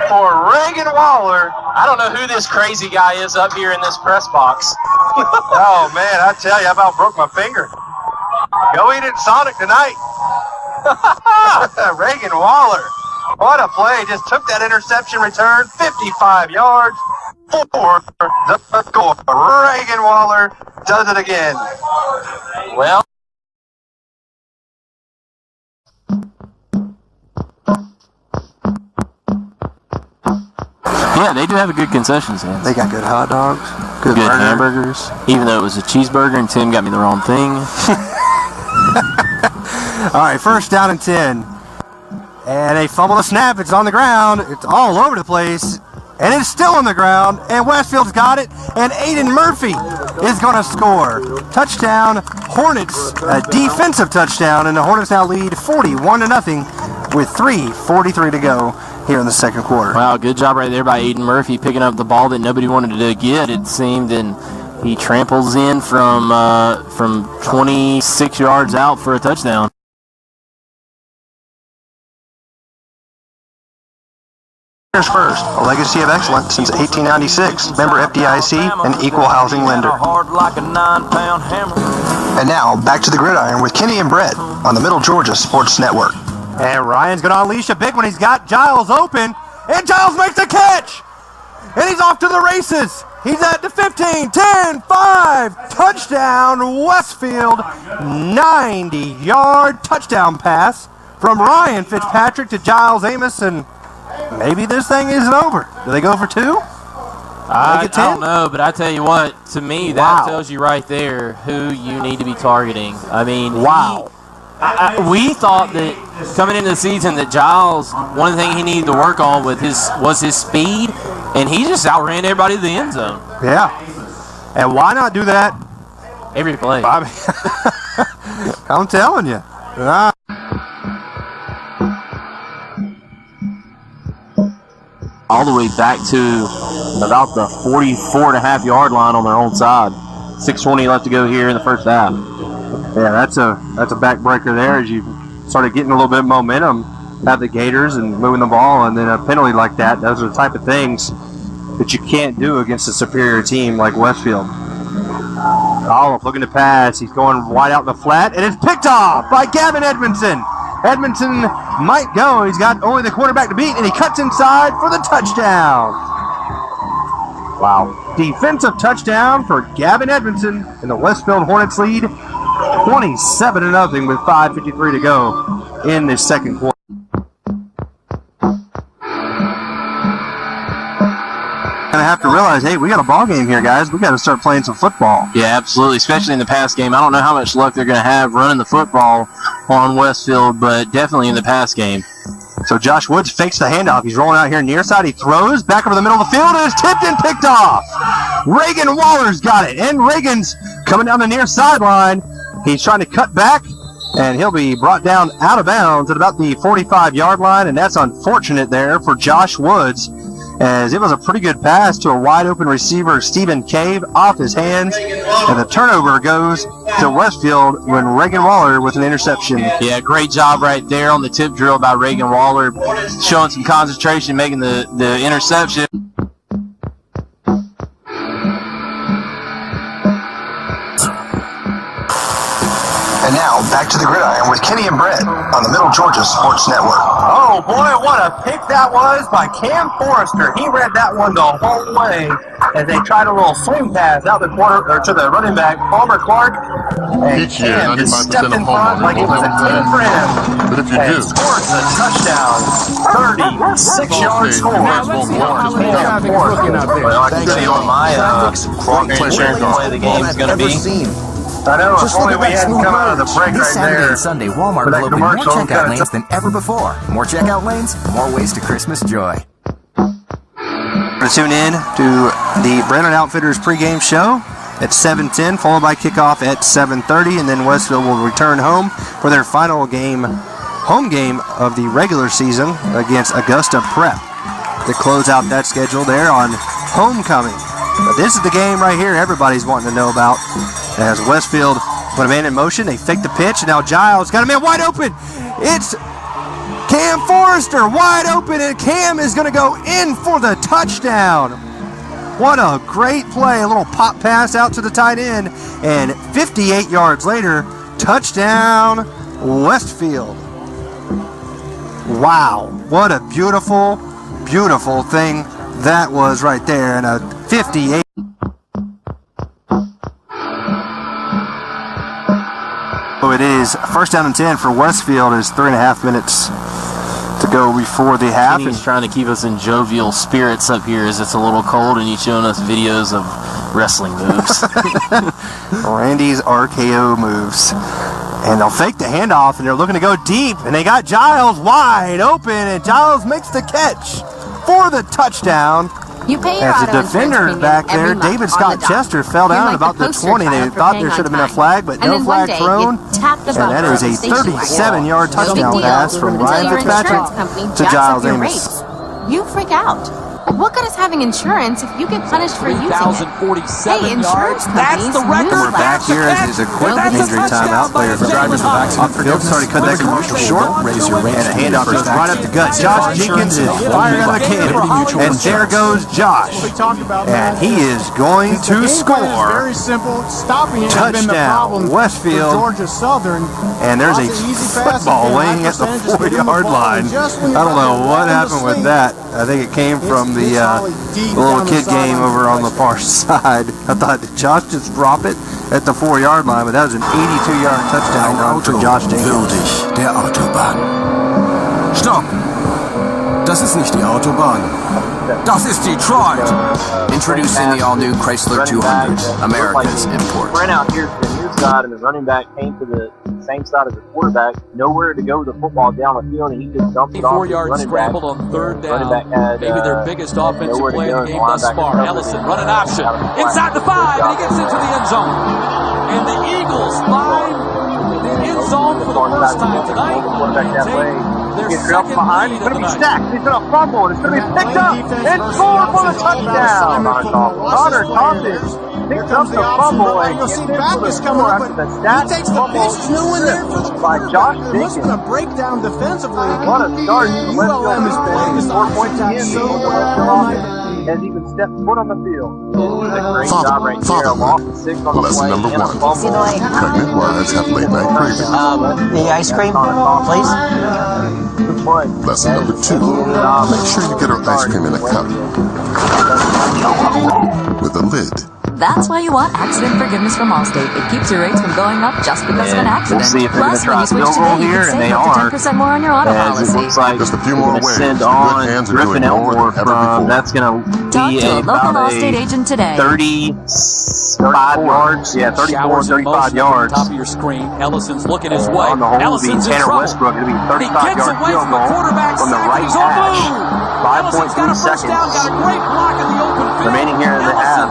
for Reagan Waller. I don't know who this crazy guy is up here in this press box. Oh, man, I tell you, I about broke my finger. Go eat it Sonic tonight. Reagan Waller. What a play. Just took that interception return, 55 yards for the score. Reagan Waller does it again. Well, yeah, they do have a good concession stand. They got good hot dogs, good hamburgers, even though it was a cheeseburger and Tim got me the wrong thing. All right, first down and 10. And they fumble the snap. It's on the ground. It's all over the place. And it's still on the ground. And Westfield's got it. And Aiden Murphy is going to score. Touchdown, Hornets. A defensive touchdown. And the Hornets now lead 41-0 with 3:43 to go here in the second quarter. Wow, good job right there by Aiden Murphy picking up the ball that nobody wanted to get, it seemed, and he tramples in from 26 yards out for a touchdown. First, a legacy of excellence since 1896. Member FDIC and equal housing lender. And now, back to the gridiron with Kenny and Brett on the Middle Georgia Sports Network. And Ryan's going to unleash a big one. He's got Giles open, and Giles makes the catch. and he's off to the races. He's at the 15, 10, 5, touchdown, Westfield, 90-yard touchdown pass from Ryan Fitzpatrick to Giles Amos, and maybe this thing isn't over. Do they go for 2? I don't know, but I tell you what, to me, that tells you right there who you need to be targeting. I mean, we thought that coming into the season that Giles, one of the things he needed to work on was his speed, and he just outran everybody to the end zone. Yeah. And why not do that every play? I'm telling you. All the way back to about the 44.5-yard line on their own side. 6:20 left to go here in the first half. Yeah, that's a backbreaker there as you started getting a little bit of momentum at the Gators and moving the ball, and then a penalty like that. Those are the type of things that you can't do against a superior team like Westfield. Olive looking to pass. He's going wide out in the flat, and it's picked off by Gavin Edmondson. Edmondson might go. He's got only the quarterback to beat, and he cuts inside for the touchdown. Wow. Defensive touchdown for Gavin Edmondson, and the Westfield Hornets lead 27-0 with 5:53 to go in this second quarter. Gonna have to realize, hey, we got a ball game here, guys. We got to start playing some football. Yeah, absolutely, especially in the pass game. I don't know how much luck they're going to have running the football on Westfield, but definitely in the pass game. So Josh Woods fakes the handoff. He's rolling out here near side. He throws back over the middle of the field, and it's tipped and picked off. Reagan Waller's got it, and Reagan's coming down the near sideline. He's trying to cut back, and he'll be brought down out of bounds at about the 45-yard line, and that's unfortunate there for Josh Woods, as it was a pretty good pass to a wide-open receiver, Stephen Cave, off his hands, and the turnover goes to Westfield when Reagan Waller with an interception. Yeah, great job right there on the tip drill by Reagan Waller, showing some concentration, making the interception. And now, back to the gridiron with Kenny and Brett on the Middle Georgia Sports Network. Oh, boy, what a pick that was by Cam Forrester. He read that one the whole way as they tried a little swing pass out the corner or to the running back, Palmer Clark. And Cam just stepped in front like it was a 10 for him. But if you do, scores a touchdown. 36-yard score. Cam Forrester. Well, I can tell you what my play of the game is going to be. I know, if only we hadn't come out of the break right there. And Sunday, Walmart will open more checkout lanes than ever before. More checkout lanes, more ways to Christmas joy. To tune in to the Brennan Outfitters pregame show at 7:10, followed by kickoff at 7:30, and then Westfield will return home for their final game, home game of the regular season against Augusta Prep to close out that schedule there on homecoming. But this is the game right here everybody's wanting to know about. As Westfield put a man in motion, they fake the pitch, and now Giles got a man wide open. It's Cam Forrester wide open, and Cam is going to go in for the touchdown. What a great play. A little pop pass out to the tight end, and 58 yards later, touchdown Westfield. Wow, what a beautiful, beautiful thing that was right there, and a 58. So it is first down and 10 for Westfield. Is 3.5 minutes to go before the half. He's trying to keep us in jovial spirits up here as it's a little cold, and he's showing us videos of wrestling moves. Randy's RKO moves. And they'll fake the handoff, and they're looking to go deep, and they got Giles wide open, and Giles makes the catch for the touchdown. You pay your As the defender back there, David Scott Chester, fell down at about the 20. They thought there should have been a flag, but no flag thrown. And that is a 37-yard touchdown pass from Ryan Fitzpatrick to Giles Amos. You freak out. What good is having insurance if you get punished for using it? Hey, insurance companies. We're back here as a quick injury timeout. Player from drivers off the field. Sorry to cut that commercial short. And a handoff goes right up the gut. Josh Jenkins is firing on the cannon. And there goes Josh. And he is going to score. Very simple. Stopping it has been the problem Westfield. for Georgia Southern. And there's a football weighing at the 4-yard line. I don't know what happened with that. I think it came from from the little kid game over on the far side. I thought, did Josh just drop it at the 4-yard line? But that was an 82-yard touchdown run for Josh Jenkins. Der Autobahn. Stopp! Das ist nicht die Autobahn. Das ist Detroit! Introducing the all-new Chrysler 200, America's import. Ran out here to the near side, and the running back came to the same side as the quarterback. Nowhere to go with the football down the field, and he just dumped it off. 4-yard scramble on third down. Had, maybe their biggest offensive play of the game thus far. Ellison running option inside the 5, and he gets into the end zone. And the Eagles find the end zone for the first time tonight. Gets up behind. It's going to be stacked. He's going to fumble. It's going to be picked up and scored for the touchdown. Connor Thompson picks up the fumble and gets in for the score after the stacked fumble by Josh Jenkins. Going to break down defensively. What a start. ULM is playing 4 points again. Has even stepped foot on the field. Great job right here. A loss of 6 on the play. Lesson number 1. Pregnant wives have late night cravings. The ice cream, please. Lesson number 2. Make sure you get her ice cream in a cup with a lid. That's why you want accident forgiveness from Allstate. It keeps your rates from going up just because of an accident. We'll see if they're going to try Plus, when you field switch goal today, you here, can and they save up are. to 10% more on your auto As policy. it looks like just a few more ways. Send Good on hands are Griffin doing more Elmore than ever from, before. that's going to Talk be to a local about Allstate agent today. 35 yards. Yeah, 34, 35 yards. Top of your screen. Ellison's looking his way. On the whole, Ellison's in Tanner trouble. Westbrook. It'll be And he 35 gets yard away field from the goal quarterback from the sack, right and he's on hash. move. Ellison's got a 5.3 first down, got a great block in the open field. remaining here in the half.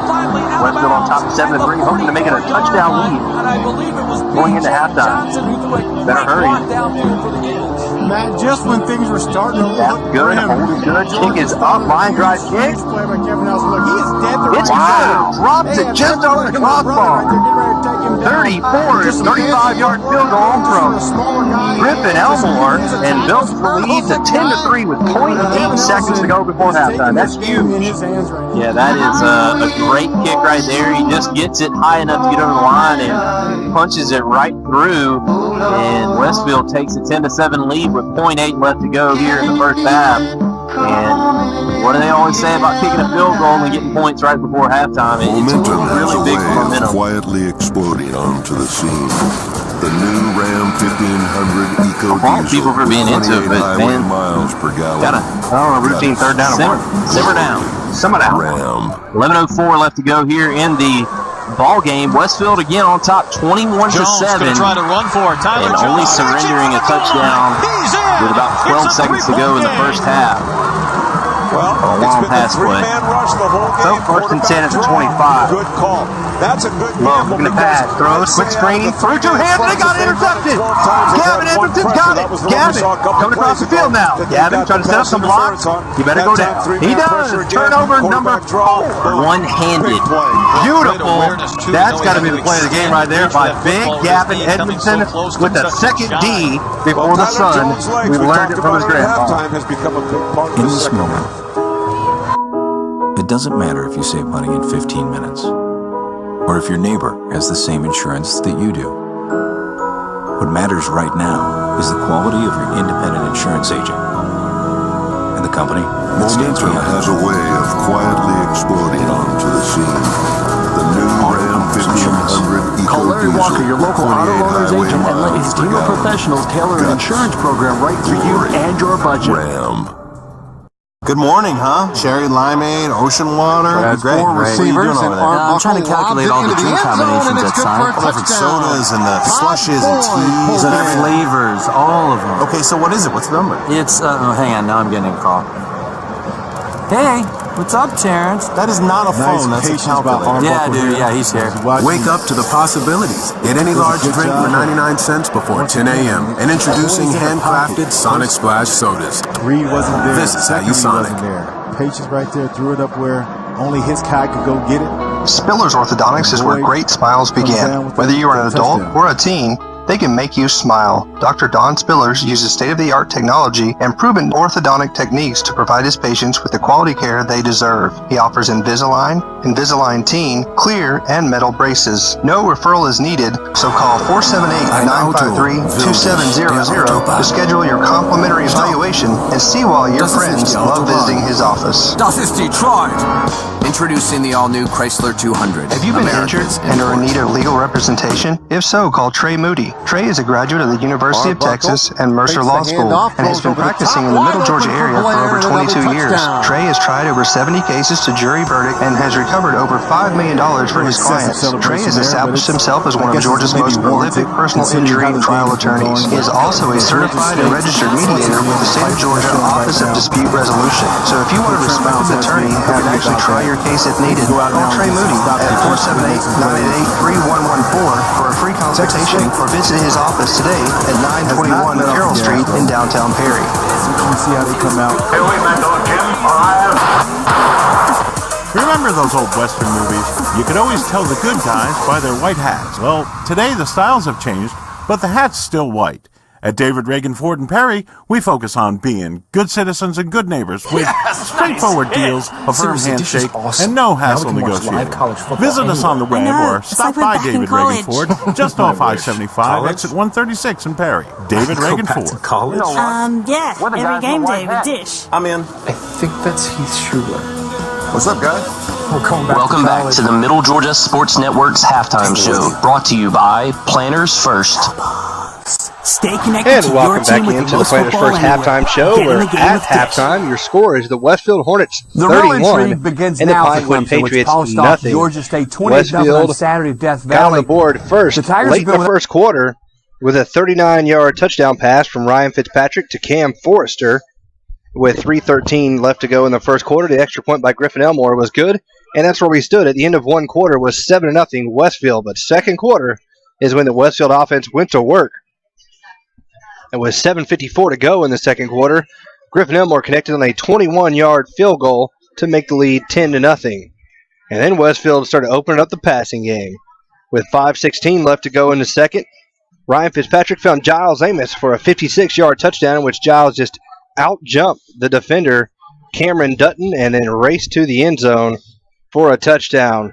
Westfield on top 7-3, hoping to make it a touchdown lead And I believe it was going into halftime. Johnson who threw a Better hurry. block downfield for the Eagles. Matt, just when things were starting to That's look good. grim, Hold it good. Kick is up. Line drive kick. Play by Kevin Nelson. Look, he is dead to It's right. good. Drops it just over the crossbar. 34 is 35-yard field goal from Griffin Elmore, and builds the lead to 10-3 with 0.8 seconds to go before halftime. That's huge. Yeah, that is a great kick right there. He just gets it high enough to get over the line and punches it right through. And Westfield takes a 10-7 lead with 0.8 left to go here in the first half. And what do they always say about kicking a field goal and getting points right before halftime? It's Momentum has really a big way momentum. of quietly exploding onto the scene. The new Ram 1500 Eco Fault people for being into it, but man, miles per gallon. gotta routine third down. Simmer down. Ram. 11:04 left to go here in the ball game. Westfield again on top, 21-7, try to run for it. and only surrendering a touchdown with about 12 seconds to go in the first half. Well, a long pass play. So first and 10 at the 25. Good call. That's a good Love looking to pass. Throws, quick screen, through two hands, and they got intercepted. Gavin Edmondson's got it. Gavin coming across the field now. Gavin trying to set up some blocks. You better go down. He does. Turnover number 4. One-handed. Beautiful. That's got to be the play of the game right there by big Gavin Edmondson with the second D before the sun. We learned it from his grandpa. In this moment, it doesn't matter if you save money in 15 minutes, or if your neighbor has the same insurance that you do. What matters right now is the quality of your independent insurance agent and the company that stands Momentum behind has a way of quietly exploding onto the scene. The new Ram 1500 Eco Call Larry Diesel, Walker, your local 28 auto owner's highway agent, and let his miles per team of gallon. professionals tailor an insurance program right for you and your budget. Ram. Good morning, huh? Cherry limeade, ocean water. Great. Four receivers and I'm trying to calculate all the drink combinations at Sonic. Different sodas and the slushes and teas. The flavors, all of them. Okay, so what is it? What's the number? It's, hang on, now I'm getting a call. Hey, what's up, Terrence? That is not a phone. That's a calculator. Yeah, dude, yeah, he's here. Wake up to the possibilities. Get any large drink for 99 cents before 10 a.m. And introducing handcrafted Sonic Splash sodas. Reed wasn't there. This is how you Sonic. Wasn't there. Patience right there, threw it up where only his guy could go get it. Spiller's Orthodontics is where great smiles begin. Whether you are an adult or a teen, They can make you smile. Dr. Don Spillers uses state-of-the-art technology and proven orthodontic techniques to provide his patients with the quality care they deserve. He offers Invisalign, Invisalign Teen, clear, and metal braces. No referral is needed, so call 478-953-2700 to schedule your complimentary evaluation and see why your friends love visiting his office. Das ist Detroit! Introducing the all-new Chrysler 200. Have you been injured and are in need of legal representation? If so, call Trey Moody. Trey is a graduate of the University of Texas and Mercer Law School and has been practicing in the Middle Georgia area for over 22 years. Trey has tried over 70 cases to jury verdict and has recovered over $5 million for his clients. Trey has established himself as one of Georgia's most prolific personal injury trial attorneys. He is also a certified and registered mediator with the State of Georgia Office of Dispute Resolution. So if you want a respected attorney who can actually try your case if needed, call Trey Moody at 478-988-3114 for a free consultation or visit his office today at 921 Carroll Street in downtown Perry. You see how they come out. Remember those old Western movies? You could always tell the good guys by their white hats. Well, today the styles have changed, but the hat's still white. At David Reagan Ford and Perry, we focus on being good citizens and good neighbors with straightforward deals, a firm handshake, and no hassle negotiating. Visit us on the web or stop by David Reagan Ford, just off I-75, exit 136 in Perry. David Reagan Ford. Yeah, every game day with Dish. I'm in. I think that's Heath Schubler. What's up, guys? Welcome back to the Middle Georgia Sports Network's halftime show, brought to you by Planners First. Stay connected And to welcome your team back with into the most Planners football First anywhere. halftime show. Get in We're the game at with Dish. halftime. Your score is the Westfield Hornets The real 31 intrigue begins and the now for Pinewood Clemson, which Patriots polished off nothing. Georgia State 28-0 on Westfield Saturday at Death got on Valley. the board first The Tigers late have in been the first quarter with a 39-yard touchdown pass from Ryan Fitzpatrick to Cam Forrester. With 3:13 left to go in the first quarter, the extra point by Griffin Elmore was good, and that's where we stood. At the end of one quarter was 7-0 Westfield, but second quarter is when the Westfield offense went to work. It was 7:54 to go in the second quarter. Griffin Elmore connected on a 21-yard field goal to make the lead 10-0. And then Westfield started opening up the passing game. With 5:16 left to go in the second, Ryan Fitzpatrick found Giles Amos for a 56-yard touchdown in which Giles just out-jumped the defender, Cameron Dutton, and then raced to the end zone for a touchdown.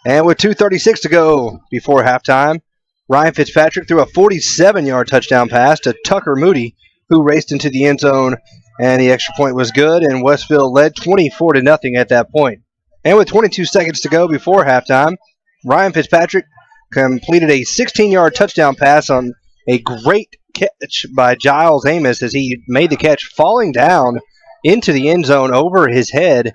And with 2:36 to go before halftime, Ryan Fitzpatrick threw a 47-yard touchdown pass to Tucker Moody, who raced into the end zone, and the extra point was good, and Westfield led 24-0 at that point. And with 22 seconds to go before halftime, Ryan Fitzpatrick completed a 16-yard touchdown pass on a great catch by Giles Amos as he made the catch falling down into the end zone over his head,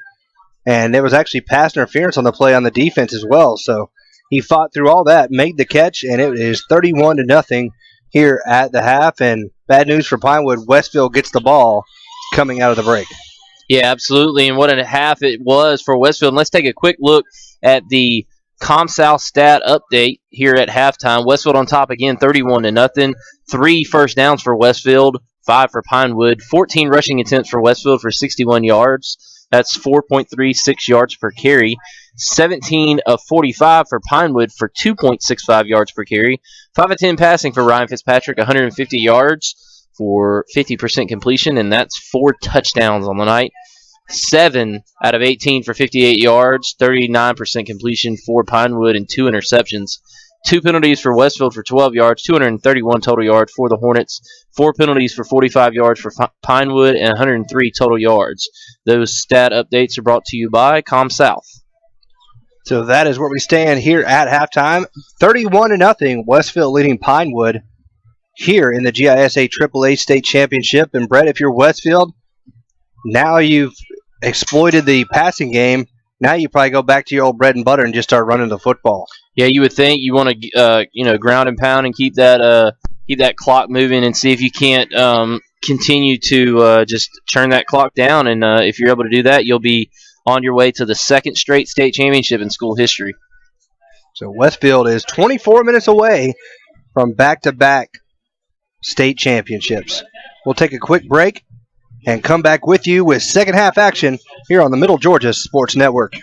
and there was actually pass interference on the play on the defense as well, so he fought through all that, made the catch, and it is 31-0 here at the half. And bad news for Pinewood, Westfield gets the ball coming out of the break. Yeah, absolutely. And what a half it was for Westfield. And let's take a quick look at the ComSouth stat update here at halftime. Westfield on top again, 31-0. 3 first downs for Westfield, 5 for Pinewood. 14 rushing attempts for Westfield for 61 yards. That's 4.36 yards per carry. 17 of 45 for Pinewood for 2.65 yards per carry. 5 of 10 passing for Ryan Fitzpatrick, 150 yards for 50% completion, and that's 4 touchdowns on the night. 7 out of 18 for 58 yards, 39% completion for Pinewood, and 2 interceptions. 2 penalties for Westfield for 12 yards, 231 total yards for the Hornets. 4 penalties for 45 yards for Pinewood, and 103 total yards. Those stat updates are brought to you by ComSouth. So that is where we stand here at halftime. 31-0, Westfield leading Pinewood here in the GISA AAA State Championship. And Brett, if you're Westfield, now you've exploited the passing game. Now you probably go back to your old bread and butter and just start running the football. Yeah, you would think you want to, ground and pound and keep that clock moving and see if you can't continue to just turn that clock down. And if you're able to do that, you'll be on your way to the second straight state championship in school history. So Westfield is 24 minutes away from back-to-back state championships. We'll take a quick break and come back with you with second half action here on the Middle Georgia Sports Network.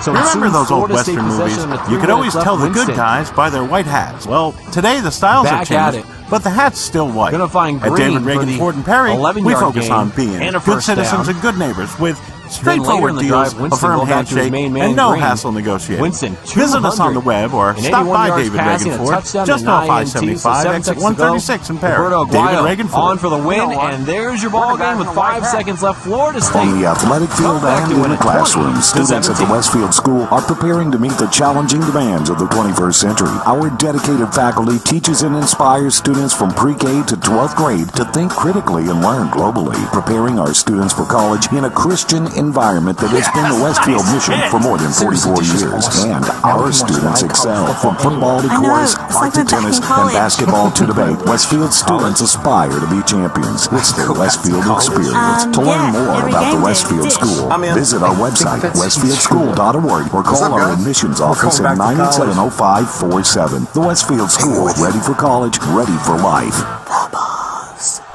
So Remember those old Florida State Western movies? possession with You 3 could always minutes left. tell the good Winston. guys by their white hats. Well, today the styles have Back at changed, it. but the hat's still white. Gonna find At Green David Reagan for the Ford and Perry, we 11-yard focus gain on being and a good first citizens down. and good neighbors with Then later straightforward in the deals, drive, a Winston firm going back to his handshake, main man, and no Green. hassle negotiating. Winston, Visit us on the web or 281 stop by yards David passing, Reagan a Ford, touchdown just to off 9 INTs, so I-75, 7 exit seconds to 136 in Perry. Roberto David Aguayo Reagan Ford. on for the win, and there's your ball game with 5 seconds left. Florida State On the athletic field back and to in win the it classroom, 20-17. students at the Westfield School are preparing to meet the challenging demands of the 21st century. Our dedicated faculty teaches and inspires students from pre-K to 12th grade to think critically and learn globally, preparing our students for college in a Christian environment that has been the Westfield mission for more than 44 years. And our students excel from football to chorus, art to tennis, and basketball to debate. Westfield students aspire to be champions. It's the Westfield experience. To learn more about the Westfield School, visit our website, westfieldschool.org, or call our admissions office at 987-0547. The Westfield School, ready for college, ready for life.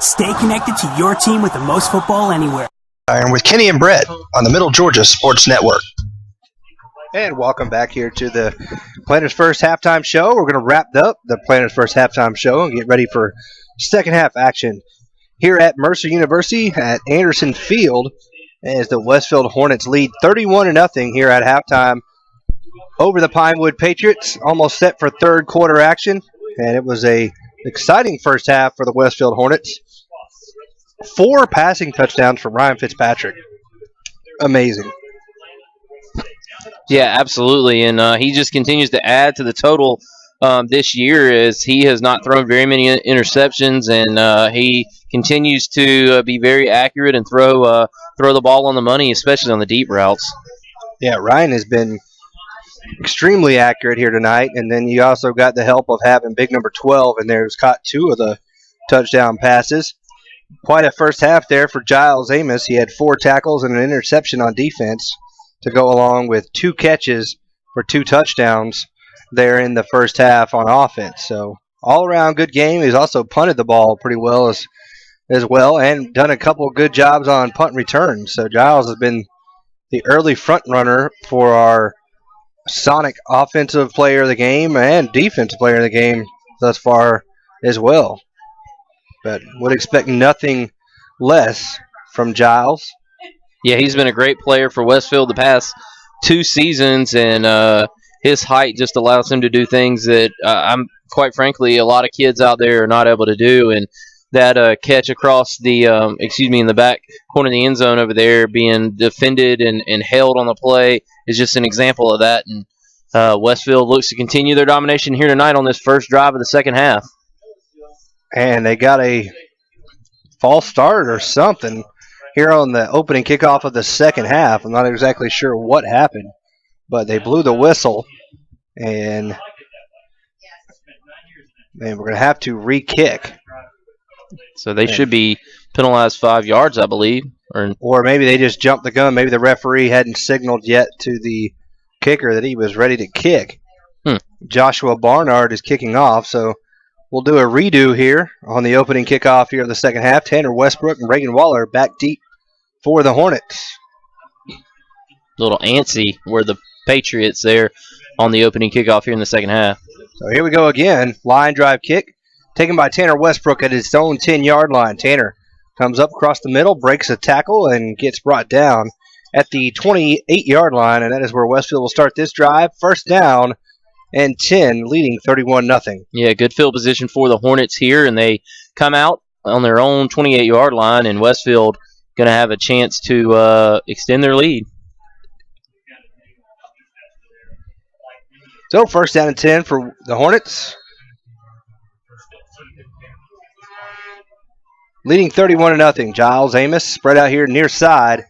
Stay connected to your team with the most football anywhere. I'm with Kenny and Brett on the Middle Georgia Sports Network. And welcome back here to the Planners First Halftime Show. We're going to wrap up the Planners First Halftime Show and get ready for second half action here at Mercer University at Anderson Field as the Westfield Hornets lead 31-0 here at halftime over the Pinewood Patriots, almost set for third quarter action. And it was a exciting first half for the Westfield Hornets. 4 passing touchdowns from Ryan Fitzpatrick. Amazing. Yeah, absolutely, and he just continues to add to the total this year as he has not thrown very many interceptions, and he continues to be very accurate and throw the ball on the money, especially on the deep routes. Yeah, Ryan has been extremely accurate here tonight, and then you also got the help of having big number 12 in there, who's caught 2 of the touchdown passes. Quite a first half there for Giles Amos. He had 4 tackles and an interception on defense to go along with 2 catches for 2 touchdowns there in the first half on offense. So all-around good game. He's also punted the ball pretty well as well and done a couple good jobs on punt returns. So Giles has been the early front runner for our Sonic offensive player of the game and defensive player of the game thus far as well. But would expect nothing less from Giles. Yeah, he's been a great player for Westfield the past 2 seasons, and his height just allows him to do things that I'm quite frankly a lot of kids out there are not able to do. And that catch across the in the back corner of the end zone over there, being defended and held on the play, is just an example of that. And Westfield looks to continue their domination here tonight on this first drive of the second half. And they got a false start or something here on the opening kickoff of the second half. I'm not exactly sure what happened, but they blew the whistle, and we're going to have to re-kick. So they should be penalized 5 yards, I believe. Or maybe they just jumped the gun. Maybe the referee hadn't signaled yet to the kicker that he was ready to kick. Joshua Barnard is kicking off, so we'll do a redo here on the opening kickoff here of the second half. Tanner Westbrook and Reagan Waller back deep for the Hornets. A little antsy were the Patriots there on the opening kickoff here in the second half. So here we go again. Line drive kick taken by Tanner Westbrook at his own 10-yard line. Tanner comes up across the middle, breaks a tackle, and gets brought down at the 28-yard line, and that is where Westfield will start this drive. First down and 10, leading 31-0. Yeah, good field position for the Hornets here, and they come out on their own 28-yard line, and Westfield going to have a chance to extend their lead. So first down and 10 for the Hornets. Leading 31-0. Giles Amos spread out here near side.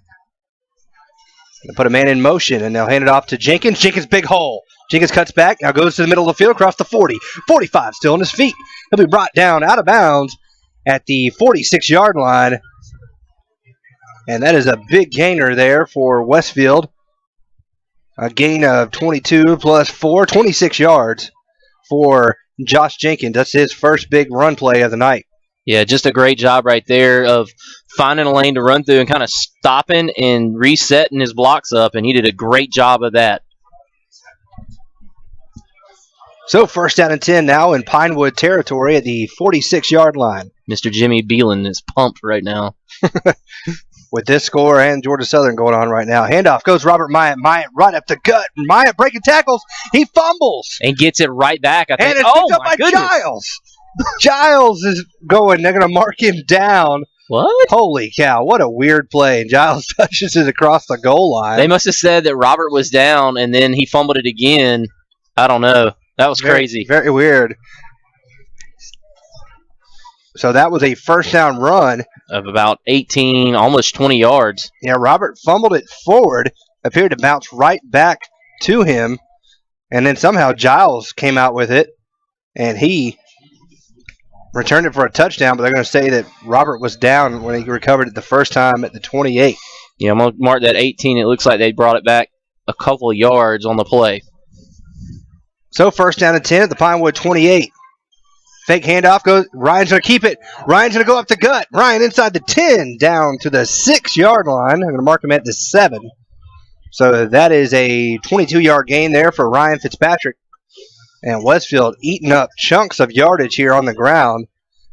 They put a man in motion, and they'll hand it off to Jenkins. Jenkins, big hole. Jenkins cuts back, now goes to the middle of the field, across the 40. 45, still on his feet. He'll be brought down out of bounds at the 46-yard line. And that is a big gainer there for Westfield. A gain of 22 plus 4, 26 yards for Josh Jenkins. That's his first big run play of the night. Yeah, just a great job right there of finding a lane to run through and kind of stopping and resetting his blocks up, and he did a great job of that. So first down and 10 now in Pinewood territory at the 46-yard line. Mr. Jimmy Beelan is pumped right now. With this score and Georgia Southern going on right now. Handoff goes Robert Myatt. Myatt right up the gut. Myatt breaking tackles. He fumbles. And gets it right back. I think. And it's picked up by Giles. Giles is going. They're going to mark him down. What? Holy cow. What a weird play. And Giles touches it across the goal line. They must have said that Robert was down, and then he fumbled it again. I don't know. That was crazy. Very weird. So that was a first down run. Of about 18, almost 20 yards. Yeah, Robert fumbled it forward, appeared to bounce right back to him, and then somehow Giles came out with it, and he returned it for a touchdown, but they're going to say that Robert was down when he recovered it the first time at the 28. Yeah, I'm going to mark that 18. It looks like they brought it back a couple of yards on the play. So first down and 10 at the Pinewood 28. Fake handoff goes. Ryan's going to keep it. Ryan's going to go up the gut. Ryan inside the 10 down to the 6-yard line. I'm going to mark him at the 7. So that is a 22-yard gain there for Ryan Fitzpatrick. And Westfield eating up chunks of yardage here on the ground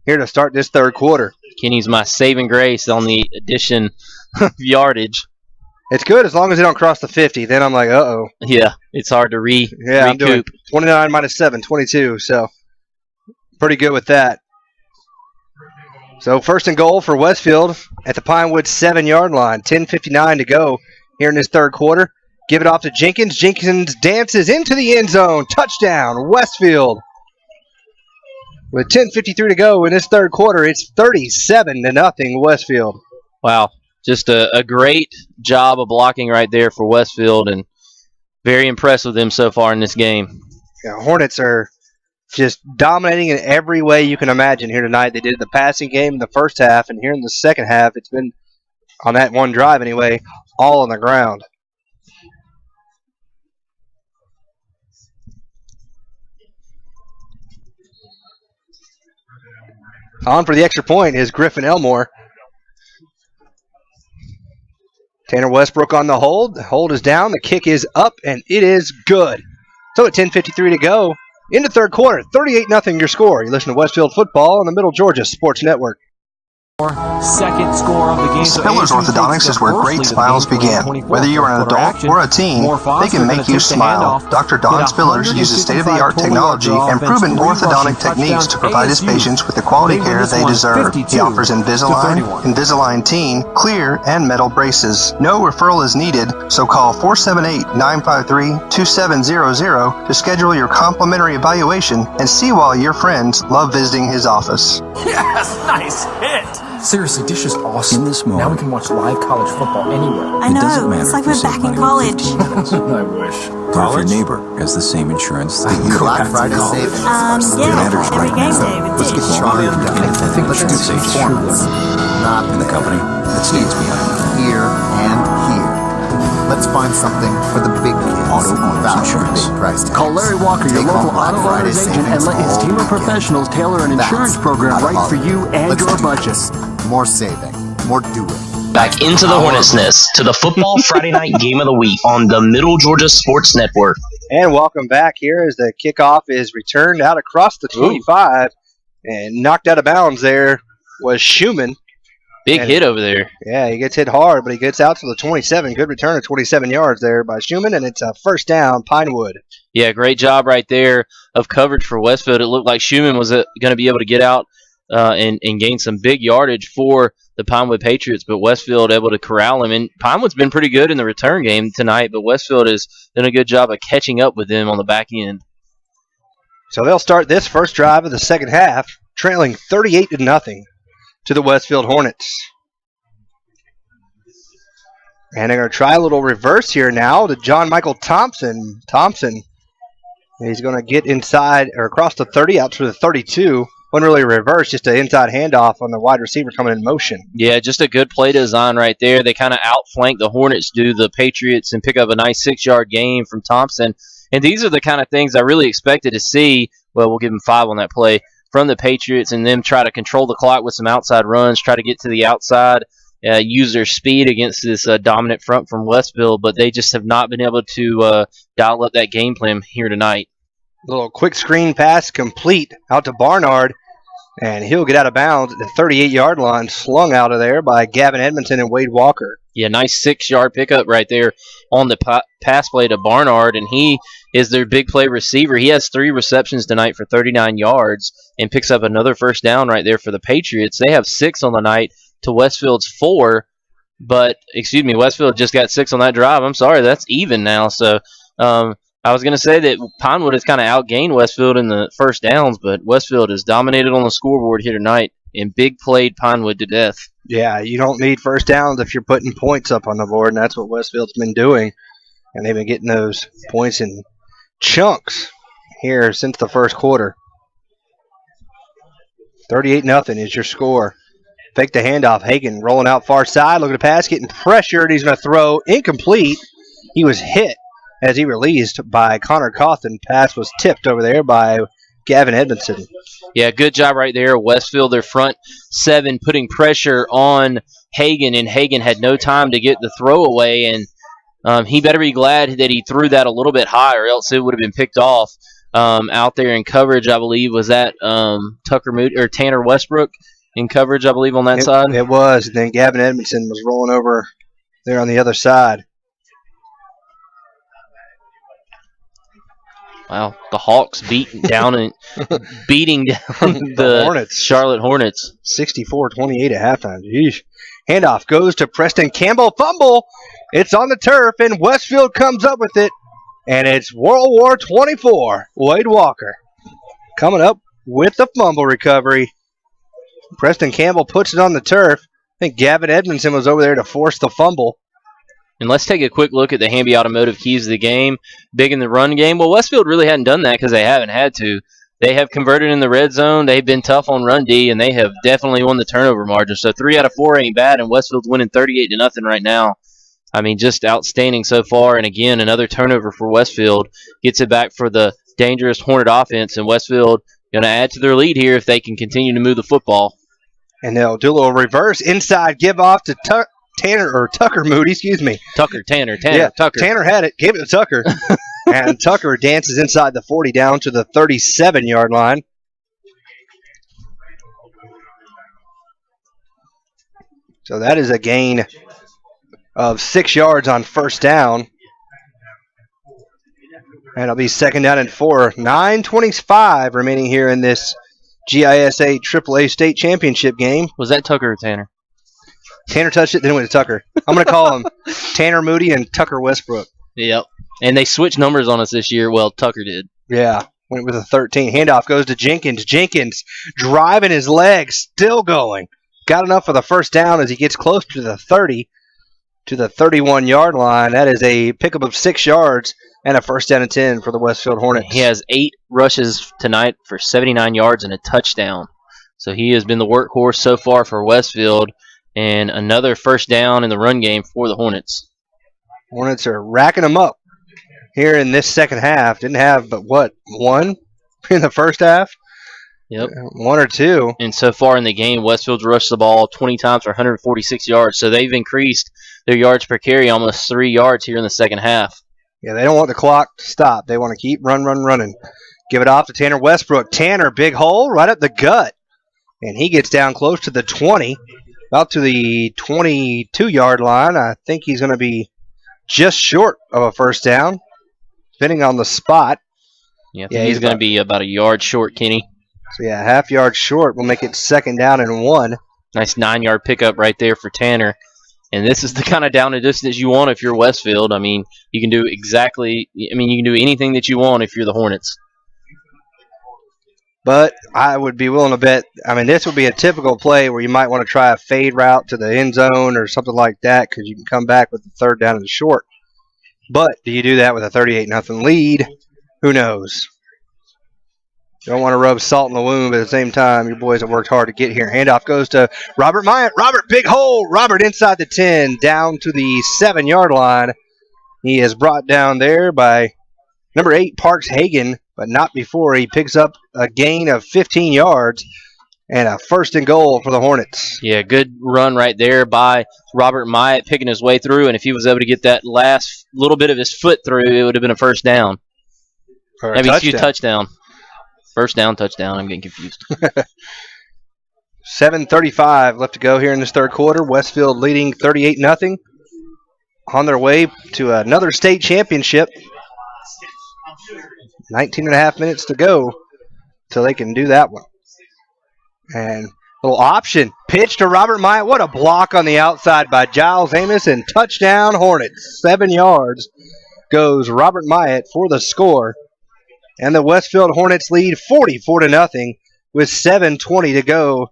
here to start this third quarter. Kenny's my saving grace on the addition of yardage. It's good as long as they don't cross the 50. Then I'm like, uh-oh. Yeah, it's hard to recoup. I'm doing 29 minus 7, 22. So pretty good with that. So first and goal for Westfield at the Pinewood 7-yard line. 10:59 to go here in this third quarter. Give it off to Jenkins. Jenkins dances into the end zone. Touchdown, Westfield. With 10:53 to go in this third quarter, it's 37-0 Westfield. Wow, just a great job of blocking right there for Westfield, and very impressed with them so far in this game. Yeah, Hornets are just dominating in every way you can imagine here tonight. They did the passing game in the first half, and here in the second half, it's been, on that one drive anyway, all on the ground. On for the extra point is Griffin Elmore. Tanner Westbrook on the hold. The hold is down. The kick is up, and it is good. So at 10:53 to go in the third quarter, 38-0 your score. You listen to Westfield Football on the Middle Georgia Sports Network. Second score of the game. Spillers Orthodontics is where great smiles begin. Whether you are an adult or a teen, they can make you smile. Dr. Don Spillers uses state-of-the-art technology and proven orthodontic techniques to provide his patients with the quality care they deserve. He offers Invisalign, Invisalign Teen, clear, and metal braces. No referral is needed, so call 478-953-2700 to schedule your complimentary evaluation and see why your friends love visiting his office. Yes, nice hit. Seriously, Dish is awesome. In this moment, Now we can watch live college football anywhere. I know. It's like we're back in college. I wish. Or if your neighbor has the same insurance that you Black have. Friday savings. Yeah, every game day with Let's Dish. get Charlie and Duck. I think let's do safe performance. Not And the company that stands behind it. here and here. Let's find something for the big kids. Auto owners without insurance. big price tags. Call Larry Walker, your Take local home Black auto Friday owner's agent, and savings let his all team of weekend. professionals tailor an insurance program right for you and Let's your do budget. this. More saving, more doing. Back into the Hornets' Nest to the football Friday night game of the week on the Middle Georgia Sports Network. And welcome back here as the kickoff is returned out across the 25 and knocked out of bounds there was Schumann. Big hit over there. Yeah, he gets hit hard, but he gets out to the 27. Good return of 27 yards there by Schumann, and it's a first down, Pinewood. Yeah, great job right there of coverage for Westfield. It looked like Schumann was going to be able to get out and gain some big yardage for the Pinewood Patriots, but Westfield able to corral him. And Pinewood's been pretty good in the return game tonight, but Westfield has done a good job of catching up with them on the back end. So they'll start this first drive of the second half, trailing 38-0 to the Westfield Hornets. And they're going to try a little reverse here now to John Michael Thompson. Thompson, he's going to get inside or across the 30 out to the 32. Wasn't really a reverse, just an inside handoff on the wide receiver coming in motion. Yeah, just a good play design right there. They kind of outflank the Hornets, do the Patriots, and pick up a nice 6-yard gain from Thompson. And these are the kind of things I really expected to see. Well, we'll give them 5 on that play from the Patriots, and them try to control the clock with some outside runs, try to get to the outside, use their speed against this dominant front from Westfield, but they just have not been able to dial up that game plan here tonight. Little quick screen pass complete out to Barnard, and he'll get out of bounds at the 38-yard line, slung out of there by Gavin Edmondson and Wade Walker. Yeah, nice 6-yard pickup right there on the pass play to Barnard, and he is their big play receiver. He has 3 receptions tonight for 39 yards and picks up another first down right there for the Patriots. They have 6 on the night to Westfield's 4, but, Westfield just got 6 on that drive. I'm sorry, that's even now. So I was going to say that Pinewood has kind of outgained Westfield in the first downs, but Westfield has dominated on the scoreboard here tonight and big played Pinewood to death. Yeah, you don't need first downs if you're putting points up on the board, and that's what Westfield's been doing. And they've been getting those points in chunks here since the first quarter. 38-0 is your score. Fake the handoff. Hagan rolling out far side. Look at the pass, getting pressured. He's going to throw incomplete. He was hit as he released by Connor Cawthon. Pass was tipped over there by Gavin Edmondson. Yeah, good job right there. Westfield, their front 7, putting pressure on Hagan, and Hagan had no time to get the throw away, and he better be glad that he threw that a little bit higher, else it would have been picked off. Out there in coverage, I believe, was that Tanner Westbrook in coverage, I believe, on that side? It was. And then Gavin Edmondson was rolling over there on the other side. Wow, the Hawks beating down the Hornets. Charlotte Hornets. 64-28 at halftime. Jeez. Handoff goes to Preston Campbell. Fumble. It's on the turf, and Westfield comes up with it. And it's World War 24. Wade Walker coming up with the fumble recovery. Preston Campbell puts it on the turf. I think Gavin Edmondson was over there to force the fumble. And let's take a quick look at the Hamby Automotive keys of the game. Big in the run game. Well, Westfield really hadn't done that because they haven't had to. They have converted in the red zone. They've been tough on run D, and they have definitely won the turnover margin. So 3 out of 4 ain't bad, and Westfield's winning 38-0 right now. I mean, just outstanding so far. And again, another turnover for Westfield gets it back for the dangerous Hornet offense. And Westfield going to add to their lead here if they can continue to move the football. And they'll do a little reverse inside give off to Tucker Moody, Tanner, yeah, Tucker. Tanner had it, gave it to Tucker. And Tucker dances inside the 40 down to the 37-yard line. So that is a gain of 6 yards on first down. And it'll be 2nd down and 4. 9:25 remaining here in this GISA AAA State Championship game. Was that Tucker or Tanner? Tanner touched it, then it went to Tucker. I'm going to call him Tanner Moody and Tucker Westbrook. Yep. And they switched numbers on us this year. Well, Tucker did. Yeah. Went with a 13. Handoff goes to Jenkins. Jenkins driving his legs, still going. Got enough for the first down as he gets close to the 30, to the 31-yard line. That is a pickup of 6 yards and a 1st down and 10 for the Westfield Hornets. He has 8 rushes tonight for 79 yards and a touchdown. So he has been the workhorse so far for Westfield. And another first down in the run game for the Hornets. Hornets are racking them up here in this second half. Didn't have but, one in the first half? Yep. 1 or 2. And so far in the game, Westfield's rushed the ball 20 times for 146 yards. So they've increased their yards per carry almost 3 yards here in the second half. Yeah, they don't want the clock to stop. They want to keep running. Give it off to Tanner Westbrook. Tanner, big hole right up the gut. And he gets down close to the 20. About to the 22-yard line. I think he's going to be just short of a first down, depending on the spot. Yeah, I think he's going to be about a yard short, Kenny. So, yeah, half yard short will make it 2nd down and 1. Nice 9-yard pickup right there for Tanner. And this is the kind of down and distance you want if you're Westfield. I mean, you can do anything that you want if you're the Hornets. But I would be willing to bet, this would be a typical play where you might want to try a fade route to the end zone or something like that because you can come back with the 3rd down and short. But do you do that with a 38-0 lead? Who knows? You don't want to rub salt in the wound, but at the same time, your boys have worked hard to get here. Handoff goes to Robert Myatt. Robert, big hole. Robert inside the 10, down to the 7-yard line. He is brought down there by number 8, Parks Hagan, but not before he picks up a gain of 15 yards and a 1st and goal for the Hornets. Yeah, good run right there by Robert Myatt picking his way through, and if he was able to get that last little bit of his foot through, it would have been a first down. Maybe touchdown. First down, touchdown. I'm getting confused. 7:35 left to go here in this third quarter. Westfield leading 38-0. On their way to another state championship. 19 and a half minutes to go till they can do that one. And little option. Pitch to Robert Myatt. What a block on the outside by Giles Amos, and touchdown Hornets. 7 yards goes Robert Myatt for the score. And the Westfield Hornets lead 44-0 with 7:20 to go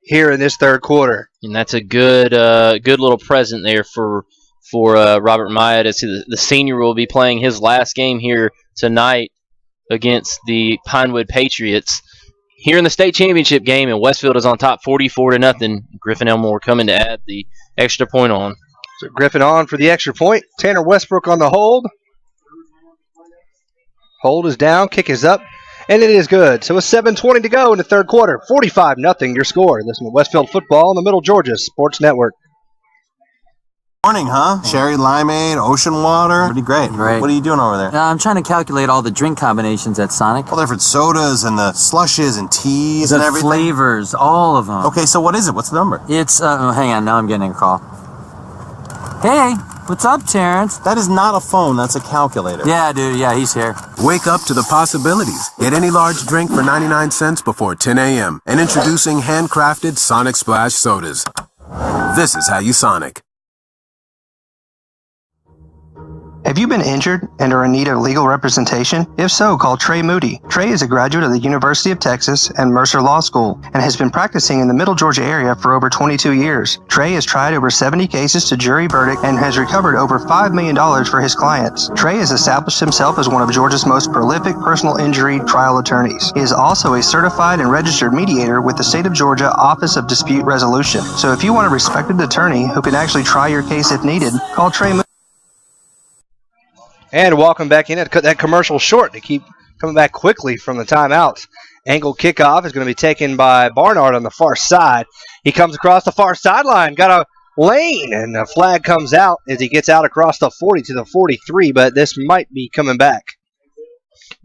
here in this third quarter. And that's a good little present there for Robert Myatt, as the senior will be playing his last game here tonight against the Pinewood Patriots. Here in the state championship game, and Westfield is on top 44-0. Griffin Elmore coming to add the extra point on. So Griffin on for the extra point. Tanner Westbrook on the hold. Hold is down, kick is up, and it is good. So with 7:20 to go in the third quarter, 45-0 your score. Listen to Westfield football on the Middle Georgia Sports Network. Morning, huh? Sherry, limeade, ocean water. Pretty great. Great. What are you doing over there? I'm trying to calculate all the drink combinations at Sonic. All the different sodas and the slushes and teas and everything. The flavors, all of them. Okay, so what is it? What's the number? It's, hang on, now I'm getting a call. Hey, what's up, Terrence? That is not a phone, that's a calculator. Yeah, dude, yeah, he's here. Wake up to the possibilities. Get any large drink for 99 cents before 10 a.m. And introducing handcrafted Sonic Splash sodas. This is how you Sonic. Have you been injured and are in need of legal representation? If so, call Trey Moody. Trey is a graduate of the University of Texas and Mercer Law School and has been practicing in the Middle Georgia area for over 22 years. Trey has tried over 70 cases to jury verdict and has recovered over $5 million for his clients. Trey has established himself as one of Georgia's most prolific personal injury trial attorneys. He is also a certified and registered mediator with the State of Georgia Office of Dispute Resolution. So if you want a respected attorney who can actually try your case if needed, call Trey Moody. And welcome back in. I had to cut that commercial short to keep coming back quickly from the timeouts. Angle kickoff is going to be taken by Barnard on the far side. He comes across the far sideline, got a lane, and a flag comes out as he gets out across the 40 to the 43, but this might be coming back.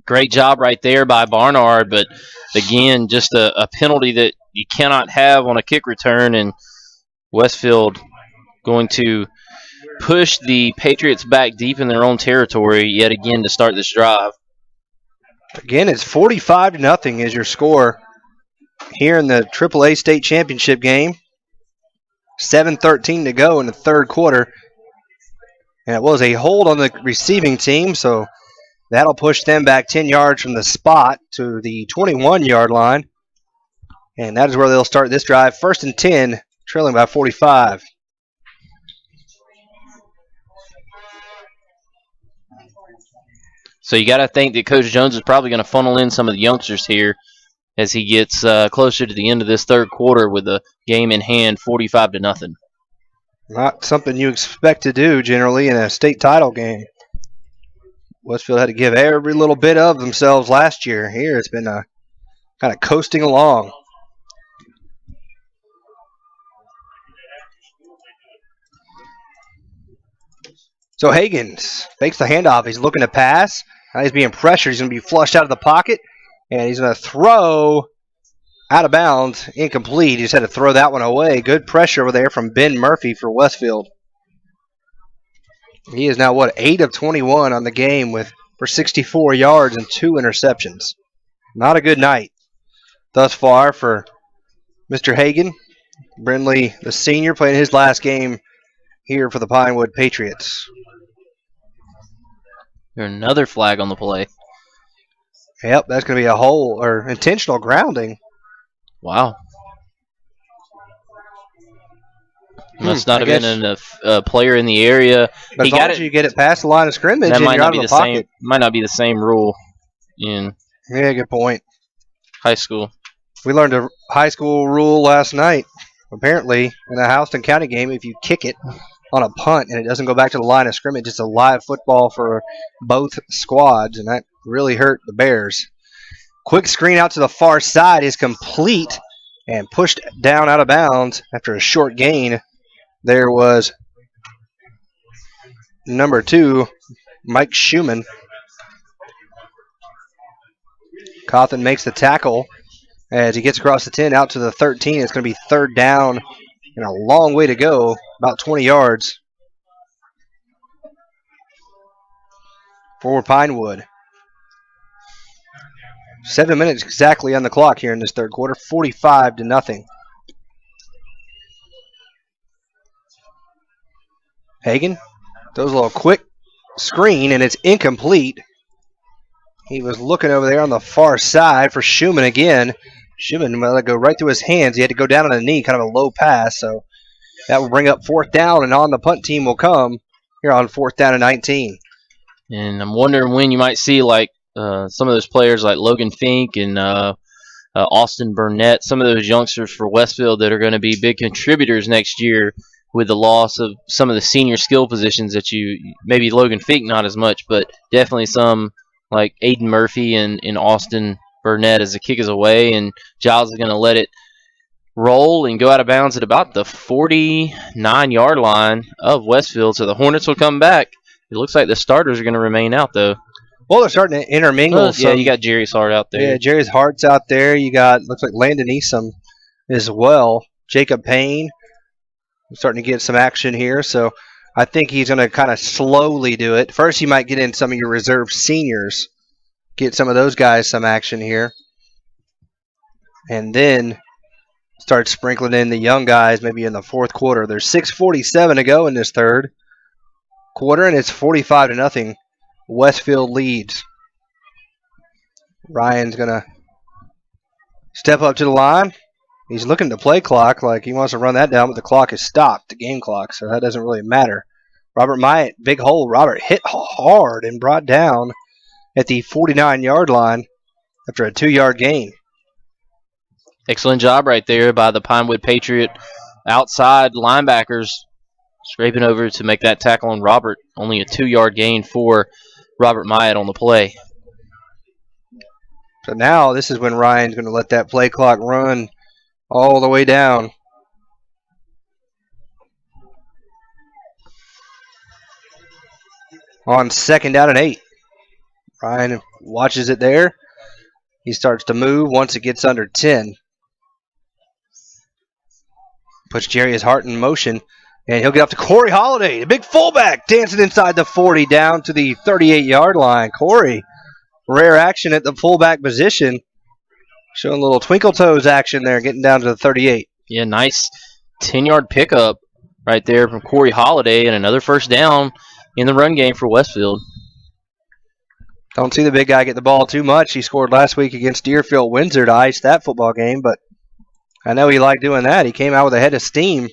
Great job right there by Barnard, but again, just a penalty that you cannot have on a kick return, and Westfield going to push the Patriots back deep in their own territory yet again to start this drive. Again, it's 45-0 is your score here in the AAA State Championship game. 7:13 to go in the third quarter. And it was a hold on the receiving team, so that'll push them back 10 yards from the spot to the 21-yard line. And that is where they'll start this drive. 1st and 10, trailing by 45. So you got to think that Coach Jones is probably going to funnel in some of the youngsters here as he gets closer to the end of this third quarter with the game in hand, 45-0. Not something you expect to do generally in a state title game. Westfield had to give every little bit of themselves last year. Here it's been kind of coasting along. So Hagans fakes the handoff. He's looking to pass. Now he's being pressured. He's going to be flushed out of the pocket. And he's going to throw out of bounds. Incomplete. He just had to throw that one away. Good pressure over there from Ben Murphy for Westfield. He is now, 8 of 21 on the game for 64 yards and 2 interceptions. Not a good night thus far for Mr. Hagan. Brindley, the senior, playing his last game here for the Pinewood Patriots. There's another flag on the play. Yep, that's going to be a hole or intentional grounding. Wow. Must not have been a player in the area. But as long as you get it past the line of scrimmage, that and might you're not out be of the the pocket. might not be the same rule in good point. High school. We learned a high school rule last night. Apparently, in a Houston County game, if you kick it on a punt and it doesn't go back to the line of scrimmage, it's a live football for both squads, and that really hurt the Bears. Quick screen out to the far side is complete and pushed down out of bounds after a short gain. There was number 2, Mike Schumann. Cawthon makes the tackle as he gets across the 10 out to the 13. It's going to be third down and a long way to go, about 20 yards for Pinewood. 7 minutes exactly on the clock here in this third quarter, 45-0. Hagan throws a little quick screen, and it's incomplete. He was looking over there on the far side for Schumann again. Schumann let it go right through his hands. He had to go down on the knee, kind of a low pass. So that will bring up fourth down, and on the punt team will come here on fourth down and 19. And I'm wondering when you might see like some of those players like Logan Fink and Austin Burnett, some of those youngsters for Westfield that are going to be big contributors next year with the loss of some of the senior skill positions that maybe Logan Fink not as much, but definitely some like Aiden Murphy and Austin Burnett as the kick is away, and Giles is going to let it roll and go out of bounds at about the 49-yard line of Westfield. So the Hornets will come back. It looks like the starters are going to remain out, though. Well, they're starting to intermingle. Yeah, you got Jerry's Hart out there. Yeah, Jerry's Hart's out there. You got, looks like Landon Easom as well. Jacob Payne starting to get some action here. So I think he's going to kind of slowly do it. First, you might get in some of your reserve seniors, get some of those guys some action here, and then start sprinkling in the young guys maybe in the fourth quarter. There's 6:47 to go in this third quarter, and it's 45-0. Westfield leads. Ryan's going to step up to the line. He's looking at the play clock like he wants to run that down, but the clock is stopped, the game clock, so that doesn't really matter. Robert Myatt, big hole. Robert hit hard and brought down at the 49-yard line after a 2-yard gain. Excellent job right there by the Pinewood Patriot outside linebackers scraping over to make that tackle on Robert. Only a 2-yard gain for Robert Myatt on the play. So now this is when Ryan's going to let that play clock run all the way down. On 2nd down and 8. Ryan watches it there. He starts to move once it gets under 10. Puts Jerry's Hart in motion, and he'll get up to Corey Holiday, the big fullback, dancing inside the 40 down to the 38-yard line. Corey, rare action at the fullback position, showing a little twinkle toes action there, getting down to the 38. Yeah, nice 10-yard pickup right there from Corey Holiday, and another first down in the run game for Westfield. Don't see the big guy get the ball too much. He scored last week against Deerfield Windsor to ice that football game, but I know he liked doing that. He came out with a head of steam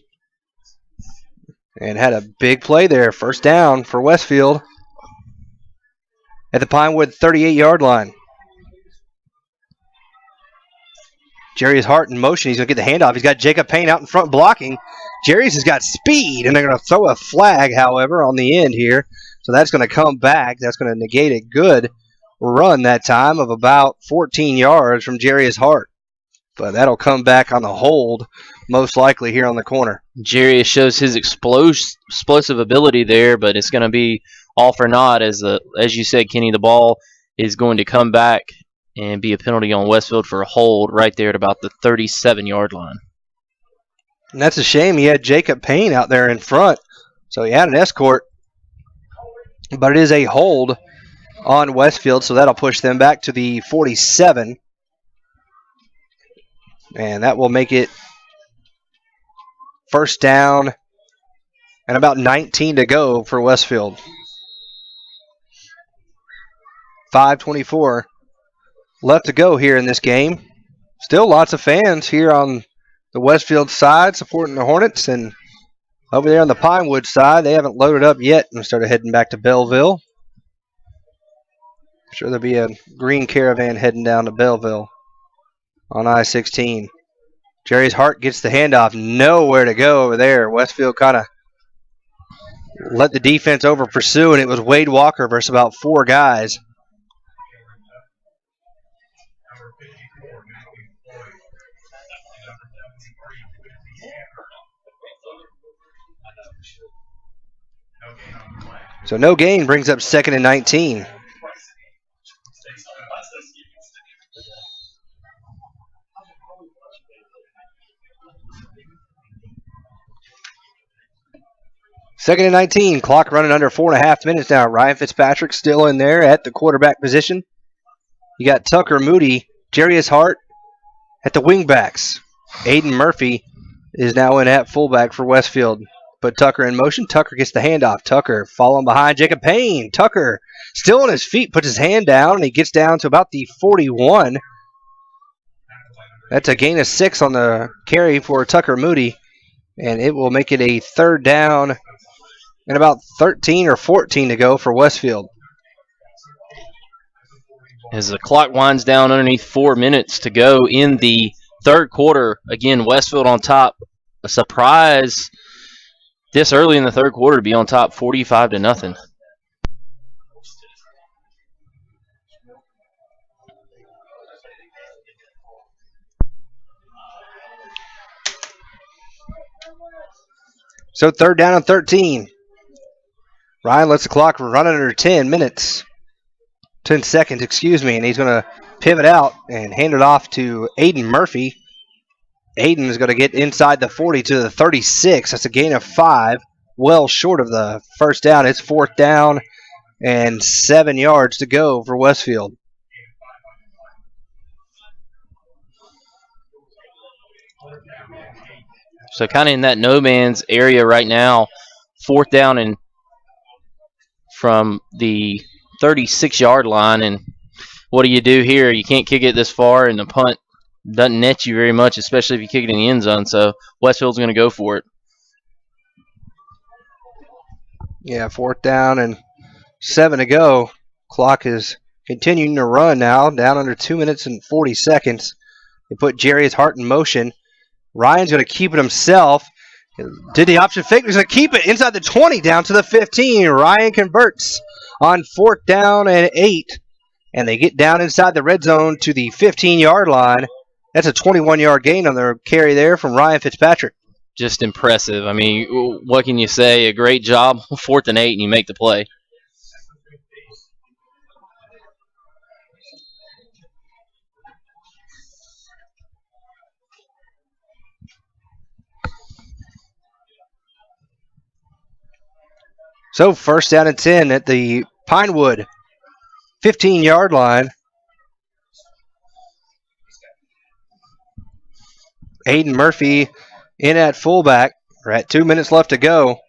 and had a big play there. First down for Westfield at the Pinewood 38-yard line. Jerry's Hart in motion. He's going to get the handoff. He's got Jacob Payne out in front blocking. Jerry's has got speed, and they're going to throw a flag, however, on the end here. So that's going to come back. That's going to negate a good run that time of about 14 yards from Jerry's Hart. But that'll come back on the hold, most likely here on the corner. Jerry shows his explosive ability there, but it's going to be all for naught as you said, Kenny, the ball is going to come back and be a penalty on Westfield for a hold right there at about the 37-yard line. And that's a shame. He had Jacob Payne out there in front, so he had an escort. But it is a hold on Westfield, so that'll push them back to the 47. And that will make it first down and about 19 to go for Westfield. 5:24 left to go here in this game. Still lots of fans here on the Westfield side supporting the Hornets, and over there on the Pinewood side, they haven't loaded up yet and started heading back to Belleville. I'm sure there'll be a green caravan heading down to Belleville on I-16. Jerry's Hart gets the handoff. Nowhere to go over there. Westfield kind of let the defense over pursue, and it was Wade Walker versus about 4 guys. So no gain brings up 2nd and 19. 2nd and 19. Clock running under 4.5 minutes now. Ryan Fitzpatrick still in there at the quarterback position. You got Tucker Moody, Jarius Hart at the wingbacks. Aiden Murphy is now in at fullback for Westfield. Put Tucker in motion. Tucker gets the handoff. Tucker following behind Jacob Payne. Tucker still on his feet, puts his hand down, and he gets down to about the 41. That's a gain of 6 on the carry for Tucker Moody, and it will make it a 3rd down and about 13 or 14 to go for Westfield. As the clock winds down underneath 4 minutes to go in the third quarter, again, Westfield on top. A surprise this early in the third quarter to be on top 45-0. So 3rd down and 13. Ryan lets the clock run under 10 seconds, and he's going to pivot out and hand it off to Aiden Murphy. Aiden is going to get inside the 40 to the 36. That's a gain of 5, well short of the first down. It's 4th down and 7 yards to go for Westfield. So kind of in that no man's area right now. 4th down and from the 36-yard line. And what do you do here? You can't kick it this far, and the punt doesn't net you very much, especially if you kick it in the end zone. So Westfield's going to go for it. Yeah, 4th down and 7 to go. Clock is continuing to run now, down under 2 minutes and 40 seconds. They put Jarius Hart in motion. Ryan's going to keep it himself. Did the option fake? He's going to keep it inside the 20, down to the 15. Ryan converts on 4th down and 8. And they get down inside the red zone to the 15-yard line. That's a 21-yard gain on their carry there from Ryan Fitzpatrick. Just impressive. I mean, what can you say? A great job. 4th and 8, and you make the play. So 1st down and 10 at the Pinewood 15-yard line. Aiden Murphy in at fullback. We're at 2 minutes left to go.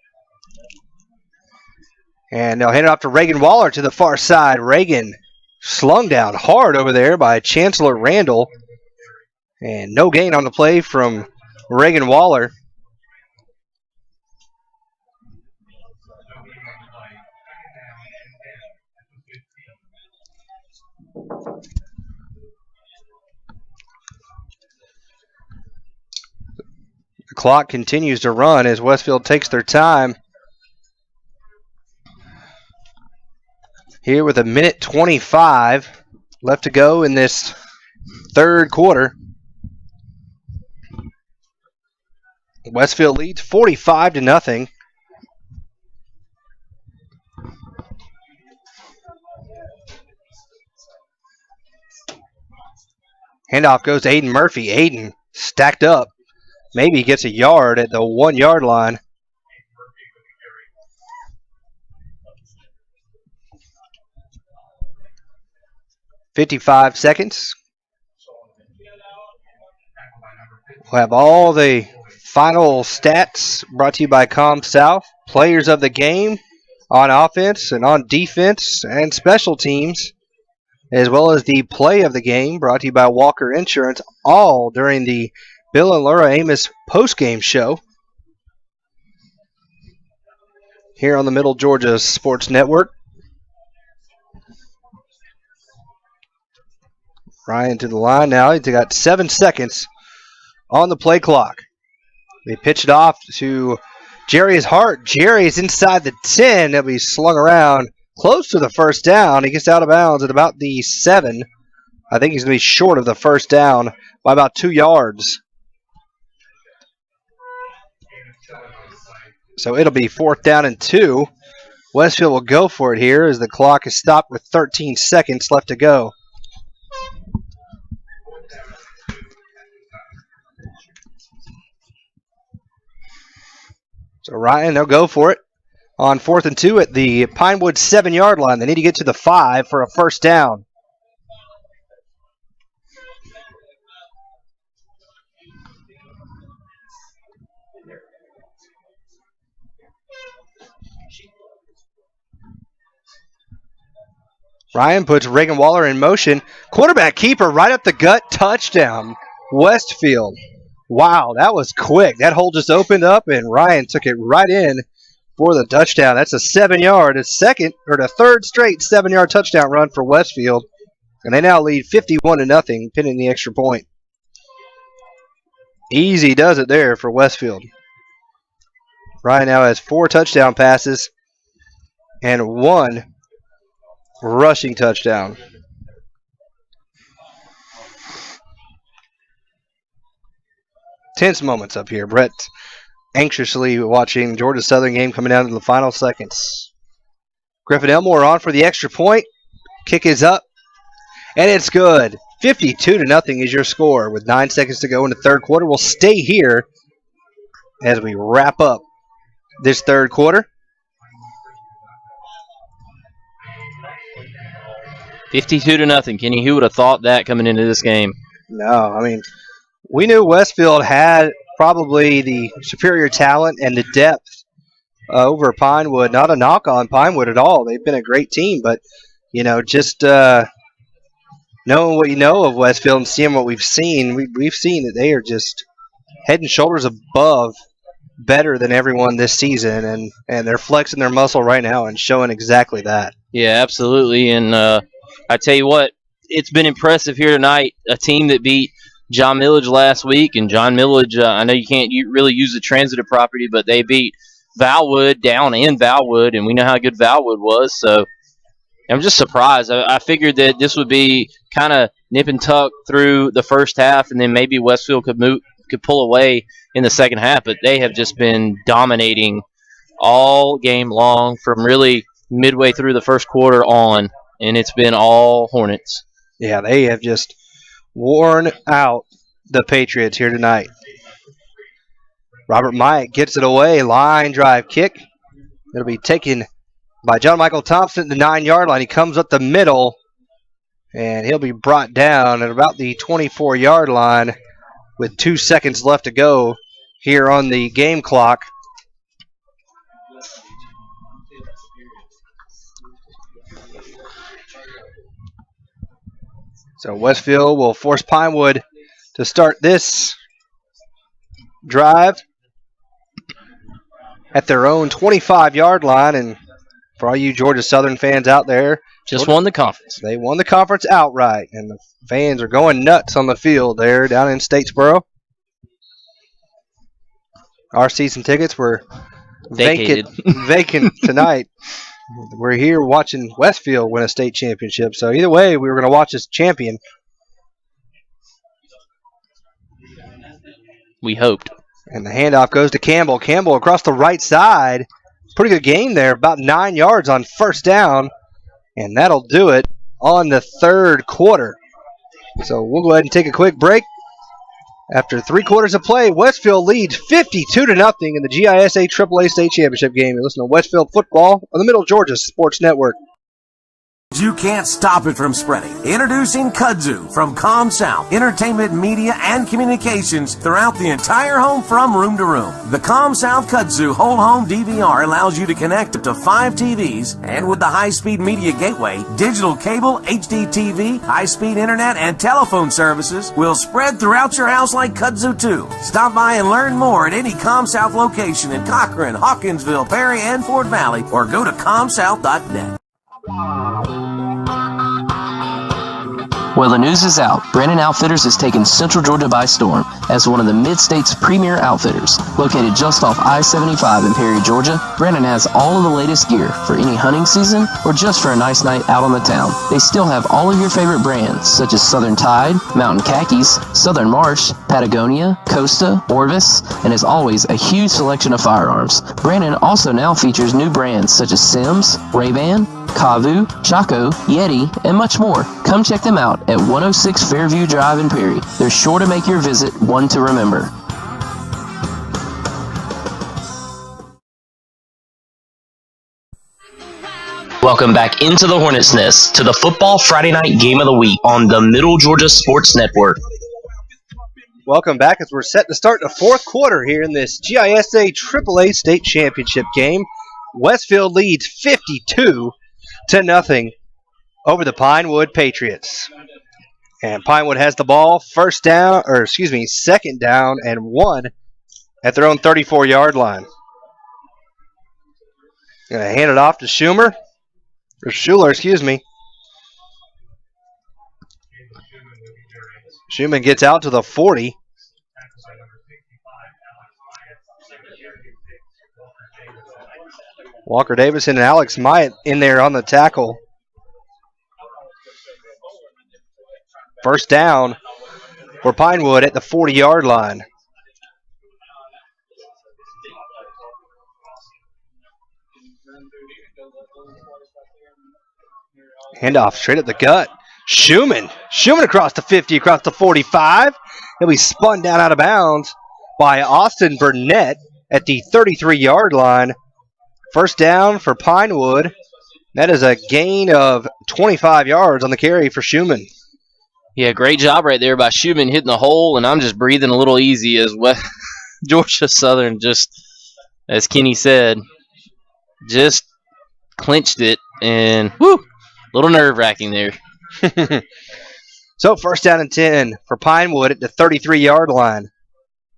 And they'll hand it off to Reagan Waller to the far side. Reagan slung down hard over there by Chancellor Randall. And no gain on the play from Reagan Waller. The clock continues to run as Westfield takes their time. Here with 1:25 left to go in this third quarter. Westfield leads 45-0. Handoff goes to Aiden Murphy. Aiden stacked up. Maybe he gets a yard at the 1-yard line. $55 seconds. We'll have all the final stats brought to you by ComSouth. Players of the game on offense and on defense and special teams, as well as the play of the game brought to you by Walker Insurance, all during the Bill and Laura Amos postgame show here on the Middle Georgia Sports Network. Ryan to the line now. He's got 7 seconds on the play clock. They pitch it off to Jerry's Hart. Jerry's inside the 10. He'll be slung around close to the first down. He gets out of bounds at about the 7. I think he's going to be short of the first down by about 2 yards. So it'll be 4th down and 2. Westfield will go for it here as the clock is stopped with 13 seconds left to go. So Ryan, they'll go for it. on 4th and 2 at the Pinewood 7-yard line. They need to get to the 5 for a first down. Ryan puts Reagan Waller in motion. Quarterback keeper right up the gut. Touchdown. Westfield. Wow, that was quick. That hole just opened up, and Ryan took it right in for the touchdown. That's a 7-yard, the third straight 7-yard touchdown run for Westfield. And they now lead 51-0, pinning the extra point. Easy does it there for Westfield. Ryan now has 4 touchdown passes and 1 rushing touchdown. Tense moments up here. Brett anxiously watching Georgia Southern game coming down to the final seconds. Griffin Elmore on for the extra point. Kick is up, and it's good. 52-0 is your score with 9 seconds to go in the third quarter. We'll stay here as we wrap up this third quarter. 52-0. Kenny, who would have thought that coming into this game? No, I mean, we knew Westfield had probably the superior talent and the depth over Pinewood. Not a knock on Pinewood at all. They've been a great team, but, just knowing what you know of Westfield and seeing what we've seen, we've seen that they are just head and shoulders above better than everyone this season, and they're flexing their muscle right now and showing exactly that. Yeah, absolutely, and I tell you what, it's been impressive here tonight. A team that beat John Millage last week, and John Millage, I know you can't really use the transitive property, but they beat Valwood down in Valwood, and we know how good Valwood was, so I'm just surprised. I figured that this would be kind of nip and tuck through the first half, and then maybe Westfield could pull away in the second half, but they have just been dominating all game long from really midway through the first quarter on, and it's been all Hornets. Yeah, they have just worn out the Patriots here tonight. Robert Mike gets it away. Line drive kick. It'll be taken by John Michael Thompson at the 9-yard line. He comes up the middle, and he'll be brought down at about the 24-yard line with 2 seconds left to go here on the game clock. So Westfield will force Pinewood to start this drive at their own 25-yard line. And for all you Georgia Southern fans out there, just won the conference. They won the conference outright, and the fans are going nuts on the field there down in Statesboro. Our season tickets were vacant tonight. We're here watching Westfield win a state championship. So either way, we were going to watch this champion. We hoped. And the handoff goes to Campbell. Campbell across the right side. Pretty good game there, about 9 yards on first down. And that'll do it on the third quarter. So we'll go ahead and take a quick break. After 3 quarters of play, Westfield leads 52-0 in the GISA AAA State Championship game. You listen to Westfield football on the Middle Georgia Sports Network. You can't stop it from spreading. Introducing Kudzu from ComSouth, entertainment, media, and communications throughout the entire home from room to room. The ComSouth Kudzu whole home DVR allows you to connect up to 5 TVs, and with the high-speed media gateway, digital cable, HD TV, high-speed internet, and telephone services will spread throughout your house like Kudzu 2. Stop by and learn more at any ComSouth location in Cochran, Hawkinsville, Perry, and Fort Valley, or go to comsouth.net. Well, the news is out. Brandon Outfitters has taken Central Georgia by storm as one of the Mid-State's premier outfitters. Located just off I-75 in Perry, Georgia, Brandon has all of the latest gear for any hunting season or just for a nice night out on the town. They still have all of your favorite brands such as Southern Tide, Mountain Khakis, Southern Marsh, Patagonia, Costa, Orvis, and as always, a huge selection of firearms. Brandon also now features new brands such as Sims, Ray-Ban, Kavu, Chaco, Yeti, and much more. Come check them out at 106 Fairview Drive in Perry. They're sure to make your visit one to remember. Welcome back into the Hornets' Nest to the Football Friday Night Game of the Week on the Middle Georgia Sports Network. Welcome back as we're set to start the fourth quarter here in this GISA AAA State Championship game. Westfield leads 52-0 over the Pinewood Patriots. And Pinewood has the ball second down and 1 at their own 34-yard line. Going to hand it off to Schuler. Schumann gets out to the 40. Walker Davison and Alex Myatt in there on the tackle. First down for Pinewood at the 40-yard line. Handoff straight at the gut. Schumann across the 50, across the 45. He'll be spun down out of bounds by Austin Burnett at the 33-yard line. First down for Pinewood. That is a gain of 25 yards on the carry for Schumann. Yeah, great job right there by Schumann hitting the hole, and I'm just breathing a little easy as Georgia Southern just, as Kenny said, just clinched it, and whoo, a little nerve-wracking there. So first down and 10 for Pinewood at the 33-yard line.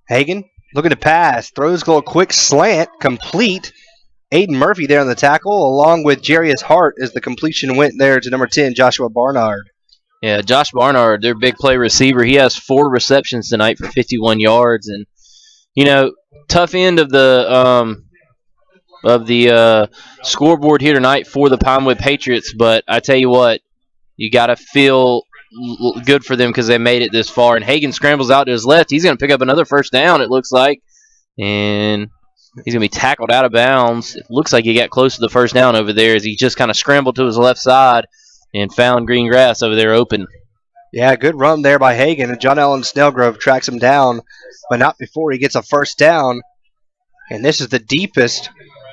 Hagan looking to pass, throws a little quick slant, complete. Aiden Murphy there on the tackle, along with Jarius Hart as the completion went there to number 10, Joshua Barnard. Yeah, Josh Barnard, their big play receiver, he has 4 receptions tonight for 51 yards. And, tough end of the scoreboard here tonight for the Pinewood Patriots. But I tell you what, you got to feel good for them because they made it this far. And Hagan scrambles out to his left. He's going to pick up another first down, it looks like. And he's going to be tackled out of bounds. It looks like he got close to the first down over there as he just kind of scrambled to his left side and found green grass over there open. Yeah, good run there by Hagan. And John Allen Snellgrove tracks him down, but not before he gets a first down. And this is the deepest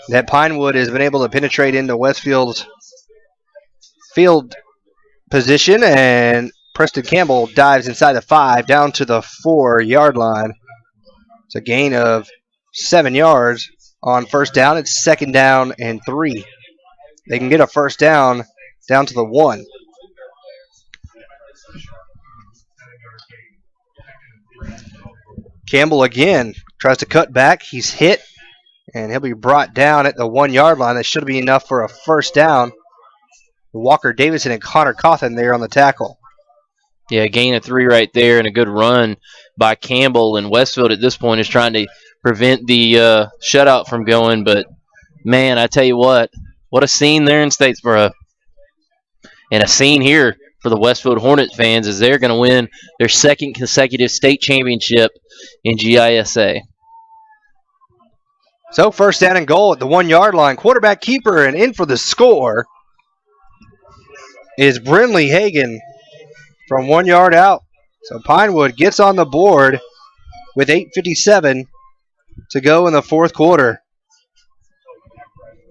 that Pinewood has been able to penetrate into Westfield's field position. And Preston Campbell dives inside the 5 down to the 4-yard line. It's a gain of 7 yards on first down. It's second down and 3. They can get a first down to the 1. Campbell again tries to cut back. He's hit, and he'll be brought down at the 1-yard line. That should be enough for a first down. Walker Davison and Connor Cawthon there on the tackle. Yeah, gain of 3 right there and a good run by Campbell. And Westfield at this point is trying to prevent the shutout from going. But, man, I tell you what a scene there in Statesboro. And a scene here for the Westfield Hornets fans as they're going to win their second consecutive state championship in GISA. So first down and goal at the 1-yard line. Quarterback keeper and in for the score is Brinley Hagan from 1 yard out. So Pinewood gets on the board with 8:57 to go in the fourth quarter.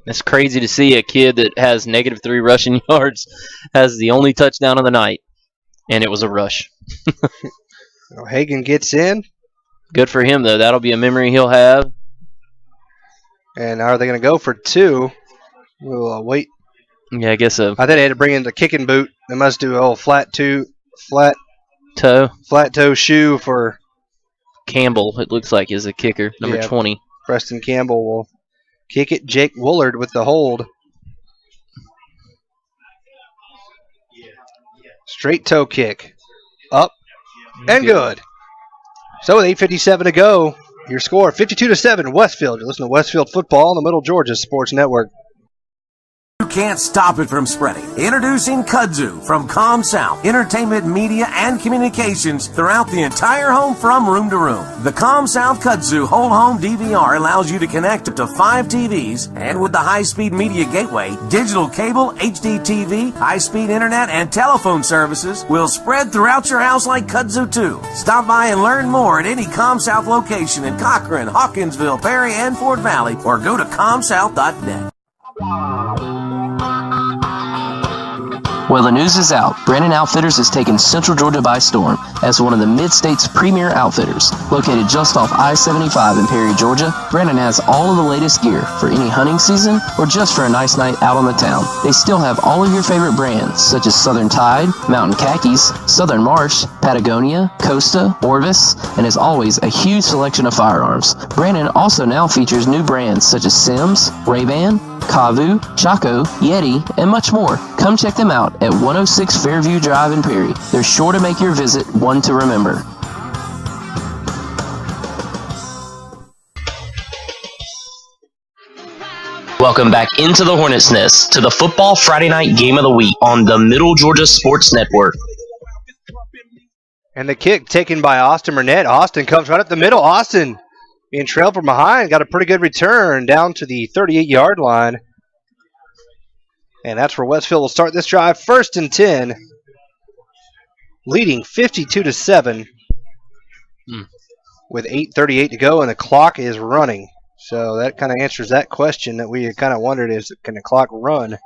It's crazy to see a kid that has -3 rushing yards has the only touchdown of the night, and it was a rush. Hagan gets in. Good for him, though. That'll be a memory he'll have. And are they going to go for 2? We'll wait. Yeah, I guess so. I think they had to bring in the kicking boot. They must do a flat toe shoe for Campbell, it looks like, is a kicker, number 20. Preston Campbell will kick it. Jake Woolard with the hold. Straight toe kick. Up and good. So with 8:57 to go, your score 52-7 Westfield. You're listening to Westfield Football on the Middle Georgia Sports Network. You can't stop it from spreading. Introducing Kudzu from ComSouth, entertainment, media, and communications throughout the entire home from room to room. The ComSouth Kudzu whole home DVR allows you to connect up to 5 TVs, and with the high-speed media gateway, digital cable, HD TV, high-speed internet, and telephone services will spread throughout your house like Kudzu 2. Stop by and learn more at any ComSouth location in Cochran, Hawkinsville, Perry, and Fort Valley, or go to comsouth.net. Well, the news is out. Brandon Outfitters has taken Central Georgia by storm as one of the Mid-State's premier outfitters. Located just off I-75 in Perry, Georgia, Brandon has all of the latest gear for any hunting season or just for a nice night out on the town. They still have all of your favorite brands such as Southern Tide, Mountain Khakis, Southern Marsh, Patagonia, Costa, Orvis, and as always, a huge selection of firearms. Brandon also now features new brands such as Sims, Ray-Ban, Kavu, Chaco, Yeti, and much more. Come check them out at 106 Fairview Drive in Perry. They're sure to make your visit one to remember. Welcome back into the Hornets' Nest to the Football Friday Night Game of the Week on the Middle Georgia Sports Network. And the kick taken by Austin Burnett. Austin comes right up the middle. Austin being trailed from behind. Got a pretty good return down to the 38-yard line. And that's where Westfield will start this drive. 1st and 10. Leading 52-7. With 8:38 to go, and the clock is running. So that kind of answers that question that we kind of wondered is, can the clock run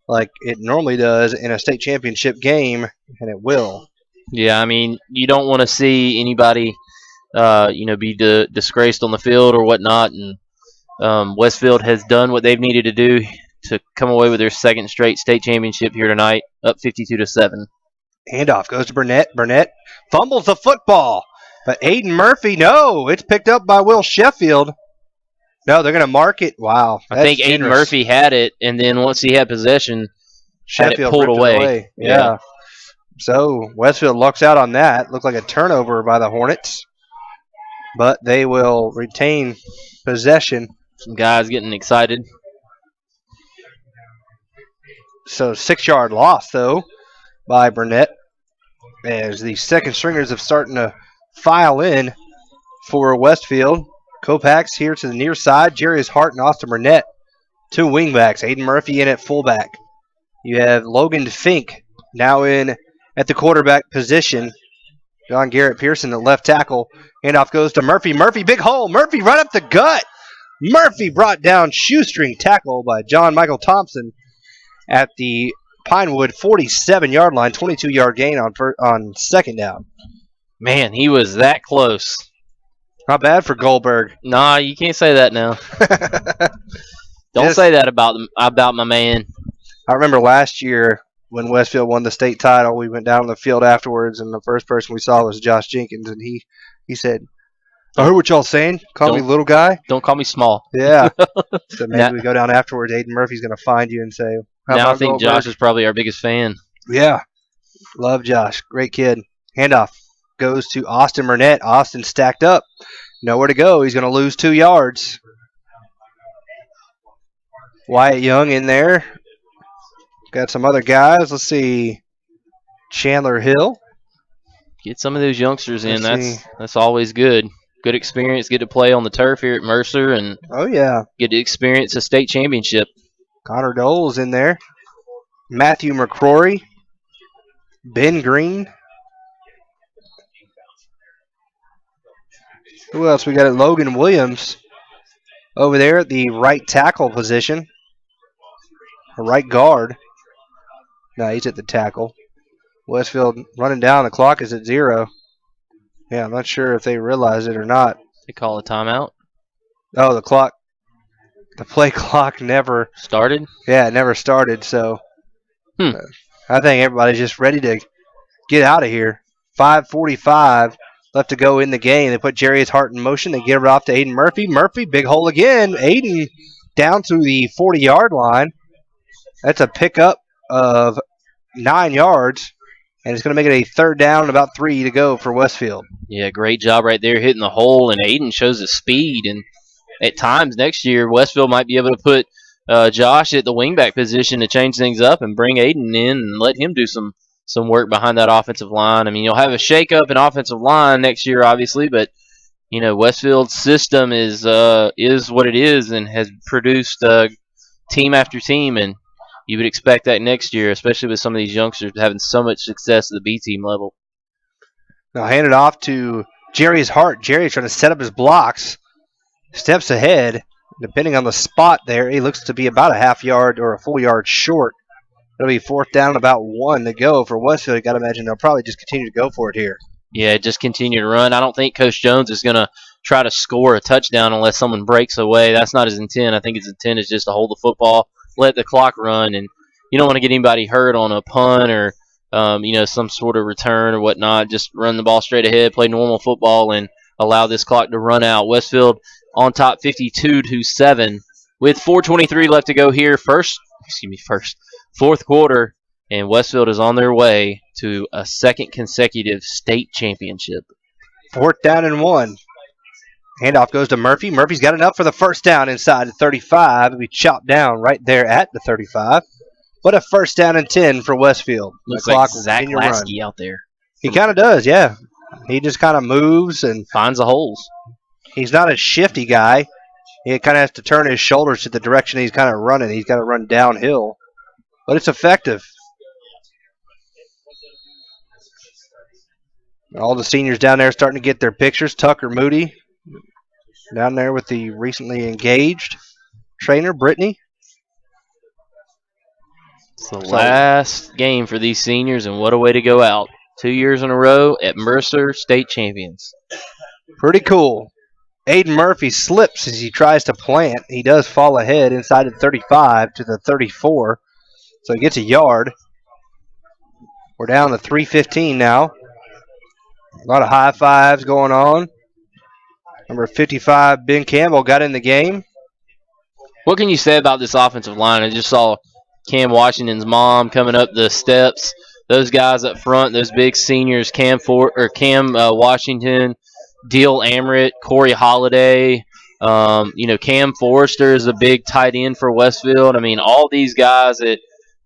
like it normally does in a state championship game? And it will. Yeah, I mean, you don't want to see anybody, be disgraced on the field or whatnot. And Westfield has done what they've needed to do to come away with their second straight state championship here tonight, up 52-7. Handoff goes to Burnett. Burnett fumbles the football, but Aiden Murphy, no, it's picked up by Will Sheffield. No, they're going to mark it. Wow. I think Aiden Murphy had it, and then once he had possession, Sheffield had it pulled away. Yeah. So Westfield lucks out on that. Looked like a turnover by the Hornets, but they will retain possession. Some guys getting excited. So 6-yard loss, though, by Burnett, as the second stringers have starting to file in for Westfield. Kopac's here to the near side. Jarius Hart and Austin Burnett, 2 wingbacks. Aiden Murphy in at fullback. You have Logan Fink now in at the quarterback position. John Garrett Pearson, the left tackle. Handoff goes to Murphy. Murphy, big hole. Murphy right up the gut. Murphy brought down, shoestring tackle by John Michael Thompson at the Pinewood 47-yard line. 22-yard gain on second down. Man, he was that close. Not bad for Goldberg. Nah, you can't say that now. Don't say that about my man. I remember last year when Westfield won the state title, we went down on the field afterwards, and the first person we saw was Josh Jenkins, and he said, "I heard what y'all saying. Call me little guy. Don't call me small." Yeah. So maybe we go down afterwards. Aiden Murphy's going to find you and say, now I think Josh is probably our biggest fan. Yeah. Love Josh. Great kid. Handoff goes to Austin Burnett. Austin stacked up. Nowhere to go. He's going to lose 2 yards. Wyatt Young in there. Got some other guys. Let's see. Chandler Hill. Get some of those youngsters in. That's always good. Good experience. Get to play on the turf here at Mercer and get to experience a state championship. Connor Dole's in there. Matthew McCrory. Ben Green. Who else? We got Logan Williams over there at the right tackle position. A right guard. No, he's at the tackle. Westfield running down. The clock is at 0. Yeah, I'm not sure if they realize it or not. They call a timeout? Oh, the play clock never started? Yeah, it never started. So I think everybody's just ready to get out of here. 5:45 left to go in the game. They put Jarius Hart in motion. They give it off to Aiden Murphy. Murphy, big hole again. Aiden down to the 40-yard line. That's a pickup of 9 yards, and it's going to make it a 3rd down and about 3 to go for Westfield. Yeah, great job right there hitting the hole, and Aiden shows his speed. And at times next year, Westfield might be able to put Josh at the wingback position to change things up and bring Aiden in and let him do some work behind that offensive line. I mean, you'll have a shakeup in offensive line next year, obviously, but Westfield's system is what it is and has produced team after team, and you would expect that next year, especially with some of these youngsters having so much success at the B team level. Now hand it off to Jerry's Hart. Jerry's trying to set up his blocks. Steps ahead. Depending on the spot there, he looks to be about a half yard or a full yard short It'll be 4th down, about 1 to go for Westfield. You got to imagine they'll probably just continue to go for it here. Yeah, just continue to run. I don't think Coach Jones is going to try to score a touchdown unless someone breaks away. That's not his intent. I think his intent is just to hold the football, let the clock run, and you don't want to get anybody hurt on a punt or some sort of return or whatnot. Just run the ball straight ahead, play normal football, and allow this clock to run out. Westfield on top 52-7 with 4:23 left to go here. Fourth quarter, and Westfield is on their way to a second consecutive state championship. 4th down and 1. Handoff goes to Murphy. Murphy's got enough for the first down inside the 35. It'll be chopped down right there at the 35. But a 1st down and 10 for Westfield. Looks like Zach Lasky out there. He kind of does, yeah. He just kind of moves and finds the holes. He's not a shifty guy. He kind of has to turn his shoulders to the direction he's kind of running. He's got to run downhill. But it's effective. All the seniors down there starting to get their pictures. Tucker Moody down there with the recently engaged trainer, Brittany. It's the last game for these seniors, and what a way to go out. 2 years in a row at Mercer State Champions. Pretty cool. Aiden Murphy slips as he tries to plant. He does fall ahead inside the 35 to the 34, so he gets a yard. We're down to 3:15 now. A lot of high fives going on. Number 55, Ben Campbell, got in the game. What can you say about this offensive line? I just saw Cam Washington's mom coming up the steps. Those guys up front, those big seniors, Cam Washington, Deal Amrit, Corey Holiday, Cam Forrester is a big tight end for Westfield. I mean, all these guys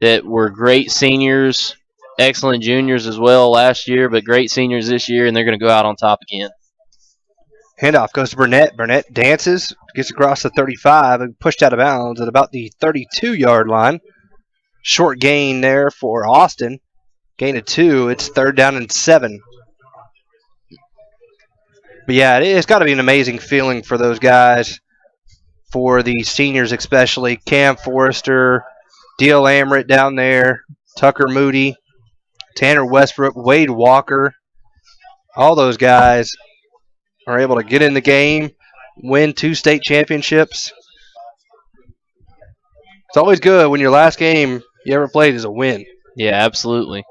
that were great seniors, excellent juniors as well last year, but great seniors this year, and they're going to go out on top again. Handoff goes to Burnett. Burnett dances, gets across the 35, and pushed out of bounds at about the 32-yard line. Short gain there for Austin. Gain of 2. It's 3rd down and 7. But, yeah, it's got to be an amazing feeling for those guys, for the seniors especially. Cam Forrester, Deal Amrit down there, Tucker Moody, Tanner Westbrook, Wade Walker. All those guys are able to get in the game, win 2 state championships. It's always good when your last game you ever played is a win. Yeah, absolutely.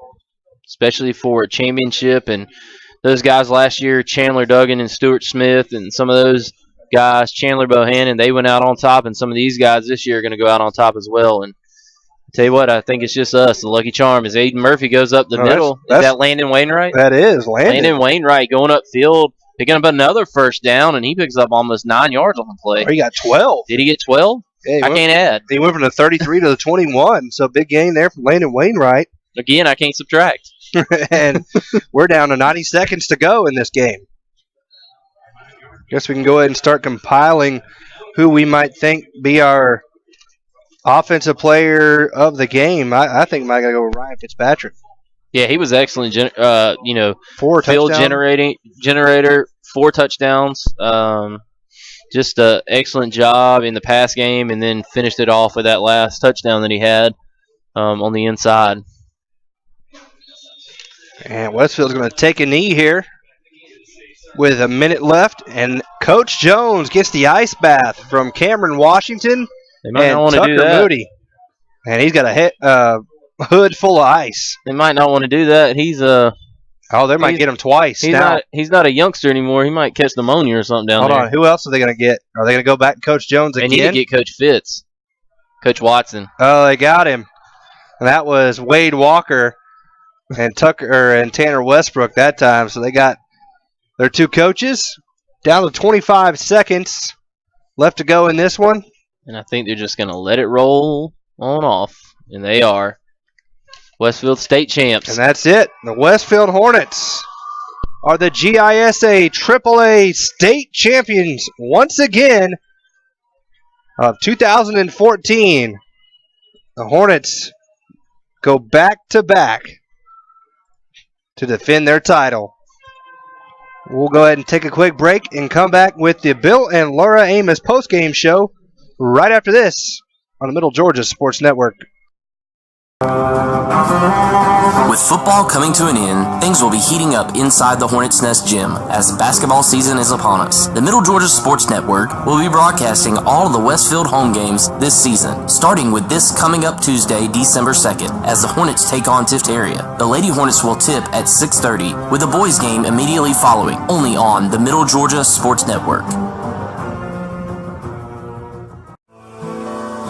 Especially for a championship. And those guys last year, Chandler Duggan and Stuart Smith, and some of those guys, Chandler Bohannon, they went out on top. And some of these guys this year are going to go out on top as well. And I tell you what, I think it's just us. The lucky charm is Aiden Murphy goes up the middle. Is that Landon Wainwright? That is Landon Wainwright going upfield, picking up another 1st down, and he picks up almost 9 yards on the play. He got 12. Did he get 12? Yeah, I can't add. He went from the 33 to the 21, so big gain there from Landon Wainwright. Again, I can't subtract. And we're down to 90 seconds to go in this game. Guess we can go ahead and start compiling who we might think be our offensive player of the game. I think I got to go with Ryan Fitzpatrick. Yeah, he was excellent. 4 field generator, 4 touchdowns. Just an excellent job in the pass game, and then finished it off with that last touchdown that he had on the inside. And Westfield's going to take a knee here with a minute left, and Coach Jones gets the ice bath from Cameron Washington They might and not want to Tucker do that. Moody. And he's got a hood full of ice. They might not want to do that. He's they might get him twice. He's not a youngster anymore. He might catch pneumonia or something down there. Hold on. Who else are they going to get? Are they going to go back to Coach Jones again? They need to get Coach Fitz, Coach Watson. Oh, they got him. And that was Wade Walker and Tanner Westbrook that time. So they got their 2 coaches. Down to 25 seconds left to go in this one. And I think they're just going to let it roll on off. And they are. Westfield State champs. And that's it. The Westfield Hornets are the GISA AAA State Champions once again of 2014. The Hornets go back-to-back to defend their title. We'll go ahead and take a quick break and come back with the Bill and Laura Amos postgame show right after this on the Middle Georgia Sports Network. With football coming to an end, things will be heating up inside the Hornets' Nest gym as basketball season is upon us. The Middle Georgia Sports Network will be broadcasting all of the Westfield home games this season, starting with this coming up Tuesday, December 2nd, as the Hornets take on Tifteria. The Lady Hornets will tip at 6:30, with the boys' game immediately following, only on the Middle Georgia Sports Network.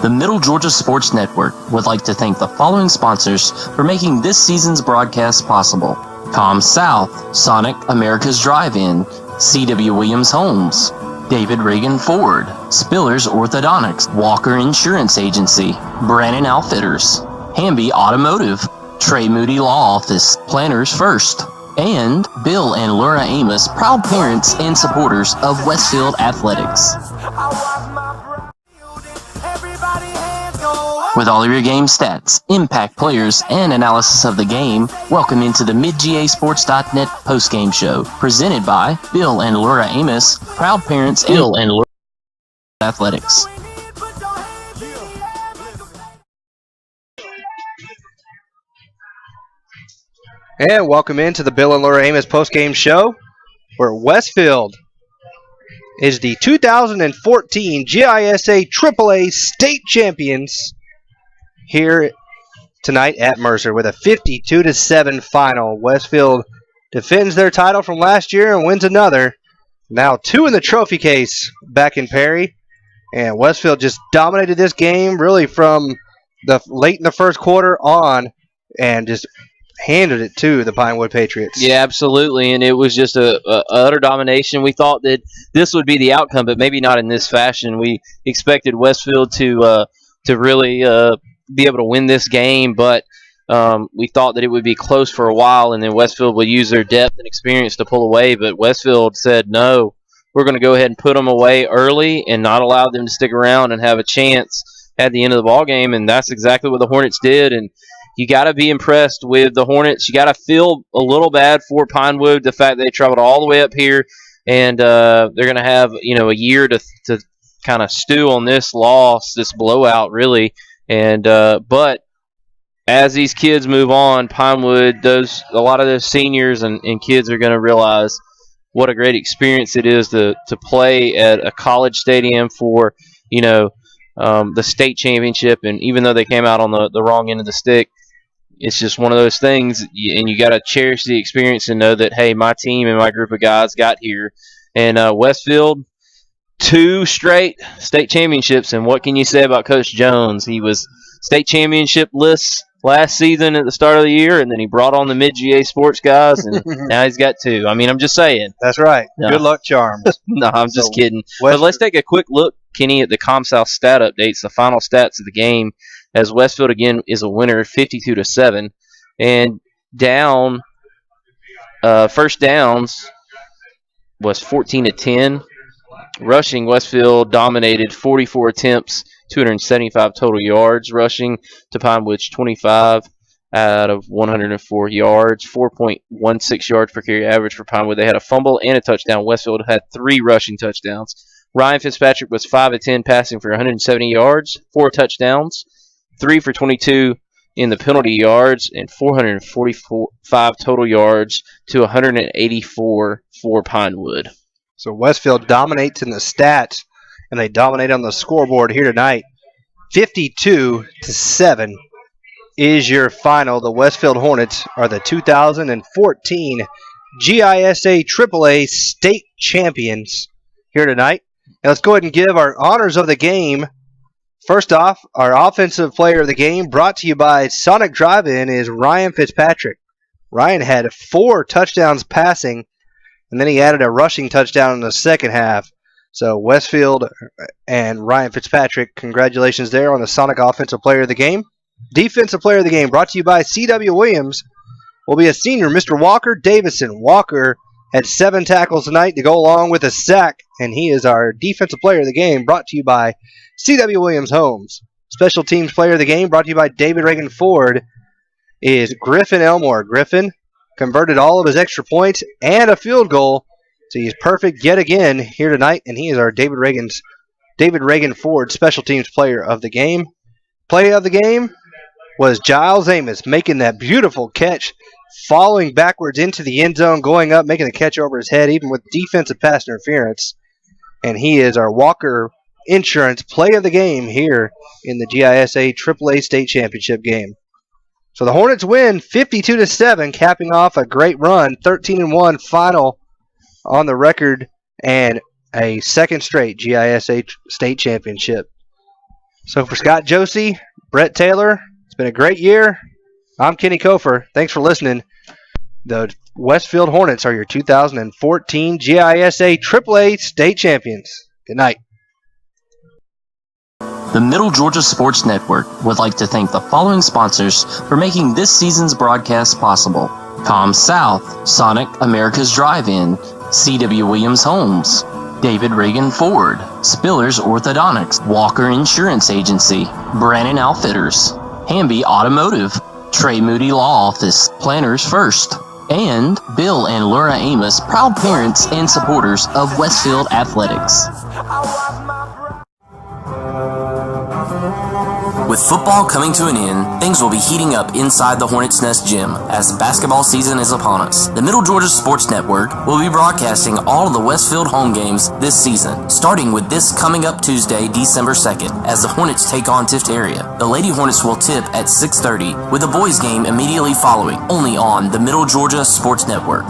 The Middle Georgia Sports Network would like to thank the following sponsors for making this season's broadcast possible: Com South, Sonic America's Drive-In, C.W. Williams Homes, David Reagan Ford, Spillers Orthodontics, Walker Insurance Agency, Brannon Outfitters, Hamby Automotive, Trey Moody Law Office, Planners First, and Bill and Laura Amos, proud parents and supporters of Westfield Athletics. With all of your game stats, impact players, and analysis of the game, welcome into the MidGASports.net postgame show, presented by Bill and Laura Amos, proud parents and Bill and Laura Athletics. And welcome into the Bill and Laura Amos postgame show, where Westfield is the 2014 GISA AAA State Champions here tonight at Mercer with a 52-7 final. Westfield defends their title from last year and wins another. Now 2 in the trophy case back in Perry. And Westfield just dominated this game really from the late in the first quarter on and just handed it to the Pinewood Patriots. Yeah, absolutely, and it was just a utter domination. We thought that this would be the outcome, but maybe not in this fashion. We expected Westfield to really be able to win this game, but we thought that it would be close for a while, and then Westfield would use their depth and experience to pull away. But Westfield said, no, we're going to go ahead and put them away early and not allow them to stick around and have a chance at the end of the ball game, and that's exactly what the Hornets did. And you got to be impressed with the Hornets. You got to feel a little bad for Pinewood, the fact they traveled all the way up here, and they're going to have a year to kind of stew on this loss, this blowout, really. And but as these kids move on, Pinewood, a lot of those seniors and kids are going to realize what a great experience it is to play at a college stadium for the state championship. And even though they came out on the wrong end of the stick, it's just one of those things, and you got to cherish the experience and know that, hey, my team and my group of guys got here. And Westfield, 2 straight state championships, and what can you say about Coach Jones? He was state championship lists last season at the start of the year, and then he brought on the mid-GA sports guys, and now he's got 2. I mean, I'm just saying. That's right. No. Good luck charms. No, I'm just kidding. But let's take a quick look, Kenny, at the ComSouth stat updates, the final stats of the game, as Westfield, again, is a winner, 52-7, and down, first downs was 14-10. Rushing, Westfield dominated 44 attempts, 275 total yards rushing to Pinewood's 25 out of 104 yards, 4.16 yards per carry average for Pinewood. They had a fumble and a touchdown. Westfield had 3 rushing touchdowns. Ryan Fitzpatrick was 5 of 10 passing for 170 yards, 4 touchdowns, 3 for 22 in the penalty yards, and 445 total yards to 184 for Pinewood. So Westfield dominates in the stats, and they dominate on the scoreboard here tonight. 52-7 is your final. The Westfield Hornets are the 2014 GISA AAA State Champions here tonight. And let's go ahead and give our honors of the game. First off, our offensive player of the game, brought to you by Sonic Drive-In, is Ryan Fitzpatrick. Ryan had 4 touchdowns passing, and then he added a rushing touchdown in the second half. So Westfield and Ryan Fitzpatrick, congratulations there on the Sonic Offensive Player of the Game. Defensive Player of the Game, brought to you by C.W. Williams, will be a senior, Mr. Walker Davison. Walker had 7 tackles tonight to go along with a sack, and he is our Defensive Player of the Game, brought to you by C.W. Williams Homes. Special Teams Player of the Game, brought to you by David Reagan Ford, is Griffin Elmore. Griffin converted all of his extra points and a field goal, so he's perfect yet again here tonight, and he is our David Reagan Ford Special Teams Player of the Game. Play of the game, was Giles Amos making that beautiful catch, falling backwards into the end zone, going up, making the catch over his head, even with defensive pass interference. And he is our Walker Insurance play of the game here in the GISA AAA State Championship game. So the Hornets win 52-7, capping off a great run, 13-1 final on the record, and a second straight GISA State Championship. So for Scott Josie, Brett Taylor, it's been a great year. I'm Kenny Kofer. Thanks for listening. The Westfield Hornets are your 2014 GISA AAA State Champions. Good night. The Middle Georgia Sports Network would like to thank the following sponsors for making this season's broadcast possible. Com South, Sonic America's Drive-In, C.W. Williams Homes, David Reagan Ford, Spillers Orthodontics, Walker Insurance Agency, Brannon Outfitters, Hamby Automotive, Trey Moody Law Office, Planners First, and Bill and Laura Amos, proud parents and supporters of Westfield Athletics. With football coming to an end, things will be heating up inside the Hornets Nest Gym as basketball season is upon us. The Middle Georgia Sports Network will be broadcasting all of the Westfield home games this season, starting with this coming up Tuesday, December 2nd, as the Hornets take on Tift Area. The Lady Hornets will tip at 6:30, with the boys game immediately following, only on the Middle Georgia Sports Network.